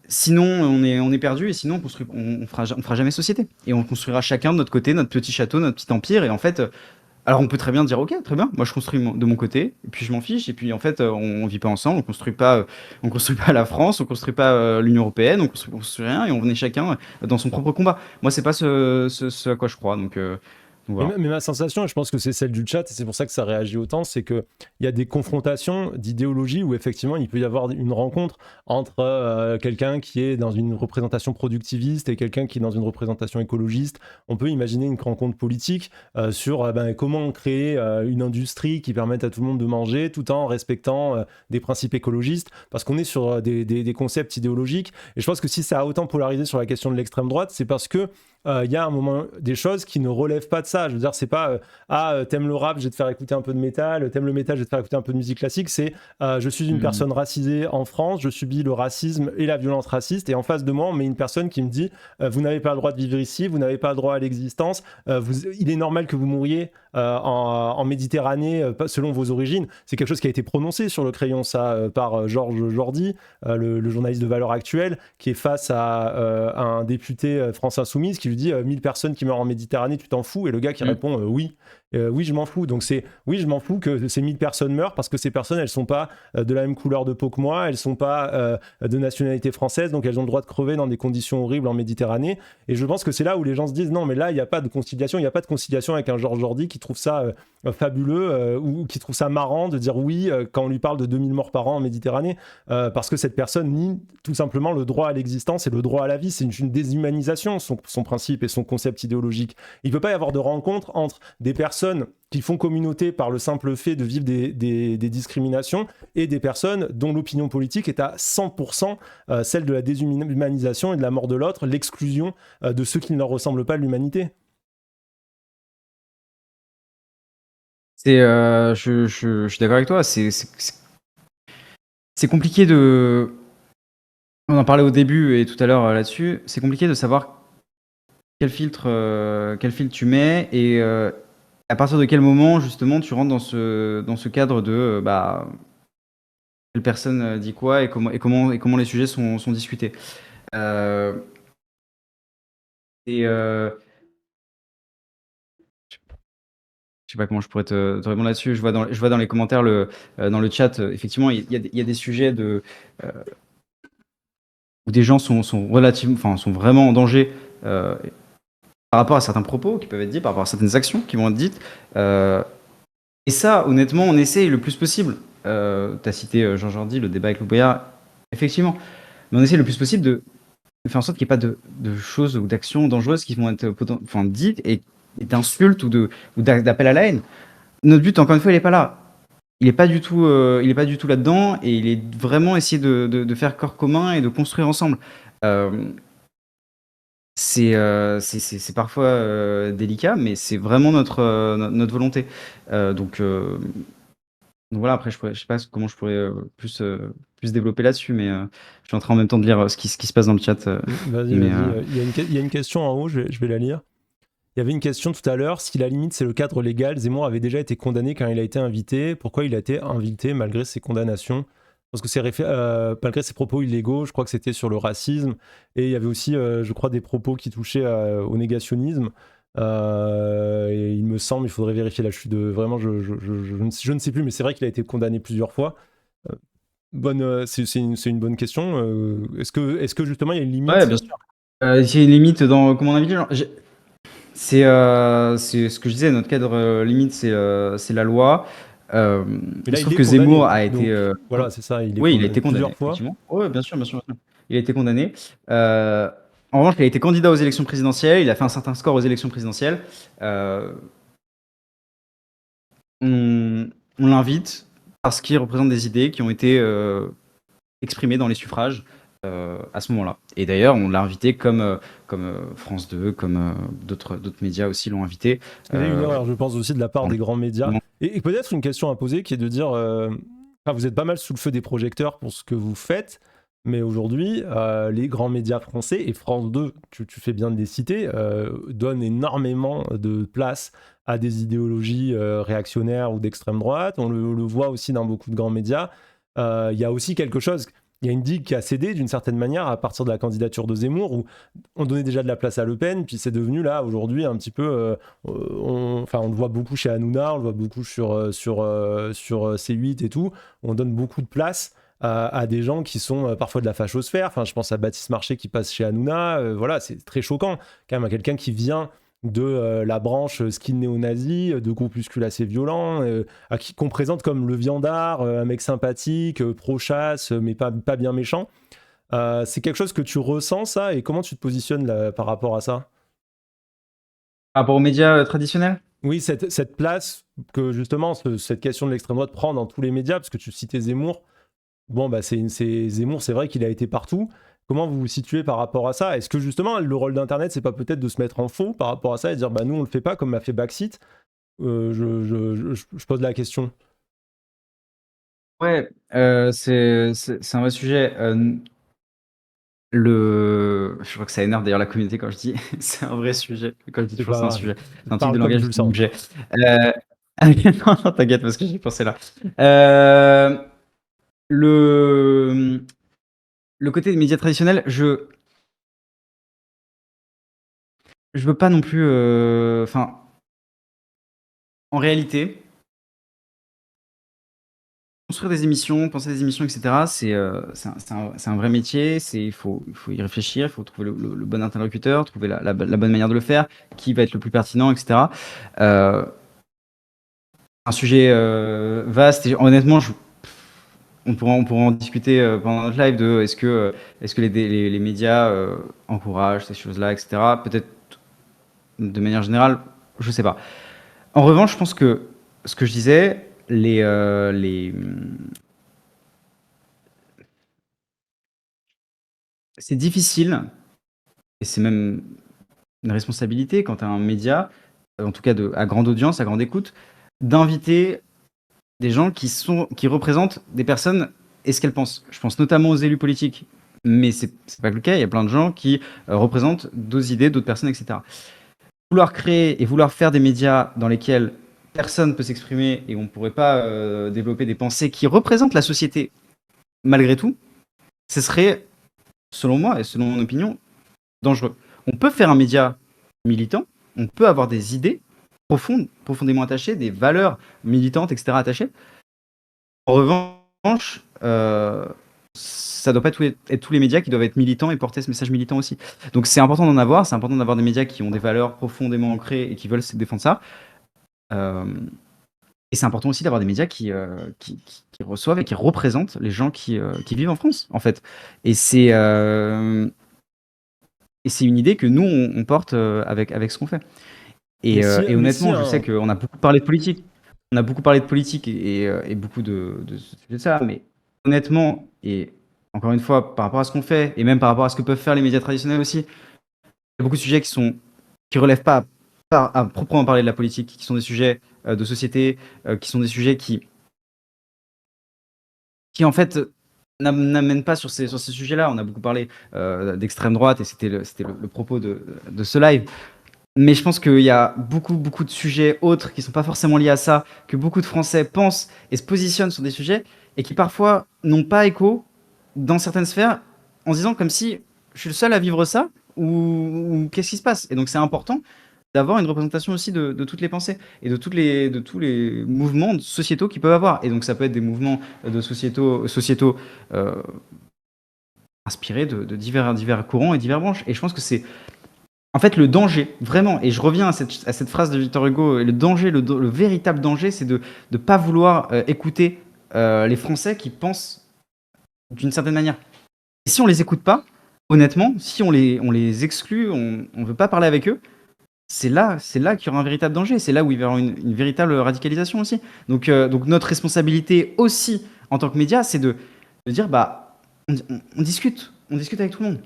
Sinon, on est perdu, et sinon, on fera jamais société. Et on construira chacun de notre côté notre petit château, notre petit empire. Et en fait, alors on peut très bien dire, ok, très bien, moi je construis de mon côté, et puis je m'en fiche. Et puis en fait, on vit pas ensemble, on construit pas la France, on construit pas l'Union européenne, on construit rien, et on est chacun dans son propre combat. Moi, c'est pas ce à quoi je crois. Donc voilà. Mais ma sensation, et je pense que c'est celle du chat, et c'est pour ça que ça réagit autant, c'est qu'il y a des confrontations d'idéologie où effectivement il peut y avoir une rencontre entre quelqu'un qui est dans une représentation productiviste et quelqu'un qui est dans une représentation écologiste. On peut imaginer une rencontre politique sur comment créer une industrie qui permette à tout le monde de manger tout en respectant des principes écologistes, parce qu'on est sur des concepts idéologiques. Et je pense que si ça a autant polarisé sur la question de l'extrême droite, c'est parce que il y a un moment des choses qui ne relèvent pas de ça. Je veux dire, c'est pas t'aimes le rap, je vais te faire écouter un peu de métal, t'aimes le métal, je vais te faire écouter un peu de musique classique. C'est je suis une personne racisée en France, je subis le racisme et la violence raciste, et en face de moi on met une personne qui me dit vous n'avez pas le droit de vivre ici, vous n'avez pas le droit à l'existence, il est normal que vous mouriez en Méditerranée selon vos origines. C'est quelque chose qui a été prononcé sur le crayon, ça, par Georges Jordi, le journaliste de Valeurs Actuelles, qui est face à un député France Insoumise qui lui dis 1000 personnes qui meurent en Méditerranée, tu t'en fous? Et le gars qui répond oui. Oui, je m'en fous. Donc oui, je m'en fous que ces 1000 personnes meurent parce que ces personnes, elles sont pas de la même couleur de peau que moi, elles sont pas de nationalité française, donc elles ont le droit de crever dans des conditions horribles en Méditerranée. Et je pense que c'est là où les gens se disent non, mais là, il n'y a pas de conciliation, il n'y a pas de conciliation avec un Georges Jordi qui trouve ça fabuleux ou qui trouve ça marrant de dire oui quand on lui parle de 2000 morts par an en Méditerranée, parce que cette personne nie tout simplement le droit à l'existence et le droit à la vie. C'est une déshumanisation, son principe et son concept idéologique. Il ne peut pas y avoir de rencontre entre des personnes qui font communauté par le simple fait de vivre des discriminations et des personnes dont l'opinion politique est à 100% celle de la déshumanisation et de la mort de l'autre, l'exclusion de ceux qui ne leur ressemblent pas à l'humanité. Je suis d'accord avec toi. C'est compliqué de. On en parlait au début et tout à l'heure là-dessus. C'est compliqué de savoir quel filtre tu mets et à partir de quel moment justement tu rentres dans ce cadre de bah, quelle personne dit quoi et comment les sujets sont discutés. Euh, et je sais pas comment je pourrais te répondre là-dessus. Je vois dans les commentaires dans le chat, effectivement, il y a des sujets où des gens sont vraiment en danger par rapport à certains propos qui peuvent être dits, par rapport à certaines actions qui vont être dites. Et ça, honnêtement, on essaye le plus possible. Tu as cité Jean Jordi, le débat avec le Boyard, effectivement. Mais on essaie le plus possible de faire en sorte qu'il n'y ait pas de choses ou d'actions dangereuses qui vont être dites et d'insultes ou d'appels à la haine. Notre but, encore une fois, il n'est pas là. Il n'est pas du tout, là-dedans et il est vraiment essayer de faire corps commun et de construire ensemble. C'est parfois délicat, mais c'est vraiment notre volonté. Donc voilà, après, je sais pas comment je pourrais plus développer là-dessus, mais je suis en train en même temps de lire ce qui se passe dans le chat. Vas-y. Il y a une question en haut, je vais la lire. Il y avait une question tout à l'heure, si la limite c'est le cadre légal, Zemmour avait déjà été condamné quand il a été invité. Pourquoi il a été invité malgré ses condamnations? Parce que malgré ses propos illégaux, je crois que c'était sur le racisme. Et il y avait aussi, je crois, des propos qui touchaient au négationnisme. Et il me semble, il faudrait vérifier là, vraiment, je ne sais plus, mais c'est vrai qu'il a été condamné plusieurs fois. C'est une bonne question. Est-ce que justement il y a une limite? Ouais, bien sûr. Il y a une limite dans comment on invite les gens. C'est ce que je disais, notre cadre limite, c'est la loi. Mais là, Il se il trouve est que condamné. Zemmour a Donc, été. voilà, c'est ça. Il est Oui, il a condamné été condamné, plusieurs fois. effectivement. Oui, bien sûr, bien sûr, bien sûr. Il a été condamné. En revanche, il a été candidat aux élections présidentielles. Il a fait un certain score aux élections présidentielles. On l'invite parce qu'il représente des idées qui ont été exprimées dans les suffrages à ce moment-là. Et d'ailleurs, on l'a invité comme France 2, comme d'autres médias aussi l'ont invité. Il y a une erreur, je pense, aussi de la part des grands médias. Et peut-être une question à poser qui est de dire vous êtes pas mal sous le feu des projecteurs pour ce que vous faites, mais aujourd'hui, les grands médias français, et France 2, tu fais bien de les citer, donnent énormément de place à des idéologies réactionnaires ou d'extrême droite. On le voit aussi dans beaucoup de grands médias. Il y a aussi quelque chose. Il y a une digue qui a cédé d'une certaine manière à partir de la candidature de Zemmour, où on donnait déjà de la place à Le Pen, puis c'est devenu là aujourd'hui un petit peu. On le voit beaucoup chez Hanouna, on le voit beaucoup sur C8 et tout. On donne beaucoup de place à des gens qui sont parfois de la fachosphère. Enfin, je pense à Baptiste Marchais qui passe chez Hanouna. Voilà, c'est très choquant quand même à quelqu'un qui vient de la branche skin néo-nazi, de groupuscules assez violents, qu'on présente comme le viandard, un mec sympathique, pro-chasse, mais pas bien méchant. C'est quelque chose que tu ressens, ça, et comment tu te positionnes là, par rapport à ça? Par rapport aux médias traditionnels? Oui, cette place que justement cette question de l'extrême droite prend dans tous les médias, parce que tu citais Zemmour. Bon, bah Zemmour, c'est vrai qu'il a été partout. Comment vous vous situez par rapport à ça? Est-ce que justement le rôle d'Internet, c'est pas peut-être de se mettre en faux par rapport à ça et dire bah nous on le fait pas comme l'a fait Backseat? Je pose la question. Ouais, c'est un vrai sujet. Je crois que ça énerve d'ailleurs la communauté quand je dis c'est un vrai sujet. Quand je dis C'est toujours pas c'est un grave. sujet. C'est un type Parle de comme langage, tu le c'est un sens. objet. Non, non, t'inquiète parce que j'ai pensé là. Euh, le, le côté des médias traditionnels, je veux pas non plus, enfin, en réalité, construire des émissions, penser des émissions, et cetera, c'est un vrai métier, il faut y réfléchir, il faut trouver le bon interlocuteur, trouver la bonne manière de le faire, qui va être le plus pertinent, et cetera. Un sujet, vaste et honnêtement, on pourra en discuter, pendant notre live de est-ce que les médias, encouragent ces choses-là, et cetera? Peut-être de manière générale, je sais pas. En revanche, je pense que ce que je disais, c'est difficile, et c'est même une responsabilité quand tu as un média, en tout cas à grande audience, à grande écoute, d'inviter des gens qui représentent des personnes et ce qu'elles pensent. Je pense notamment aux élus politiques, mais c'est pas que le cas. Il y a plein de gens qui représentent d'autres idées, d'autres personnes, etc. Vouloir créer et vouloir faire des médias dans lesquels personne peut s'exprimer et on ne pourrait pas développer des pensées qui représentent la société malgré tout, ce serait, selon moi et selon mon opinion, dangereux. On peut faire un média militant, on peut avoir des idées profondes, profondément attachées, des valeurs militantes, etc. attachées. En revanche, ça doit pas être tous les médias qui doivent être militants et porter ce message militant aussi. Donc c'est important d'en avoir, c'est important d'avoir des médias qui ont des valeurs profondément ancrées et qui veulent défendre ça. Euh, et c'est important aussi d'avoir des médias qui reçoivent et qui représentent les gens qui vivent en France, en fait. Et c'est une idée que nous, on porte avec ce qu'on fait. Et Mais si honnêtement, je sais un, qu'on a beaucoup parlé de politique. On a beaucoup parlé de politique et beaucoup de ce sujet de ça, mais honnêtement, et encore une fois, par rapport à ce qu'on fait, et même par rapport à ce que peuvent faire les médias traditionnels aussi, il y a beaucoup de sujets qui relèvent pas à proprement parler de la politique, qui sont des sujets de société, qui sont des sujets qui en fait n'amènent pas sur ces sujets-là. On a beaucoup parlé d'extrême droite et c'était le propos de ce live. Mais je pense qu'il y a beaucoup, beaucoup de sujets autres qui ne sont pas forcément liés à ça, que beaucoup de Français pensent et se positionnent sur des sujets et qui parfois n'ont pas écho dans certaines sphères en se disant comme si je suis le seul à vivre ça ou qu'est-ce qui se passe. Et donc c'est important d'avoir une représentation aussi de toutes les pensées et de tous les mouvements sociétaux qu'ils peuvent avoir. Et donc ça peut être des mouvements de sociétaux inspirés de divers courants et divers branches. Et je pense que c'est en fait, le danger, vraiment, et je reviens à cette phrase de Victor Hugo, le danger, le véritable danger, c'est de ne pas vouloir écouter les Français qui pensent d'une certaine manière. Et si on les écoute pas, honnêtement, si on les exclut, on ne veut pas parler avec eux, c'est là qu'il y aura un véritable danger. C'est là où il va y avoir une véritable radicalisation aussi. Donc notre responsabilité aussi, en tant que média, c'est de dire, bah, on discute avec tout le monde.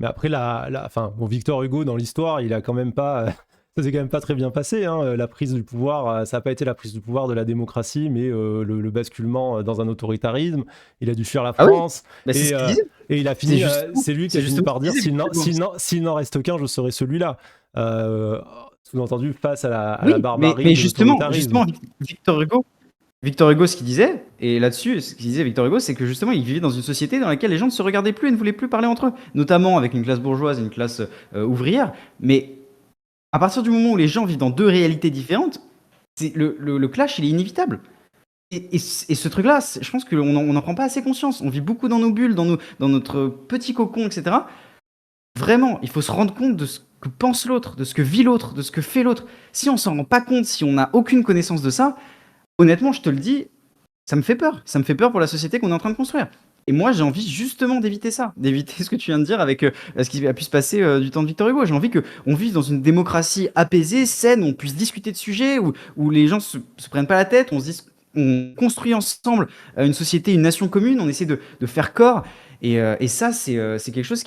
Mais après, enfin, bon, Victor Hugo, dans l'histoire, il a quand même pas. Ça s'est quand même pas très bien passé, hein. La prise du pouvoir, ça n'a pas été la prise du pouvoir de la démocratie, mais le basculement dans un autoritarisme. Il a dû fuir la Ah oui, France. bah, c'est ce Et, qu'il euh, disait. et il a C'est fini. justement, C'est lui qui c'est a fini justement ce par qu'il dire disait, Victor Hugo. s'il n'en reste qu'un, je serai celui-là. Euh, Sous-entendu, face à la Oui, mais barbarie de justement, l'autoritarisme. Victor Hugo, ce qu'il disait, et là-dessus, ce qu'il disait Victor Hugo, c'est que justement, il vivait dans une société dans laquelle les gens ne se regardaient plus et ne voulaient plus parler entre eux, notamment avec une classe bourgeoise et une classe ouvrière. Mais à partir du moment où les gens vivent dans deux réalités différentes, le clash, il est inévitable. Et ce truc-là, je pense qu'on n'en prend pas assez conscience. On vit beaucoup dans nos bulles, dans notre petit cocon, etc. Vraiment, il faut se rendre compte de ce que pense l'autre, de ce que vit l'autre, de ce que fait l'autre. Si on s'en rend pas compte, si on n'a aucune connaissance de ça, honnêtement, je te le dis, ça me fait peur. Ça me fait peur pour la société qu'on est en train de construire. Et moi, j'ai envie justement d'éviter ça, d'éviter ce que tu viens de dire avec ce qui a pu se passer du temps de Victor Hugo. J'ai envie qu'on vive dans une démocratie apaisée, saine, où on puisse discuter de sujets, où les gens se prennent pas la tête, on construit ensemble une société, une nation commune, on essaie de faire corps. Et ça, c'est quelque chose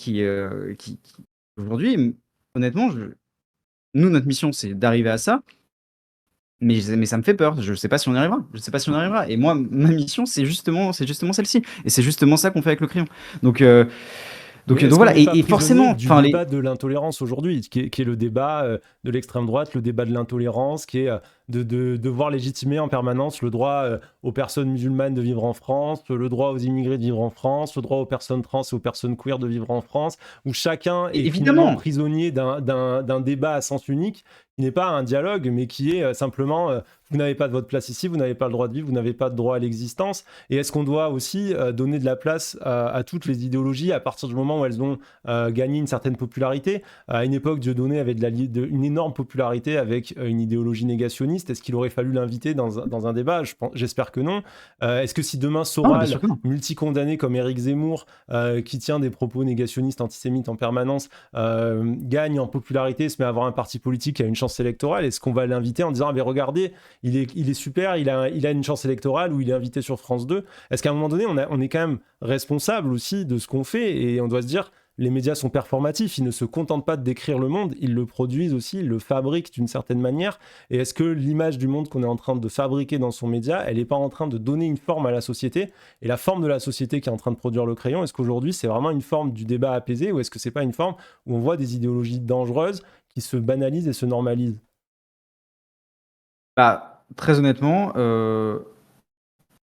aujourd'hui, honnêtement, nous, notre mission, c'est d'arriver à ça. Mais ça me fait peur. Je sais pas si on y arrivera. Je sais pas si on y arrivera. Et moi, ma mission, c'est justement celle-ci. Et c'est justement ça qu'on fait avec le crayon. Donc, Mais Donc est-ce qu'on voilà, n'est pas et prisonnier forcément, du enfin débat de l'intolérance aujourd'hui, qui est le débat de l'extrême droite, le débat de l'intolérance, qui est de devoir légitimer en permanence le droit aux personnes musulmanes de vivre en France, le droit aux immigrés de vivre en France, le droit aux personnes trans et aux personnes queer de vivre en France, où chacun est finalement évidemment. prisonnier d'un débat à sens unique, qui n'est pas un dialogue, mais qui est simplement vous n'avez pas de votre place ici, vous n'avez pas le droit de vivre, vous n'avez pas de droit à l'existence. Et est-ce qu'on doit aussi donner de la place à toutes les idéologies à partir du moment où elles ont gagné une certaine popularité? À une époque, Dieudonné avait une énorme popularité avec une idéologie négationniste. Est-ce qu'il aurait fallu l'inviter dans un débat? J'espère que non. Est-ce que si demain Non, bien sûr Soral, que non. multicondamné comme Éric Zemmour, qui tient des propos négationnistes, antisémites en permanence, gagne en popularité, se met à avoir un parti politique qui a une chance électorale, est-ce qu'on va l'inviter en disant ah, mais regardez, il est super, il a une chance électorale, ou il est invité sur France 2? Est-ce qu'à un moment donné, on est quand même responsable aussi de ce qu'on fait, et on doit se dire les médias sont performatifs, ils ne se contentent pas de décrire le monde, ils le produisent aussi, ils le fabriquent d'une certaine manière. Et est-ce que l'image du monde qu'on est en train de fabriquer dans son média, elle n'est pas en train de donner une forme à la société? Et la forme de la société qui est en train de produire le crayon, est-ce qu'aujourd'hui c'est vraiment une forme du débat apaisé, ou est-ce que c'est pas une forme où on voit des idéologies dangereuses qui se banalisent et se normalisent? Bah, très honnêtement, en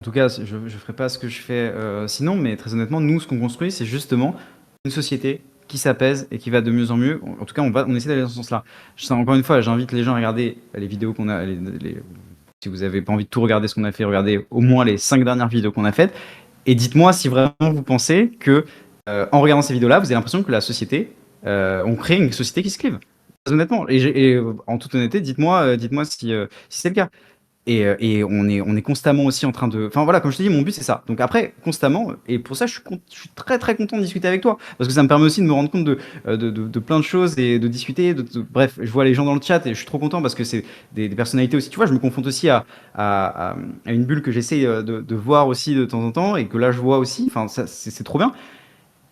tout cas, je ferai pas ce que je fais sinon, mais très honnêtement, nous, ce qu'on construit, c'est justement une société qui s'apaise et qui va de mieux en mieux. En tout cas, on essaie d'aller dans ce sens-là. Encore une fois, j'invite les gens à regarder les vidéos qu'on a. Si vous n'avez pas envie de tout regarder ce qu'on a fait, regardez au moins les 5 dernières vidéos qu'on a faites. Et dites-moi si vraiment vous pensez que, en regardant ces vidéos-là, vous avez l'impression que la société, on crée une société qui se clive. Très honnêtement. Et en toute honnêteté, dites-moi si c'est le cas. Et on est constamment aussi en train de. Enfin voilà, comme je te dis, mon but c'est ça. Donc après, constamment, et pour ça, je suis très très content de discuter avec toi. Parce que ça me permet aussi de me rendre compte de plein de choses et de discuter. Bref, je vois les gens dans le chat et je suis trop content parce que c'est des personnalités aussi. Tu vois, je me confronte aussi à une bulle que j'essaie de voir aussi de temps en temps et que là je vois aussi. Enfin, c'est trop bien.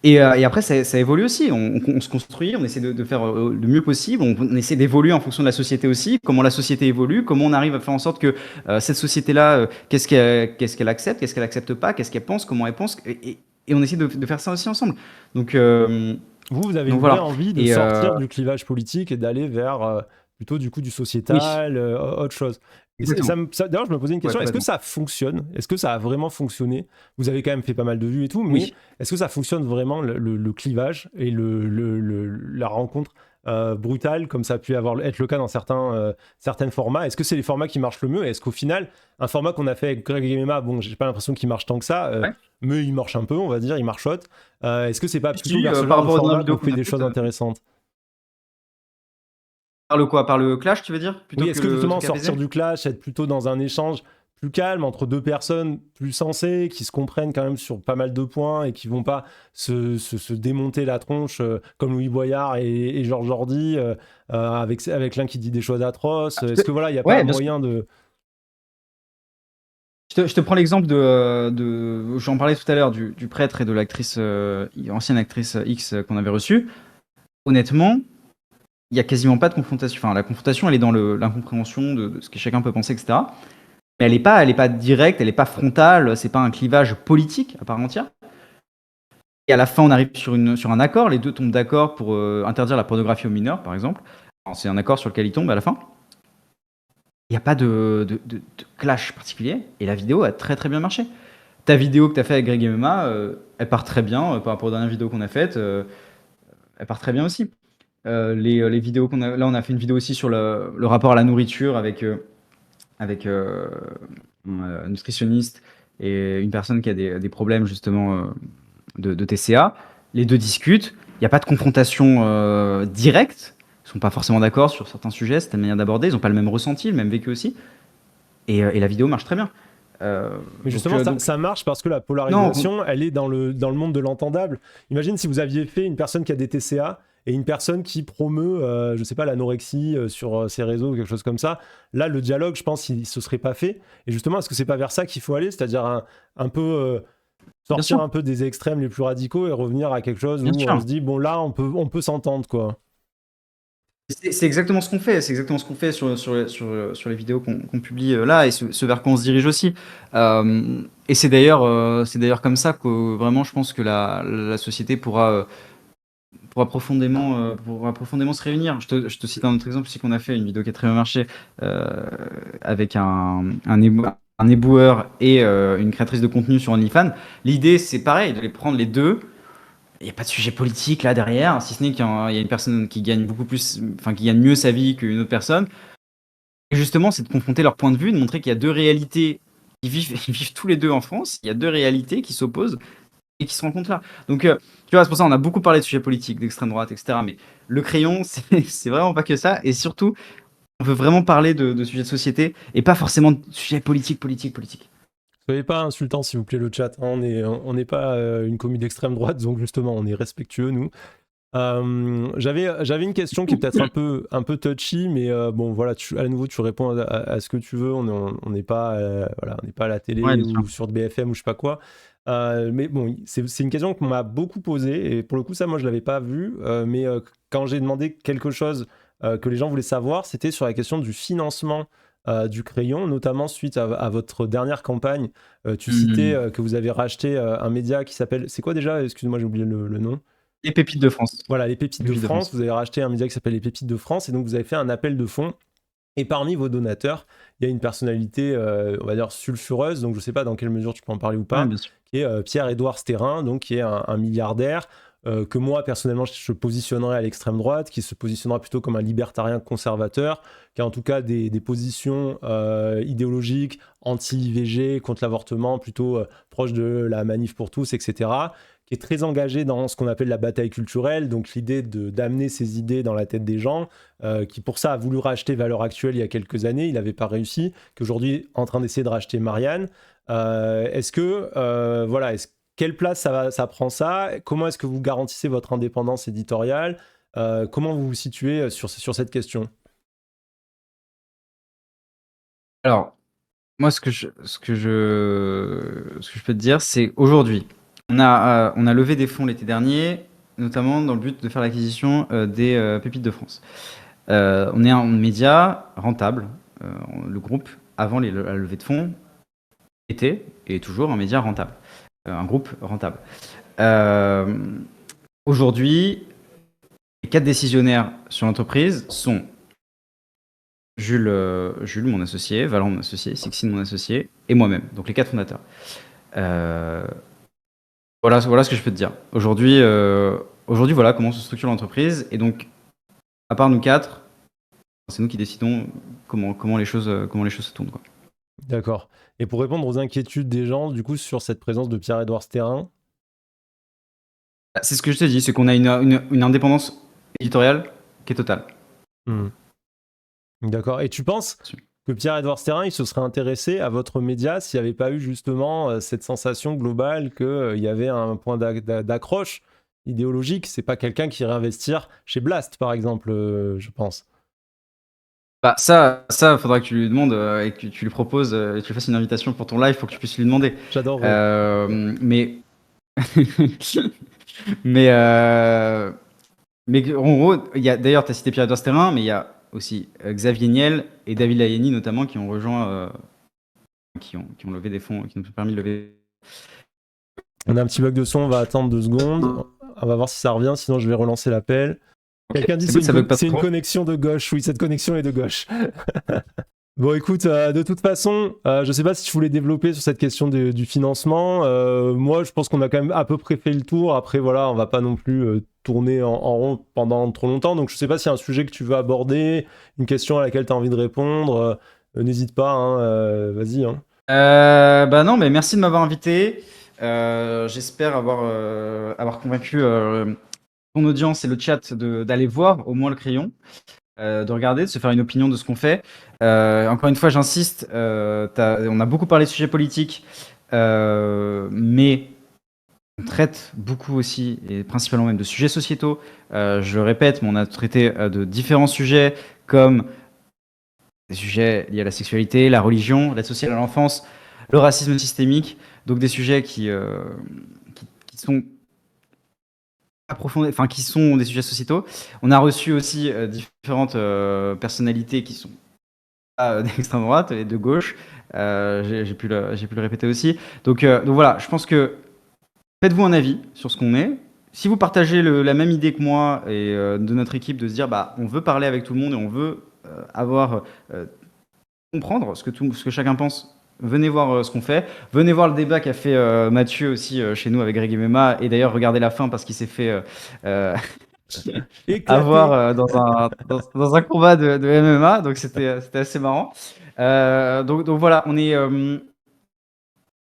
Et après, ça évolue aussi. On se construit, on essaie de faire le mieux possible. On essaie d'évoluer en fonction de la société aussi. Comment la société évolue, comment on arrive à faire en sorte que cette société-là, qu'est-ce qu'elle accepte, qu'est-ce qu'elle accepte pas, qu'est-ce qu'elle pense, comment elle pense. Et on essaie de faire ça aussi ensemble. Donc, euh, Vous avez donc une vraie voilà. envie de Et sortir du clivage politique et d'aller vers plutôt du coup du oui, sociétal, autre chose. Et exactement. d'ailleurs, je me posais une Ouais, question, est-ce que complètement. ça fonctionne? Est-ce que ça a vraiment fonctionné? Vous avez quand même fait pas mal de vues et tout, mais Oui. est-ce que ça fonctionne vraiment le clivage et la rencontre brutale, comme ça a pu être le cas dans certains formats? Est-ce que c'est les formats qui marchent le mieux? Est-ce qu'au final, un format qu'on a fait avec Greg et Emma, bon, j'ai pas l'impression qu'il marche tant que ça, Ouais. mais il marche un peu, on va dire, il marchote. Est-ce que c'est pas plutôt Si, vers ce par genre de rapport aux dernières format vidéos qu'on qu'on fait a des faites, choses intéressantes? par le quoi? Par le clash, tu veux dire? Oui, Plutôt que est-ce que le justement truc apaisé? sortir du clash, être plutôt dans un échange plus calme entre deux personnes plus sensées, qui se comprennent quand même sur pas mal de points et qui vont pas se démonter la tronche comme Louis Boyard et Georges Jordi, avec l'un qui dit des choses atroces? Est-ce que voilà, il n'y a pas Ouais, bien sûr. moyen de... Je te prends l'exemple j'en parlais tout à l'heure, du prêtre et de l'actrice, ancienne actrice X qu'on avait reçue. Honnêtement, il y a quasiment pas de confrontation. Enfin, la confrontation, elle est dans l'incompréhension de ce que chacun peut penser, etc. Mais elle est pas directe, elle est pas frontale. C'est pas un clivage politique à part entière. Et à la fin, on arrive sur un accord. Les deux tombent d'accord pour interdire la pornographie aux mineurs, par exemple. Alors, c'est un accord sur lequel ils tombent à la fin. Il n'y a pas de clash particulier. Et la vidéo a très très bien marché. Ta vidéo que tu as fait avec Greg MMA, elle part très bien par rapport aux dernières vidéos qu'on a faites. Elle part très bien aussi. Les vidéos qu'on a, là, on a fait une vidéo aussi sur le rapport à la nourriture avec un nutritionniste et une personne qui a des problèmes justement de TCA. Les deux discutent. Il n'y a pas de confrontation directe. Ils sont pas forcément d'accord sur certains sujets, certaines manières d'aborder. Ils n'ont pas le même ressenti, le même vécu aussi. Et la vidéo marche très bien. Mais justement, ça marche parce que la Non, polarisation, elle est dans le monde de l'entendable. Imagine si vous aviez fait une personne qui a des TCA et une personne qui promeut, je sais pas, l'anorexie sur ses réseaux ou quelque chose comme ça. Là, le dialogue, je pense, il se serait pas fait. Et justement, est-ce que c'est pas vers ça qu'il faut aller? C'est-à-dire un peu bien sortir sûr, un peu des extrêmes les plus radicaux et revenir à quelque chose bien où on sûr. se dit, bon, là, on peut s'entendre, quoi. C'est exactement ce qu'on fait. C'est exactement ce qu'on fait sur les vidéos qu'on publie là et ce vers quoi on se dirige aussi. Et c'est d'ailleurs comme ça que vraiment je pense que la société pourra profondément se réunir. Je te cite un autre exemple aussi qu'on a fait, une vidéo qui a très bien marché avec un éboueur et une créatrice de contenu sur OnlyFans. L'idée, c'est pareil, de les prendre les deux. Il n'y a pas de sujet politique là derrière, si ce n'est qu'il y a une personne qui gagne beaucoup plus, enfin qui gagne mieux sa vie qu'une autre personne. Et justement, c'est de confronter leur point de vue, de montrer qu'il y a deux réalités. Ils vivent tous les deux en France. Il y a deux réalités qui s'opposent et qui se rencontrent là. Donc, tu vois, c'est pour ça qu'on a beaucoup parlé de sujets politiques, d'extrême droite, etc. Mais le crayon, c'est vraiment pas que ça. Et surtout, on veut vraiment parler de sujets de société et pas forcément de sujets politiques. Soyez pas insultant, s'il vous plaît, le chat. Hein. On n'est pas une commu d'extrême droite, donc justement, on est respectueux, nous. J'avais une question qui est peut-être un peu touchy, mais bon, voilà, à nouveau, tu réponds à ce que tu veux. On n'est pas, voilà, on n'est pas à la télé Ouais, bien sûr. ou sur BFM ou je sais pas quoi. Mais bon, c'est une question qu'on m'a beaucoup posée, et pour le coup, ça, moi, je l'avais pas vu. Mais quand j'ai demandé quelque chose que les gens voulaient savoir, c'était sur la question du financement du crayon, notamment suite à votre dernière campagne. Tu citais que vous avez racheté un média qui s'appelle... C'est quoi déjà? Excuse-moi, j'ai oublié le nom. Les pépites de France. Voilà, les Pépites Les de pépites de France. France. Vous avez racheté un média qui s'appelle les Pépites de France, et donc vous avez fait un appel de fonds. Et parmi vos donateurs, il y a une personnalité, on va dire, sulfureuse, donc je ne sais pas dans quelle mesure tu peux en parler ou Ouais, pas, bien sûr. qui est Pierre-Édouard Stérin, donc qui est un milliardaire que moi, personnellement, je positionnerais à l'extrême droite, qui se positionnera plutôt comme un libertarien conservateur, qui a en tout cas des positions idéologiques anti-IVG, contre l'avortement, plutôt proche de la manif pour tous, etc., qui est très engagé dans ce qu'on appelle la bataille culturelle, donc l'idée d'amener ses idées dans la tête des gens, qui pour ça a voulu racheter Valeurs Actuelles il y a quelques années, il n'avait pas réussi, qui aujourd'hui est en train d'essayer de racheter Marianne. Est-ce que, voilà, quelle place ça prend ça? Comment est-ce que vous garantissez votre indépendance éditoriale? Comment vous vous situez sur cette question? Alors, moi, ce que je peux te dire, c'est aujourd'hui, on a levé des fonds l'été dernier, notamment dans le but de faire l'acquisition des pépites de France. On est un média rentable. Le groupe, avant la levée de fonds, était et est toujours un média rentable, un groupe rentable. Euh, Aujourd'hui, les 4 décisionnaires sur l'entreprise sont Jules, mon associé, Valent, mon associé, Sixine, mon associé, et moi-même, donc les 4 fondateurs. Euh, voilà ce que je peux te dire. Aujourd'hui, voilà comment se structure l'entreprise. Et donc, à part nous 4, c'est nous qui décidons comment les choses se tournent, quoi. D'accord. Et pour répondre aux inquiétudes des gens, du coup, sur cette présence de Pierre-Édouard Stérin. C'est ce que je te dis, c'est qu'on a une indépendance éditoriale qui est totale. D'accord. Et tu penses que Pierre-Édouard Stérin, il se serait intéressé à votre média s'il n'y avait pas eu justement cette sensation globale qu'il y avait un point d'accroche idéologique? C'est pas quelqu'un qui irait investir chez Blast, par exemple, je pense. Bah ça, faudra que tu lui demandes et que tu lui proposes et que tu lui fasses une invitation pour ton live pour que tu puisses lui demander. J'adorerais. Mais mais en gros, il y a d'ailleurs, tu as cité Pierre-Édouard Stérin, mais il y a aussi Xavier Niel et David Layani notamment qui ont rejoint, qui ont levé des fonds, qui nous ont permis de lever. On a un petit bug de son, on va attendre 2 secondes. On va voir si ça revient, sinon je vais relancer l'appel. Quelqu'un dit c'est une connexion de gauche. Oui, cette connexion est de gauche. Bon, écoute, de toute façon, je sais pas si tu voulais développer sur cette question du financement. Moi, je pense qu'on a quand même à peu près fait le tour. Après, voilà, on va pas non plus tourner en rond pendant trop longtemps. Donc, je sais pas s'il y a un sujet que tu veux aborder, une question à laquelle tu as envie de répondre. N'hésite pas, hein, vas-y. Hein. Bah non, mais merci de m'avoir invité. J'espère avoir convaincu ton audience et le chat d'aller voir au moins le crayon. De regarder, de se faire une opinion de ce qu'on fait. Encore une fois, j'insiste, on a beaucoup parlé de sujets politiques, mais on traite beaucoup aussi, et principalement même de sujets sociétaux. Je le répète, mais on a traité de différents sujets, comme des sujets liés à la sexualité, la religion, l'aide sociale à l'enfance, le racisme systémique, donc des sujets qui sont enfin, qui sont des sujets sociétaux. On a reçu aussi différentes personnalités qui sont d'extrême droite et de gauche. J'ai pu le répéter aussi. Donc voilà, je pense que faites-vous un avis sur ce qu'on est. Si vous partagez la même idée que moi et de notre équipe de se dire bah on veut parler avec tout le monde et on veut avoir comprendre ce que chacun pense. Venez voir ce qu'on fait. Venez voir le débat qu'a fait Mathieu aussi chez nous avec Greg et Mema. Et d'ailleurs, regardez la fin parce qu'il s'est fait avoir Éclaté. dans un combat de MMA. Donc c'était assez marrant. Donc voilà, on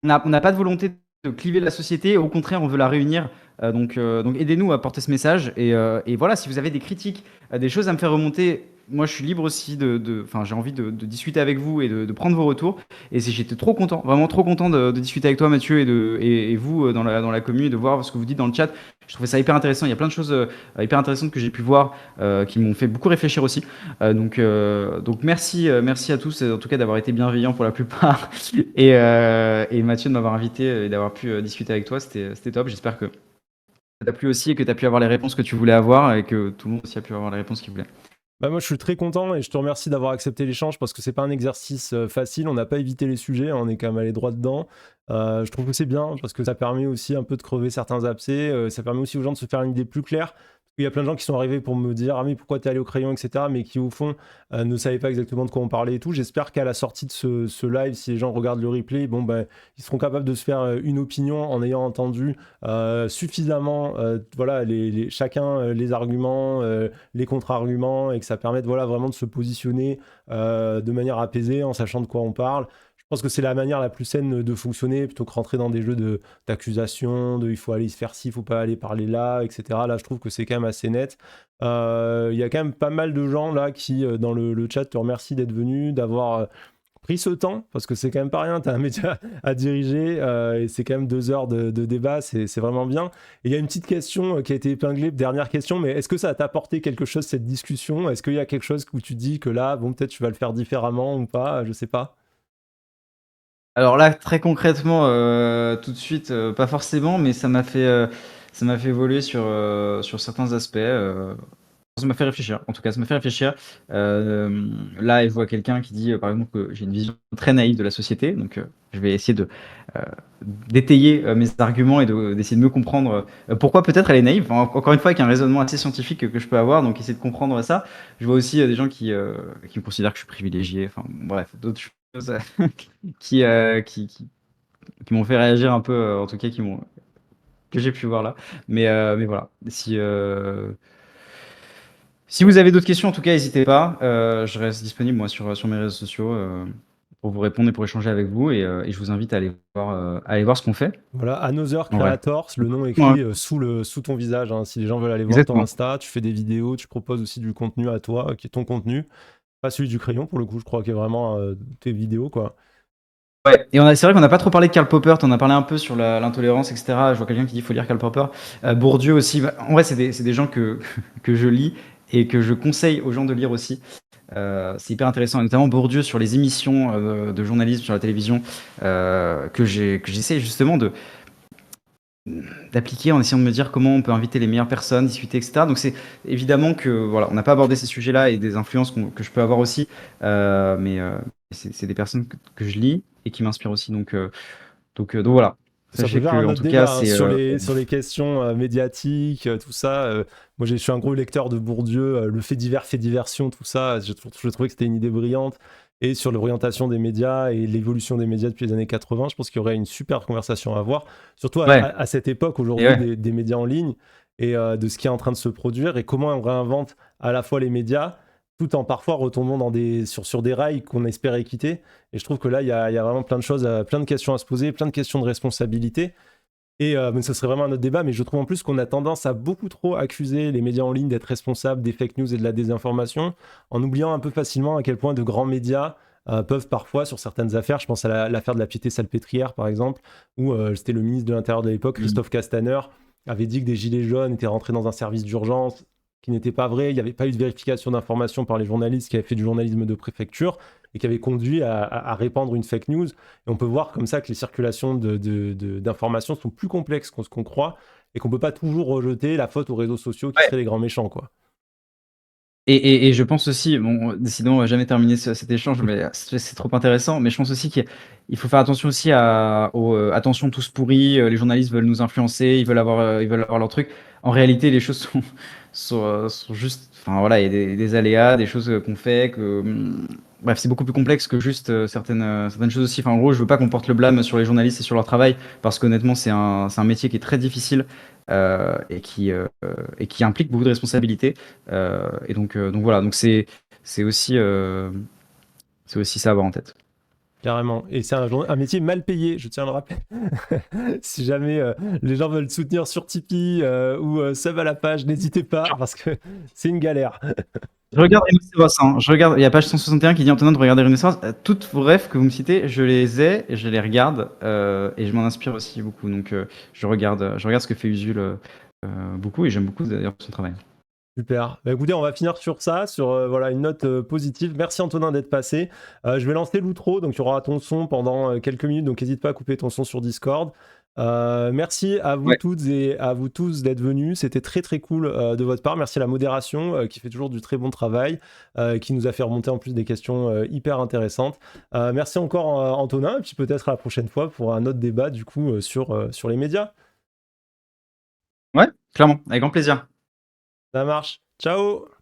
n'a pas de volonté de cliver la société. Au contraire, on veut la réunir. Donc aidez-nous à porter ce message. Et voilà, si vous avez des critiques, des choses à me faire remonter, moi je suis libre aussi enfin, j'ai envie de discuter avec vous et de prendre vos retours. Et j'étais trop content, vraiment trop content de discuter avec toi, Mathieu, et vous dans la commune, et de voir ce que vous dites dans le chat. Je trouvais ça hyper intéressant. Il y a plein de choses hyper intéressantes que j'ai pu voir qui m'ont fait beaucoup réfléchir aussi. Donc merci à tous, en tout cas d'avoir été bienveillants pour la plupart. Et Mathieu de m'avoir invité et d'avoir pu discuter avec toi, c'était top. J'espère que ça t'a plu aussi et que tu as pu avoir les réponses que tu voulais avoir et que tout le monde aussi a pu avoir les réponses qu'il voulait. Bah moi je suis très content et je te remercie d'avoir accepté l'échange parce que c'est pas un exercice facile, on n'a pas évité les sujets, on est quand même allé droit dedans. Je trouve que c'est bien parce que ça permet aussi un peu de crever certains abcès, ça permet aussi aux gens de se faire une idée plus claire. Il y a plein de gens qui sont arrivés pour me dire ah mais pourquoi t'es allé au crayon, etc. mais qui au fond ne savaient pas exactement de quoi on parlait et tout. J'espère qu'à la sortie de ce live, si les gens regardent le replay, bon ben ils seront capables de se faire une opinion en ayant entendu suffisamment voilà chacun les arguments, les contre-arguments et que ça permette voilà vraiment de se positionner de manière apaisée en sachant de quoi on parle. Je pense que c'est la manière la plus saine de fonctionner plutôt que rentrer dans des jeux d'accusation, il faut aller se faire ci, il faut pas aller parler là, etc. Là, je trouve que c'est quand même assez net. Il y a quand même pas mal de gens là qui, dans le chat, te remercient d'être venus, d'avoir pris ce temps, parce que c'est quand même pas rien, tu as un média à diriger, et c'est quand même 2 heures de débat, c'est vraiment bien. Et il y a une petite question qui a été épinglée, dernière question, mais est-ce que ça t'a apporté quelque chose cette discussion? Est-ce qu'il y a quelque chose où tu dis que là, bon, peut-être tu vas le faire différemment ou pas? Je sais pas. Alors là, très concrètement, tout de suite, pas forcément, mais ça m'a fait évoluer sur certains aspects. Ça m'a fait réfléchir. En tout cas, ça m'a fait réfléchir. Là, je vois quelqu'un qui dit, par exemple, que j'ai une vision très naïve de la société. Donc, je vais essayer euh, d'étayer mes arguments et d'essayer de mieux comprendre pourquoi peut-être elle est naïve. Enfin, encore une fois, avec un raisonnement assez scientifique que je peux avoir. Donc, essayer de comprendre ça. Je vois aussi des gens qui me considèrent que je suis privilégié. Enfin, bref, d'autres choses qui, euh, qui, qui, qui m'ont fait réagir un peu, en tout cas, que j'ai pu voir là. Mais voilà. Si vous avez d'autres questions, en tout cas, n'hésitez pas. Je reste disponible moi sur mes réseaux sociaux pour vous répondre et pour échanger avec vous. Et je vous invite à aller voir ce qu'on fait. Voilà, Another En vrai. Creators, le nom Ouais, écrit sous ton visage, hein. Si les gens veulent aller voir ton exactement. Insta, tu fais des vidéos, tu proposes aussi du contenu à toi, qui est ton contenu. Pas celui du crayon, pour le coup, je crois, qui est vraiment tes vidéos, quoi. Ouais. Et c'est vrai qu'on n'a pas trop parlé de Karl Popper. Tu en as parlé un peu sur l'intolérance, etc. Je vois quelqu'un qui dit qu'il faut lire Karl Popper. Bourdieu aussi. Bah, en vrai, c'est des gens que je lis et que je conseille aux gens de lire aussi. C'est hyper intéressant, et notamment Bourdieu sur les émissions de journalisme sur la télévision que j'essaie justement d'appliquer en essayant de me dire comment on peut inviter les meilleures personnes, discuter, etc. Donc c'est évidemment que voilà, on n'a pas abordé ces sujets-là et des influences que je peux avoir aussi, mais c'est des personnes que je lis et qui m'inspirent aussi. Donc voilà. Ça peut Sachez faire que un en autre tout cas, débat hein, c'est sur les questions médiatiques, tout ça. Moi, je suis un gros lecteur de Bourdieu, le fait divers, fait diversion, tout ça. Je trouvais que c'était une idée brillante. Et sur l'orientation des médias et l'évolution des médias depuis les années 80, je pense qu'il y aurait une super conversation à avoir, surtout ouais. à cette époque Et aujourd'hui ouais. des médias en ligne et de ce qui est en train de se produire et comment on réinvente à la fois les médias tout en parfois retombant sur des rails qu'on espérait quitter. Et je trouve que là, il y a vraiment plein de choses, plein de questions à se poser, plein de questions de responsabilité. Et mais ce serait vraiment un autre débat, mais je trouve en plus qu'on a tendance à beaucoup trop accuser les médias en ligne d'être responsables des fake news et de la désinformation, en oubliant un peu facilement à quel point de grands médias peuvent parfois, sur certaines affaires, je pense à l'affaire de la Piété-Salpêtrière par exemple, où c'était le ministre de l'Intérieur de l'époque, Mm. Christophe Castaner, avait dit que des gilets jaunes étaient rentrés dans un service d'urgence, qui n'était pas vrai, il n'y avait pas eu de vérification d'informations par les journalistes qui avaient fait du journalisme de préfecture, et qui avait conduit à répandre une fake news. Et on peut voir comme ça que les circulations d'informations sont plus complexes que ce qu'on croit. et qu'on peut pas toujours rejeter la faute aux réseaux sociaux qui Ouais. seraient les grands méchants, quoi. Et je pense aussi, bon, décidément, on va jamais terminer cet échange, mais c'est trop intéressant. Mais je pense aussi qu'il faut faire attention aussi attention tous pourris. Les journalistes veulent nous influencer, ils veulent avoir leur truc. En réalité, les choses sont juste, enfin voilà, il y a des aléas, des choses qu'on fait, bref, c'est beaucoup plus complexe que juste certaines choses aussi. Enfin, en gros, je veux pas qu'on porte le blâme sur les journalistes et sur leur travail, parce qu'honnêtement, c'est un métier qui est très difficile euh, et qui, euh, et qui implique beaucoup de responsabilités. Donc voilà, donc c'est aussi ça à avoir en tête. Carrément. Et c'est un métier mal payé, je tiens à le rappeler. Si jamais les gens veulent soutenir sur Tipeee ou sub à la page, n'hésitez pas parce que c'est une galère. Je regarde Rhinocéros, hein. Il y a page 161 qui dit Antonin de regarder Rhinocéros. Toutes vos rêves que vous me citez, je les ai, et je les regarde, et je m'en inspire aussi beaucoup. Donc je regarde ce que fait Usul beaucoup, et j'aime beaucoup d'ailleurs son travail. Super. Bah, écoutez, on va finir sur ça, sur voilà, une note positive. Merci Antonin d'être passé. Je vais lancer l'outro, donc tu auras ton son pendant quelques minutes, donc n'hésite pas à couper ton son sur Discord. Merci à vous Ouais. toutes et à vous tous d'être venus. C'était très très cool de votre part. Merci à la modération qui fait toujours du très bon travail, qui nous a fait remonter en plus des questions hyper intéressantes. Merci encore Antonin, et puis peut-être à la prochaine fois pour un autre débat du coup sur les médias. Ouais, clairement, avec grand plaisir. Ça marche. Ciao!